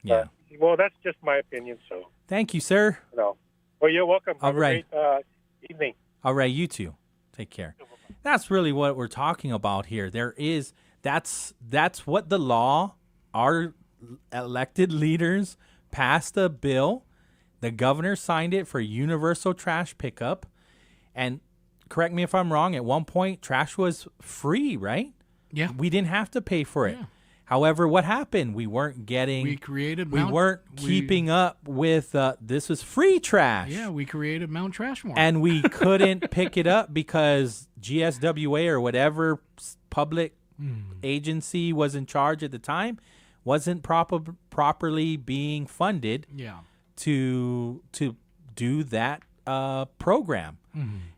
Yeah. Well, that's just my opinion. So. Thank you, sir. No. Well, you're welcome. All right. Have a great evening. All right. You too. Take care. That's really what we're talking about here. That's what the law. Our elected leaders passed a bill. The governor signed it for universal trash pickup, and. Correct me if I'm wrong. At one point, trash was free, right? Yeah. We didn't have to pay for it. Yeah. However, what happened? We weren't keeping up with, this was free trash. Yeah, we created Mount Trashmore. And we couldn't pick it up because GSWA or whatever public agency was in charge at the time wasn't properly being funded to do that program.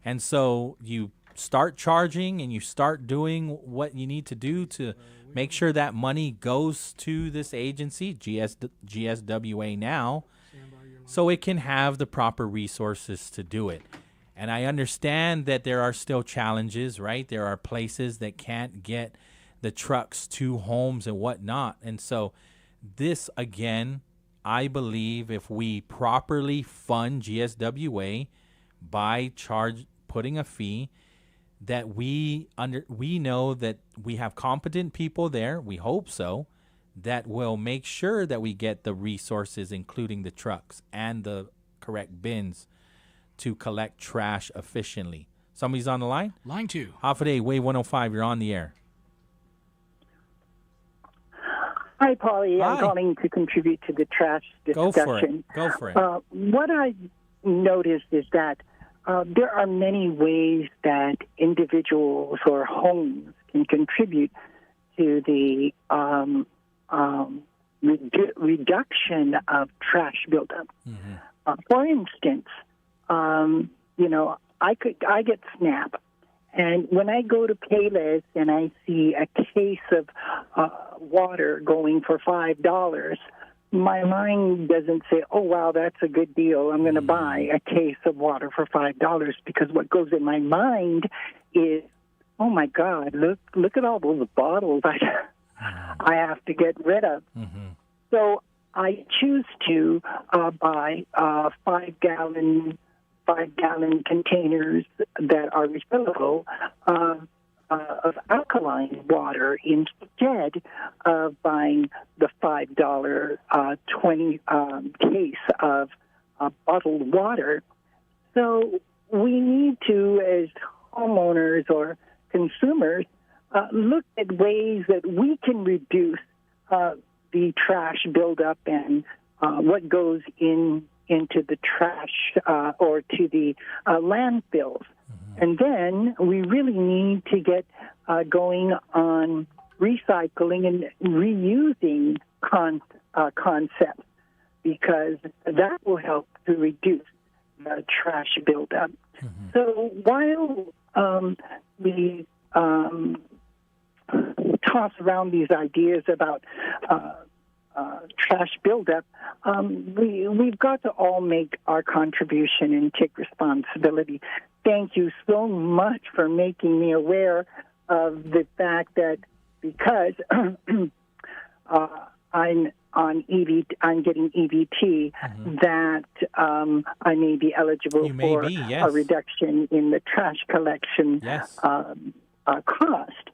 And so you start charging and you start doing what you need to do to make sure that money goes to this agency, GSWA now, so it can have the proper resources to do it. And I understand that there are still challenges, right? There are places that can't get the trucks to homes and whatnot. And so this, again, I believe if we properly fund GSWA by putting a fee, that we know that we have competent people there, we hope so, that will make sure that we get the resources, including the trucks and the correct bins to collect trash efficiently. Somebody's on the line? Line 2. Hafide, Wave 105, you're on the air. Hi, Pauly. Hi. I'm calling to contribute to the trash discussion. Go for it. What I noticed is that there are many ways that individuals or homes can contribute to the reduction of trash buildup. For instance, I get SNAP, and when I go to Payless and I see a case of water going for $5, my mind doesn't say, "Oh wow, that's a good deal. I'm going to buy a case of water for $5." Because what goes in my mind is, "Oh my God, look at all those bottles I have to get rid of." So I choose to buy 5-gallon containers that are refillable of alkaline water instead of buying the $5 20 case of bottled water. So we need to, as homeowners or consumers, look at ways that we can reduce the trash buildup and what goes into the trash or to the landfills. And then we really need to get going on recycling and reusing concepts, because that will help to reduce the trash buildup. So while we toss around these ideas about trash buildup, we've got to all make our contribution and take responsibility. Thank you so much for making me aware of the fact that because I'm getting EBT, that I may be eligible for a reduction in the trash collection cost,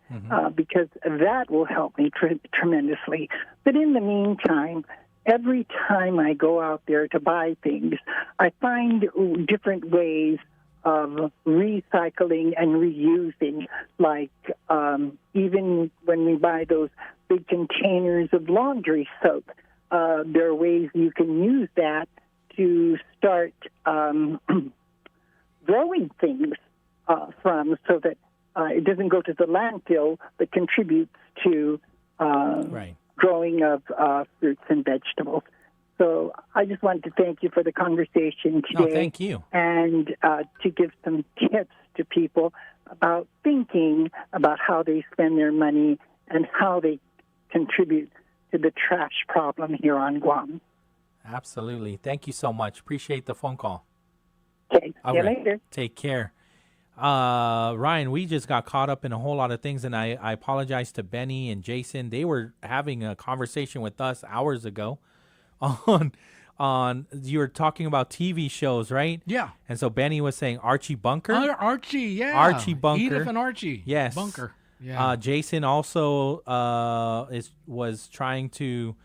because that will help me tremendously. But in the meantime, every time I go out there to buy things, I find different ways of recycling and reusing, like even when we buy those big containers of laundry soap, there are ways you can use that to start growing things from, so that it doesn't go to the landfill, but contributes to growing of fruits and vegetables. So I just wanted to thank you for the conversation today. No, thank you. And to give some tips to people about thinking about how they spend their money and how they contribute to the trash problem here on Guam. Absolutely. Thank you so much. Appreciate the phone call. Okay. See you later. Take care. Ryan, we just got caught up in a whole lot of things, and I apologize to Benny and Jason. They were having a conversation with us hours ago on you were talking about TV shows, right? Yeah. And so Benny was saying Archie Bunker. Archie, yeah. Archie Bunker. Edith and Archie. Yes. Bunker. Yeah. Jason also was trying to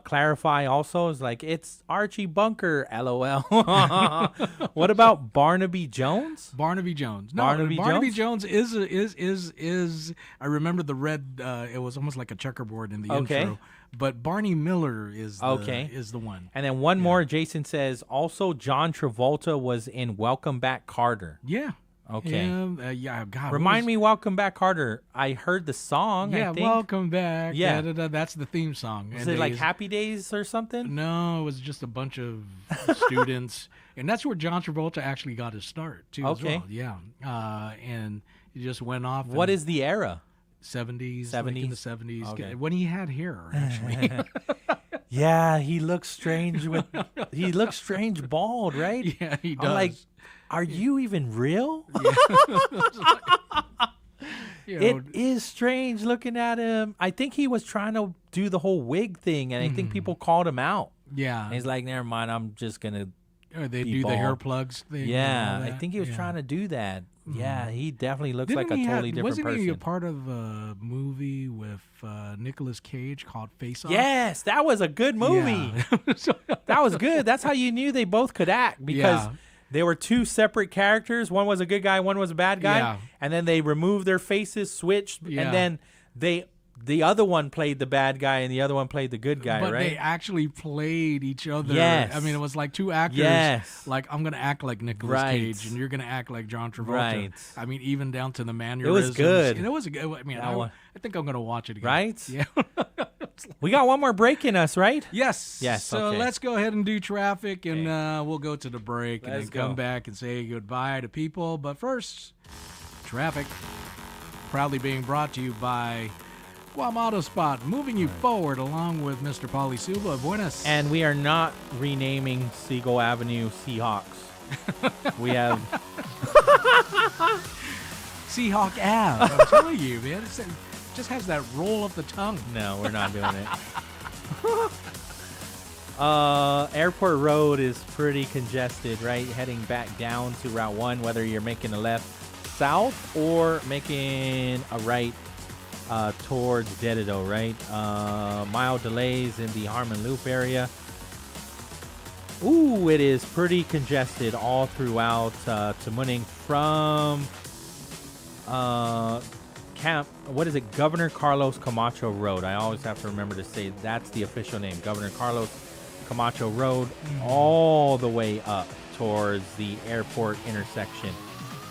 clarify also. Is like, it's Archie Bunker, LOL. What about Barnaby Jones? Barnaby Jones. No, Barnaby Jones is I remember the red, it was almost like a checkerboard in the intro. But Barney Miller is the one. And then one more, Jason says, also John Travolta was in Welcome Back, Carter. Yeah. Okay. God. Remind me, Welcome Back, Carter. I heard the song. Yeah, I think. Welcome Back. Yeah. That's the theme song. Is it like Happy Days or something? No, it was just a bunch of students. And that's where John Travolta actually got his start, too, as well. Yeah. And he just went off. What is the era? 70s. Like in the 70s. Okay. When he had hair, actually. Yeah, he looks strange bald, right? Yeah, he does. I'm like, are you even real? It is strange looking at him. I think he was trying to do the whole wig thing, and I think people called him out. Yeah. And he's like, never mind, I'm just going to they do the hair plugs thing. Yeah, I think he was trying to do that. Yeah, he definitely looks like a totally different person. Wasn't he a part of a movie with Nicolas Cage called Face Off? Yes, that was a good movie. Yeah. That was good. That's how you knew they both could act, because they were two separate characters. One was a good guy, one was a bad guy. Yeah. And then they removed their faces, switched, and then the other one played the bad guy and the other one played the good guy, but right? They actually played each other. Yes. I mean, it was like two actors. Yes. Like, I'm going to act like Nicolas Cage and you're going to act like John Travolta. Right. I mean, even down to the mannerisms. It was good. It was good. I mean, I think I'm going to watch it again. Right? Yeah. We got one more break in us, right? Yes. Yes. So okay. let's go ahead and do traffic, and we'll go to the break and Let's then come go. back and say goodbye to people. But first, traffic. Proudly being brought to you by Guam Auto Spot, moving you forward along with Mr. Pauly Suba. Buenas. And we are not renaming Seagull Avenue Seahawks. We have Seahawk Ave. I'm telling you, man. It just has that roll of the tongue. No, we're not doing it. Airport Road is pretty congested, right? Heading back down to Route 1, whether you're making a left south or making a right towards Dedido, right? Mild delays in the Harmon Loop area. Ooh, it is pretty congested all throughout Tamuning from Governor Carlos Camacho Road. I always have to remember to say that's the official name, Governor Carlos Camacho Road, all the way up towards the airport intersection.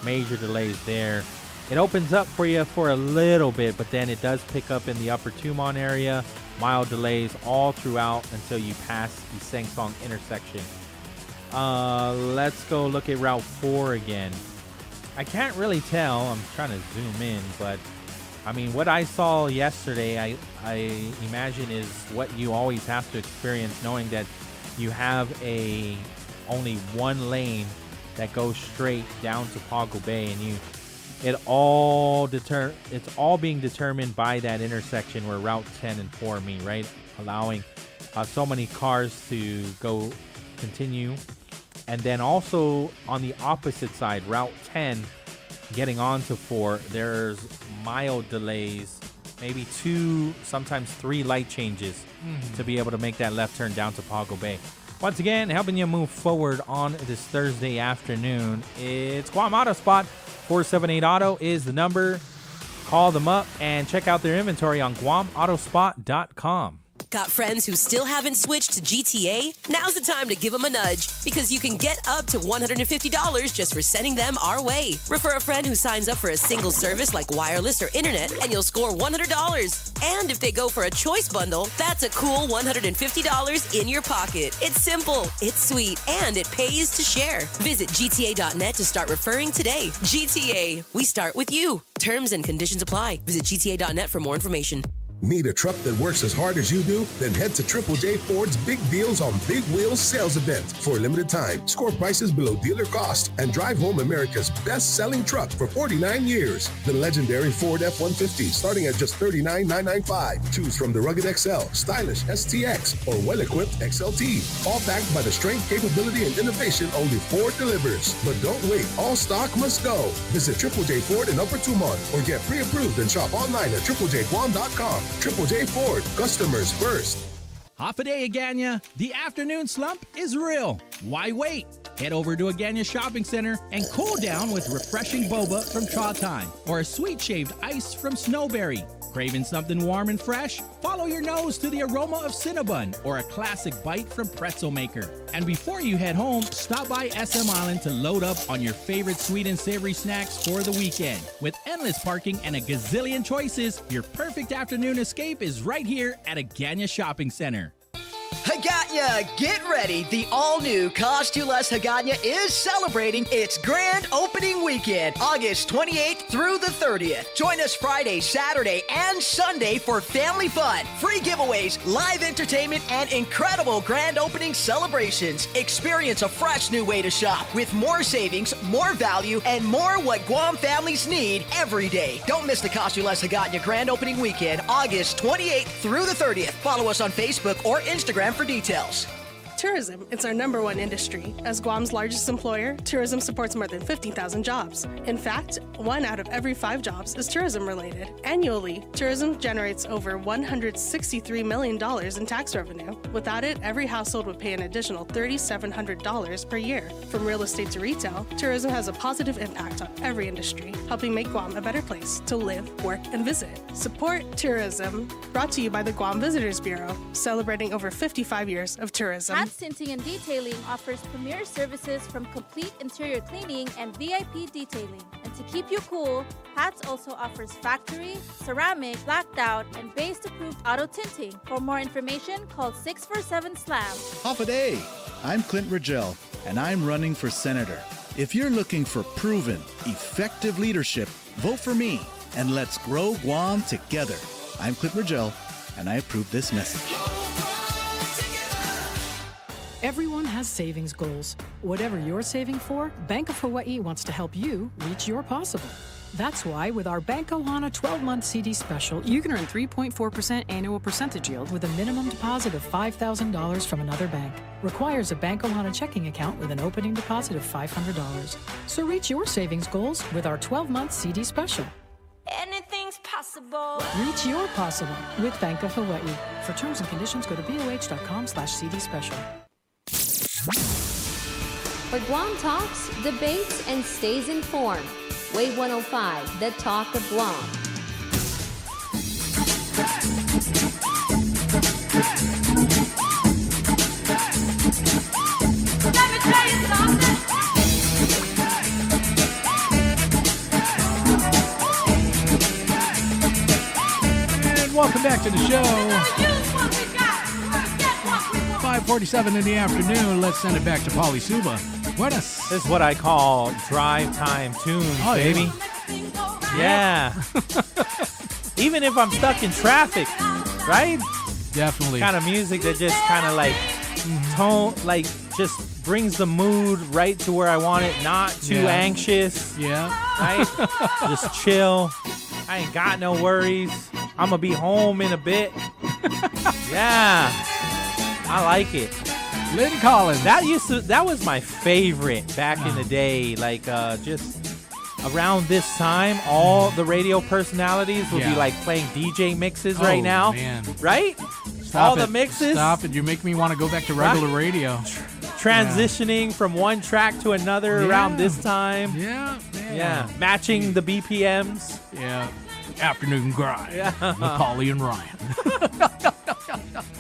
Major delays there. It opens up for you for a little bit, but then it does pick up in the upper Tumon area. Mild delays all throughout until you pass the Sangsong intersection. Let's go look at Route 4 again. I can't really tell. I'm trying to zoom in, but I mean, what I saw yesterday, I imagine is what you always have to experience, knowing that you have only one lane that goes straight down to Pago Bay, and it's all being determined by that intersection where Route 10 and 4 meet, right? Allowing so many cars to continue. And then also on the opposite side, Route 10 getting onto 4, there's mild delays, maybe 2, sometimes 3 light changes to be able to make that left turn down to Pago Bay. Once again, helping you move forward on this Thursday afternoon, it's Guam Auto Spot. 478 Auto is the number. Call them up and check out their inventory on GuamAutospot.com. Got friends who still haven't switched to GTA? Now's the time to give them a nudge, because you can get up to $150 just for sending them our way. Refer a friend who signs up for a single service like wireless or internet, and you'll score $100. And if they go for a choice bundle, that's a cool $150 in your pocket. It's simple, it's sweet, and it pays to share. Visit GTA.net to start referring today. GTA, we start with you. Terms and conditions apply. Visit GTA.net for more information. Need a truck that works as hard as you do? Then head to Triple J Ford's Big Deals on Big Wheels sales event. For a limited time, score prices below dealer cost and drive home America's best-selling truck for 49 years. The legendary Ford F-150 starting at just $39,995. Choose from the rugged XL, stylish STX, or well-equipped XLT. All backed by the strength, capability, and innovation only Ford delivers. But don't wait. All stock must go. Visit Triple J Ford in Upper Tumon or get pre-approved and shop online at triplejguam.com. Triple J Ford, customers first. Half a day, Agana. The afternoon slump is real. Why wait? Head over to Agana Shopping Center and cool down with refreshing boba from Cha Time or a sweet shaved ice from Snowberry. Craving something warm and fresh? Follow your nose to the aroma of Cinnabon or a classic bite from Pretzel Maker. And before you head home, stop by SM Island to load up on your favorite sweet and savory snacks for the weekend. With endless parking and a gazillion choices, your perfect afternoon escape is right here at Agana Shopping Center. Haggadah, get ready. The all-new Cost You Less Haggadah is celebrating its grand opening weekend, August 28th through the 30th. Join us Friday, Saturday, and Sunday for family fun, free giveaways, live entertainment, and incredible grand opening celebrations. Experience a fresh new way to shop with more savings, more value, and more what Guam families need every day. Don't miss the Cost You Less Haggadah grand opening weekend, August 28th through the 30th. Follow us on Facebook or Instagram for details. Tourism is our number one industry. As Guam's largest employer, tourism supports more than 50,000 jobs. In fact, 1 out of every 5 jobs is tourism related. Annually, tourism generates over $163 million in tax revenue. Without it, every household would pay an additional $3,700 per year. From real estate to retail, tourism has a positive impact on every industry, helping make Guam a better place to live, work, and visit. Support tourism. Brought to you by the Guam Visitors Bureau, celebrating over 55 years of tourism. Hats Tinting and Detailing offers premier services from complete interior cleaning and VIP detailing. And to keep you cool, Hats also offers factory, ceramic, blacked out, and base-approved auto tinting. For more information, call 647-SLAM. Half a day. I'm Clint Rigel, and I'm running for senator. If you're looking for proven, effective leadership, vote for me, and let's grow Guam together. I'm Clint Rigel, and I approve this message. Everyone has savings goals. Whatever you're saving for, Bank of Hawaii wants to help you reach your possible. That's why with our Bank Ohana 12-month CD special, you can earn 3.4% annual percentage yield with a minimum deposit of $5,000 from another bank. Requires a Bank Ohana checking account with an opening deposit of $500. So reach your savings goals with our 12-month CD special. Anything's possible. Reach your possible with Bank of Hawaii. For terms and conditions, go to boh.com/CD special. Where Guam talks, debates, and stays informed. Wave 105, the talk of Guam. Let me tell you something. And welcome back to the show. 5:47 in the afternoon. Let's send it back to Pauly Suba. This is what I call drive time tunes, baby. Yeah. Even if I'm stuck in traffic, right? Definitely. Kind of music that just kind of like tone, like just brings the mood right to where I want it. Not too anxious. Yeah. Right? Just chill. I ain't got no worries. I'm gonna be home in a bit. Yeah. I like it. Lynn Collins. That was my favorite back in the day. Like just around this time, all the radio personalities would be like playing DJ mixes right now. Man. Right? Stop all it. the mixes. Stop it. You make me want to go back to regular radio. Transitioning from one track to another around this time. Yeah. Yeah. Matching the BPMs. Yeah. Afternoon grind. Yeah. With Pauly and Ryan.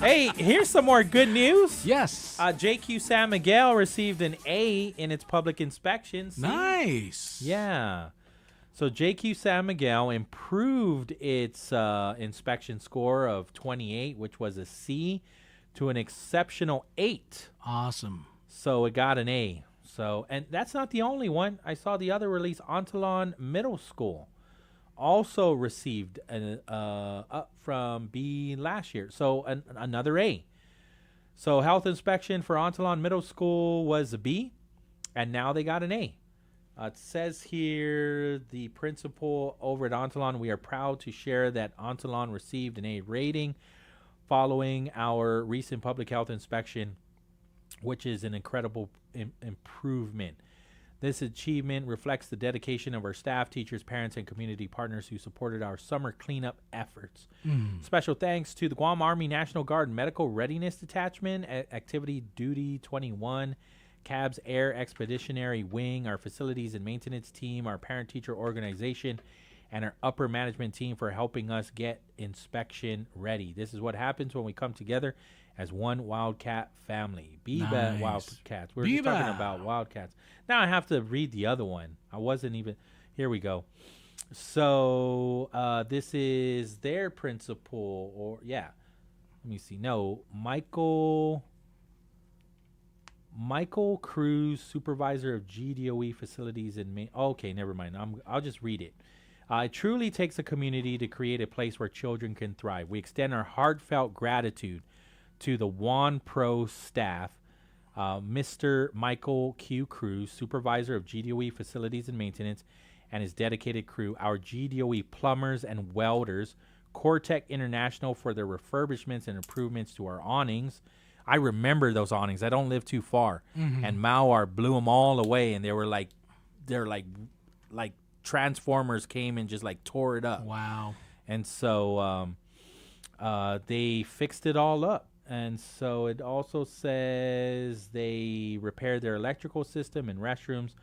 Hey, here's some more good news. Yes. JQ San Miguel received an A in its public inspection. Nice. Yeah. So JQ San Miguel improved its inspection score of 28, which was a C, to an exceptional 8. Awesome. So it got an A. So, and that's not the only one. I saw the other release, Antolon Middle School, also received an up from B last year. So another A. So health inspection for Antolon Middle School was a B, and now they got an A. It says here, the principal over at Antolon, we are proud to share that Antolon received an A rating following our recent public health inspection, which is an incredible improvement. This achievement reflects the dedication of our staff, teachers, parents, and community partners who supported our summer cleanup efforts. Special thanks to the Guam Army National Guard Medical Readiness Detachment, Activity Duty 21, CAB's Air Expeditionary Wing, our facilities and maintenance team, our parent-teacher organization, and our upper management team for helping us get inspection ready. This is what happens when we come together as one Wildcat family. Biba Wildcats. We're just talking about Wildcats. Now I have to read the other one. I wasn't even... Here we go. So this is their principal, or Let me see. No, Michael Cruz, supervisor of GDOE facilities in Maine. Okay, never mind. I'll just read it. It truly takes a community to create a place where children can thrive. We extend our heartfelt gratitude to the Juan Pro staff, Mr. Michael Q. Cruz, supervisor of GDOE facilities and maintenance, and his dedicated crew, our GDOE plumbers and welders, Cortec International for their refurbishments and improvements to our awnings. I remember those awnings. I don't live too far. Mhm. And Mauer blew them all away, and they're like transformers came and just like tore it up. Wow. And so they fixed it all up. And so it also says they repaired their electrical system and restrooms.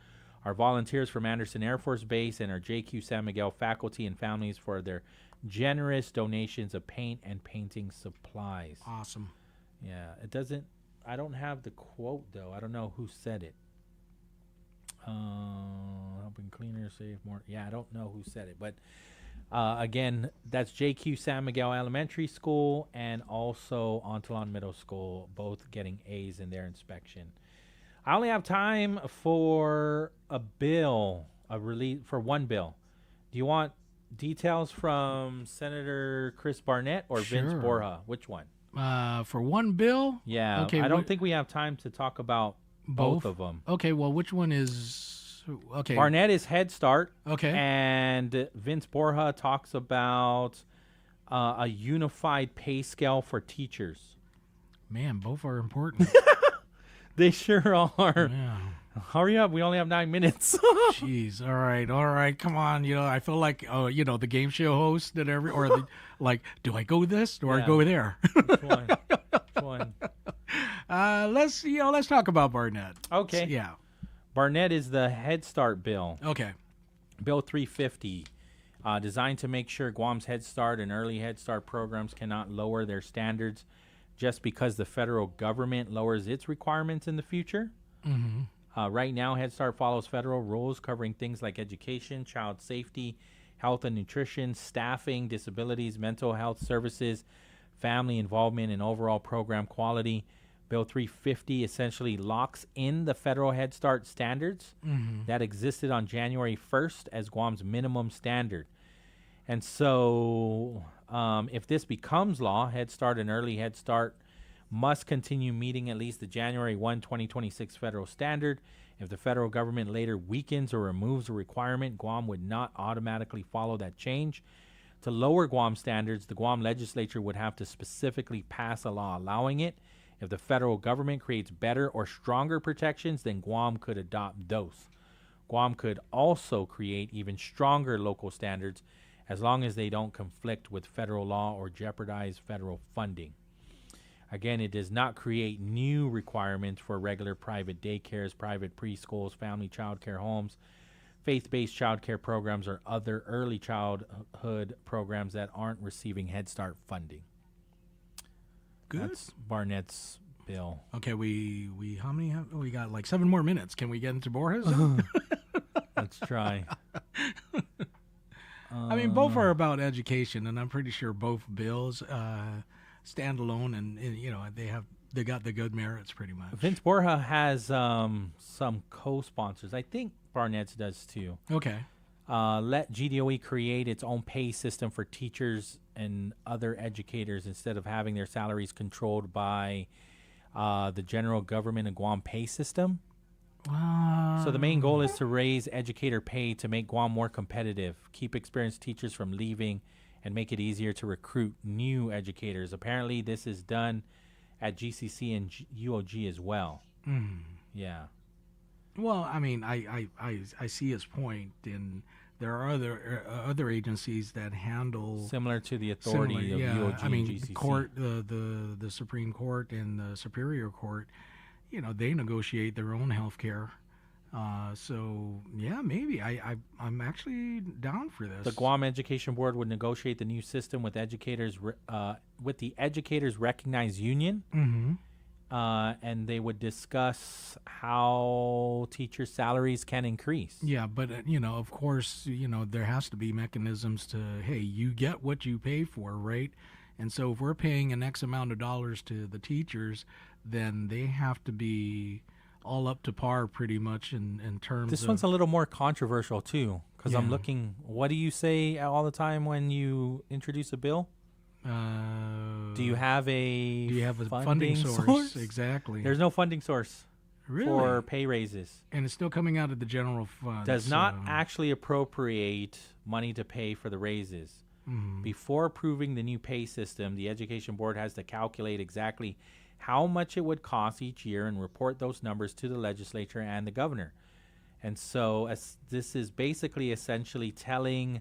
Our volunteers from Anderson Air Force Base and our JQ San Miguel faculty and families for their generous donations of paint and painting supplies. Awesome. Yeah, it doesn't. I don't have the quote though. I don't know who said it. Helping cleaners save more. Yeah, I don't know who said it, but again, that's JQ San Miguel Elementary School and also Antolon Middle School, both getting A's in their inspection. I only have time for one bill. Do you want details from Senator Chris Barnett or Vince Sure. Borja? Which one? For one bill? Yeah, Okay, I don't think we have time to talk about both of them. Okay, well, which one is... Okay. Barnett is Head Start. Okay. And Vince Borja talks about a unified pay scale for teachers. Man, both are important. They sure are. Yeah. Hurry up. We only have 9 minutes. Jeez. All right. Come on. I feel like, the game show host and do I go this? Do I Yeah. go there? Which one? Which one? Let's talk about Barnett. Okay. Yeah. Barnett is the Head Start bill. Okay. Bill 350, designed to make sure Guam's Head Start and early Head Start programs cannot lower their standards just because the federal government lowers its requirements in the future. Mhm. Right now, Head Start follows federal rules covering things like education, child safety, health and nutrition, staffing, disabilities, mental health services, family involvement, and overall program quality. Bill 350 essentially locks in the federal Head Start standards Mhm. that existed on January 1st as Guam's minimum standard. And so if this becomes law, Head Start and early Head Start must continue meeting at least the January 1, 2026 federal standard. If the federal government later weakens or removes a requirement, Guam would not automatically follow that change. To lower Guam standards, the Guam legislature would have to specifically pass a law allowing it. If the federal government creates better or stronger protections, then Guam could adopt those. Guam could also create even stronger local standards as long as they don't conflict with federal law or jeopardize federal funding. Again, it does not create new requirements for regular private daycares, private preschools, family child care homes, faith-based child care programs, or other early childhood programs that aren't receiving Head Start funding. Good. That's Barnett's bill. Okay, we how many have we got? Like 7 more minutes. Can we get into Borges? Let's try. I mean, both are about education, and I'm pretty sure both bills stand alone, and they got the good merits pretty much. Vince Borja has some co-sponsors. I think Barnett's does too. Okay. Let GDOE create its own pay system for teachers and other educators instead of having their salaries controlled by the general government and Guam pay system. So the main goal is to raise educator pay to make Guam more competitive, keep experienced teachers from leaving, and make it easier to recruit new educators. Apparently, this is done at GCC and UOG as well. Mm. Yeah. Well, I mean, I see his point, and there are other agencies that handle Similar to the authority of UOG I mean, and GCC. court, the Supreme Court and the Superior Court, they negotiate their own health care. So yeah, maybe I'm actually down for this. The Guam Education Board would negotiate the new system with educators with the educators recognized union, and they would discuss how teacher salaries can increase. Yeah, but of course, there has to be mechanisms to, hey, you get what you pay for, right? And so if we're paying an X amount of dollars to the teachers, then they have to be all up to par pretty much in terms This of... one's a little more controversial too, because I'm Yeah. looking. What do you say all the time when you introduce a bill? Do you have a funding source? Exactly. There's no funding source Really? for pay raises. And it's still coming out of the general fund. Does not so- actually appropriate money to pay for the raises. Mhm. Before approving the new pay system, the Education Board has to calculate exactly how much it would cost each year and report those numbers to the legislature and the governor. And so this is basically essentially telling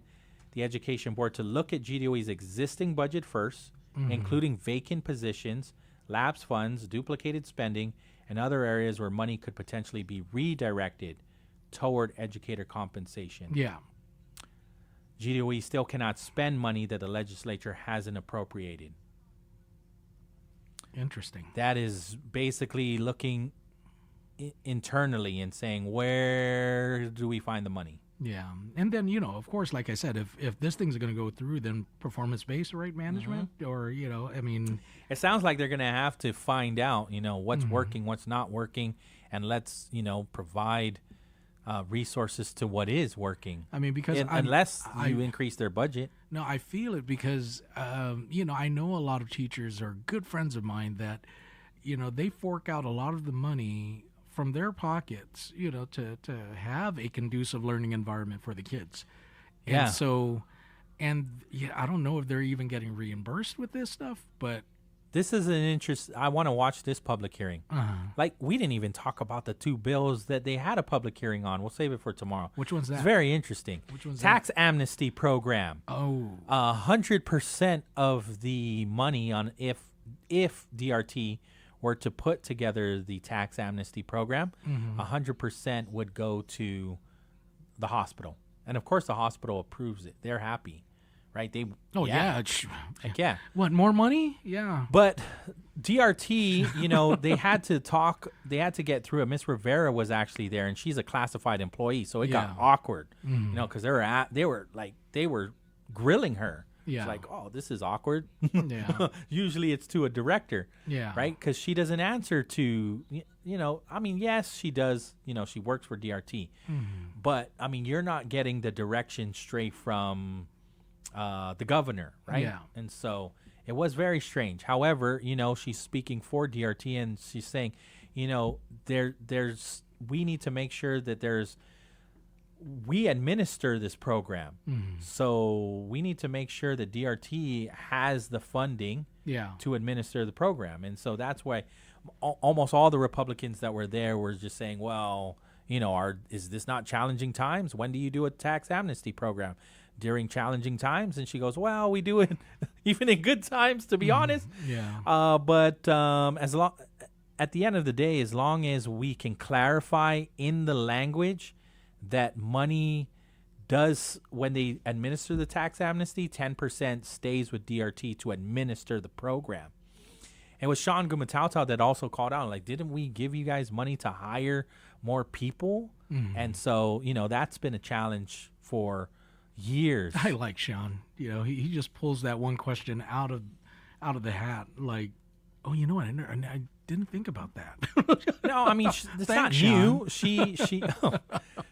the Education Board to look at GDOE's existing budget first, Mhm. including vacant positions, lapsed funds, duplicated spending, and other areas where money could potentially be redirected toward educator compensation. Yeah. GDOE still cannot spend money that the legislature hasn't appropriated. Interesting. That is basically looking internally and saying, where do we find the money? Yeah. And then, you know, of course, like I said, if this thing's going to go through, then performance-based rate management or, you know, I mean... It sounds like they're going to have to find out, you know, what's Mhm. working, what's not working, and let's, you know, provide resources to what is working. I mean, because unless you increase their budget. No, I feel it because, you know, I know a lot of teachers are good friends of mine that, you know, they fork out a lot of the money from their pockets, you know, to have a conducive learning environment for the kids. And Yeah. so, and yeah, I don't know if they're even getting reimbursed with this stuff, but This is an interest. I want to watch this public hearing. Like, we didn't even talk about the two bills that they had a public hearing on. We'll save it for tomorrow. Which one's It's that? very interesting. Which one's Tax amnesty program. Oh. 100% of the money on if DRT were to put together the tax amnesty program, Mhm. 100% would go to the hospital. And of course the hospital approves it. They're happy, right? They Oh, yeah. Heck yeah. What, more money? Yeah. But DRT, you know, they had to get through it. Miss Rivera was actually there, and she's a classified employee, so it Yeah. got awkward, Mhm. you know, because they were grilling her. Yeah. It's like, oh, this is awkward. Yeah. Usually it's to a director. Yeah. Right? Because she doesn't answer to, you know, I mean, yes, she does, you know, she works for DRT. Mhm. But, I mean, you're not getting the direction straight from the governor, right? Yeah. And so it was very strange. However, you know, she's speaking for DRT and she's saying, you know, we need to make sure that we administer this program. Mhm. So we need to make sure that DRT has the funding Yeah. to administer the program. And so that's why almost all the Republicans that were there were just saying, well, you know, is this not challenging times? When do you do a tax amnesty program? During challenging times? And she goes, well, we do it even in good times, to be honest. Yeah. But at the end of the day, as long as we can clarify in the language that money does, when they administer the tax amnesty, 10% stays with DRT to administer the program. It was Sean Gumatauta that also called out, like, didn't we give you guys money to hire more people? Mhm. And so, you know, that's been a challenge for years. I like Sean. You know, he just pulls that one question out of the hat. Like, oh, you know what? I didn't think about that. No, I mean, it's not Thanks, new. Sean.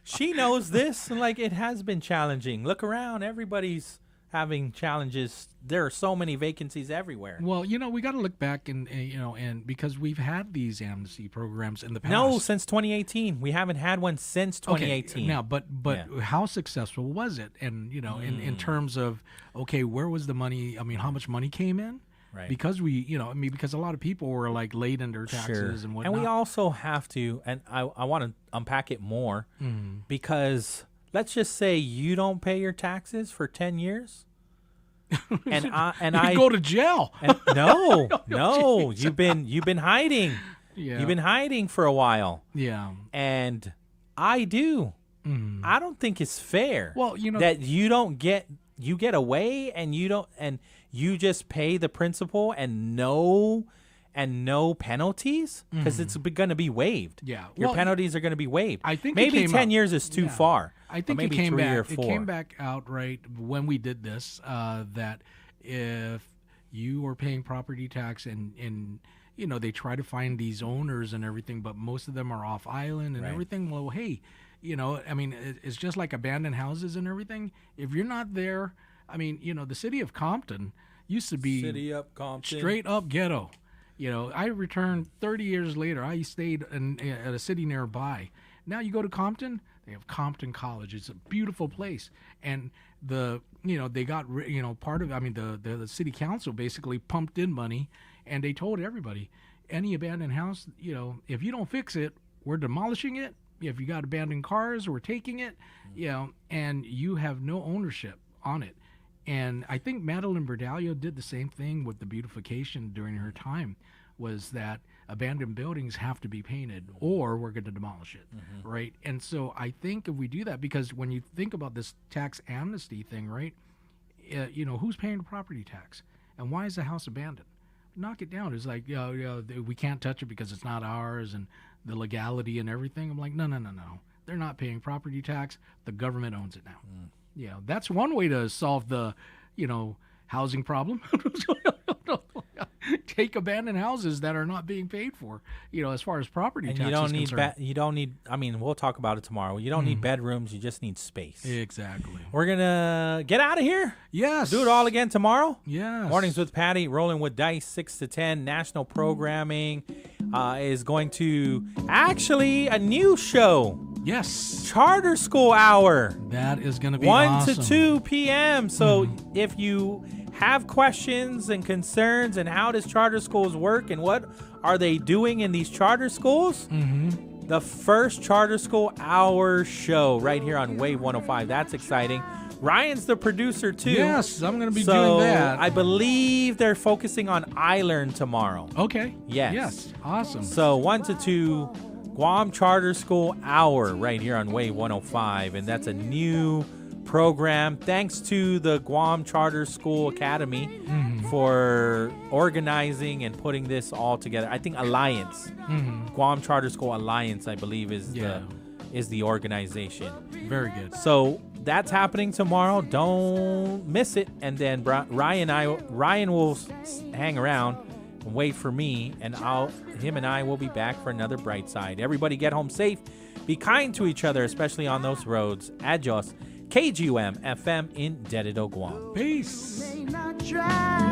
She knows this. And like, it has been challenging. Look around. Everybody's having challenges. There are so many vacancies everywhere. Well, you know, we got to look back and you know, and because we've had these amnesty programs in the past. No, since 2018. We haven't had one since 2018. Okay, now, but Yeah. how successful was it? And you know, in terms of, okay, where was the money? I mean, how much money came in? Right. Because because a lot of people were like late in their taxes and whatnot. And we also have to, and I want to unpack it more, Mhm. because let's just say you don't pay your taxes for 10 years. And I go to jail. And no, you've been hiding. Yeah. You've been hiding for a while. Yeah. And I do. Mhm. I don't think it's fair. Well, you know, that you get away and you just pay the principal and no penalties, because it's going to be waived. Yeah. Your Well, penalties are going to be waived. I think maybe it came 10 out- years is too yeah. far. I or think maybe it came 3 back. or 4. It came back out right when we did this. That if you are paying property tax, and they try to find these owners and everything, but most of them are off island and everything. Well, hey, it's just like abandoned houses and everything. If you're not there, the city of Compton used to be City of Compton. straight up ghetto. I returned 30 years later. I stayed at a city nearby. Now you go to Compton, they have Compton College. It's a beautiful place. And they got, part of, the city council basically pumped in money, and they told everybody, any abandoned house, if you don't fix it, we're demolishing it. If you got abandoned cars, we're taking it, and you have no ownership on it. And I think Madeline Berdalio did the same thing with the beautification during her time, was that abandoned buildings have to be painted or we're going to demolish it, right? And so I think if we do that, because when you think about this tax amnesty thing, right, who's paying the property tax? And why is the house abandoned? Knock it down. It's like, we can't touch it because it's not ours, and the legality and everything. I'm like, no. They're not paying property tax. The government owns it now. That's one way to solve the, housing problem. Take abandoned houses that are not being paid for, as far as property tax is concerned. You don't need, we'll talk about it tomorrow. You don't need bedrooms. You just need space. Exactly. We're going to get out of here. Yes. Do it all again tomorrow. Yes. Mornings with Patty, Rolling with Dice, 6 to 10. National programming is going to, actually, a new show. Yes. Charter School Hour. That is going to be 1 awesome. to 2 p.m. So if you have questions and concerns and how does charter schools work and what are they doing in these charter schools, the first Charter School Hour show right here on Wave 105. That's exciting. Ryan's the producer, too. Yes, I'm going to be doing that. I believe they're focusing on iLearn tomorrow. Okay. Yes. Awesome. So 1 to 2, Guam Charter School Hour right here on Wave 105. And that's a new program. Thanks to the Guam Charter School Academy for organizing and putting this all together. I think Alliance, Guam Charter School Alliance, I believe is the organization. Very good. So that's happening tomorrow. Don't miss it. And then Ryan will hang around and wait for me, and him and I will be back for another BrightSide. Everybody get home safe. Be kind to each other, especially on those roads. Adios. KGUM FM in Dededo, Guam. Peace. May not try.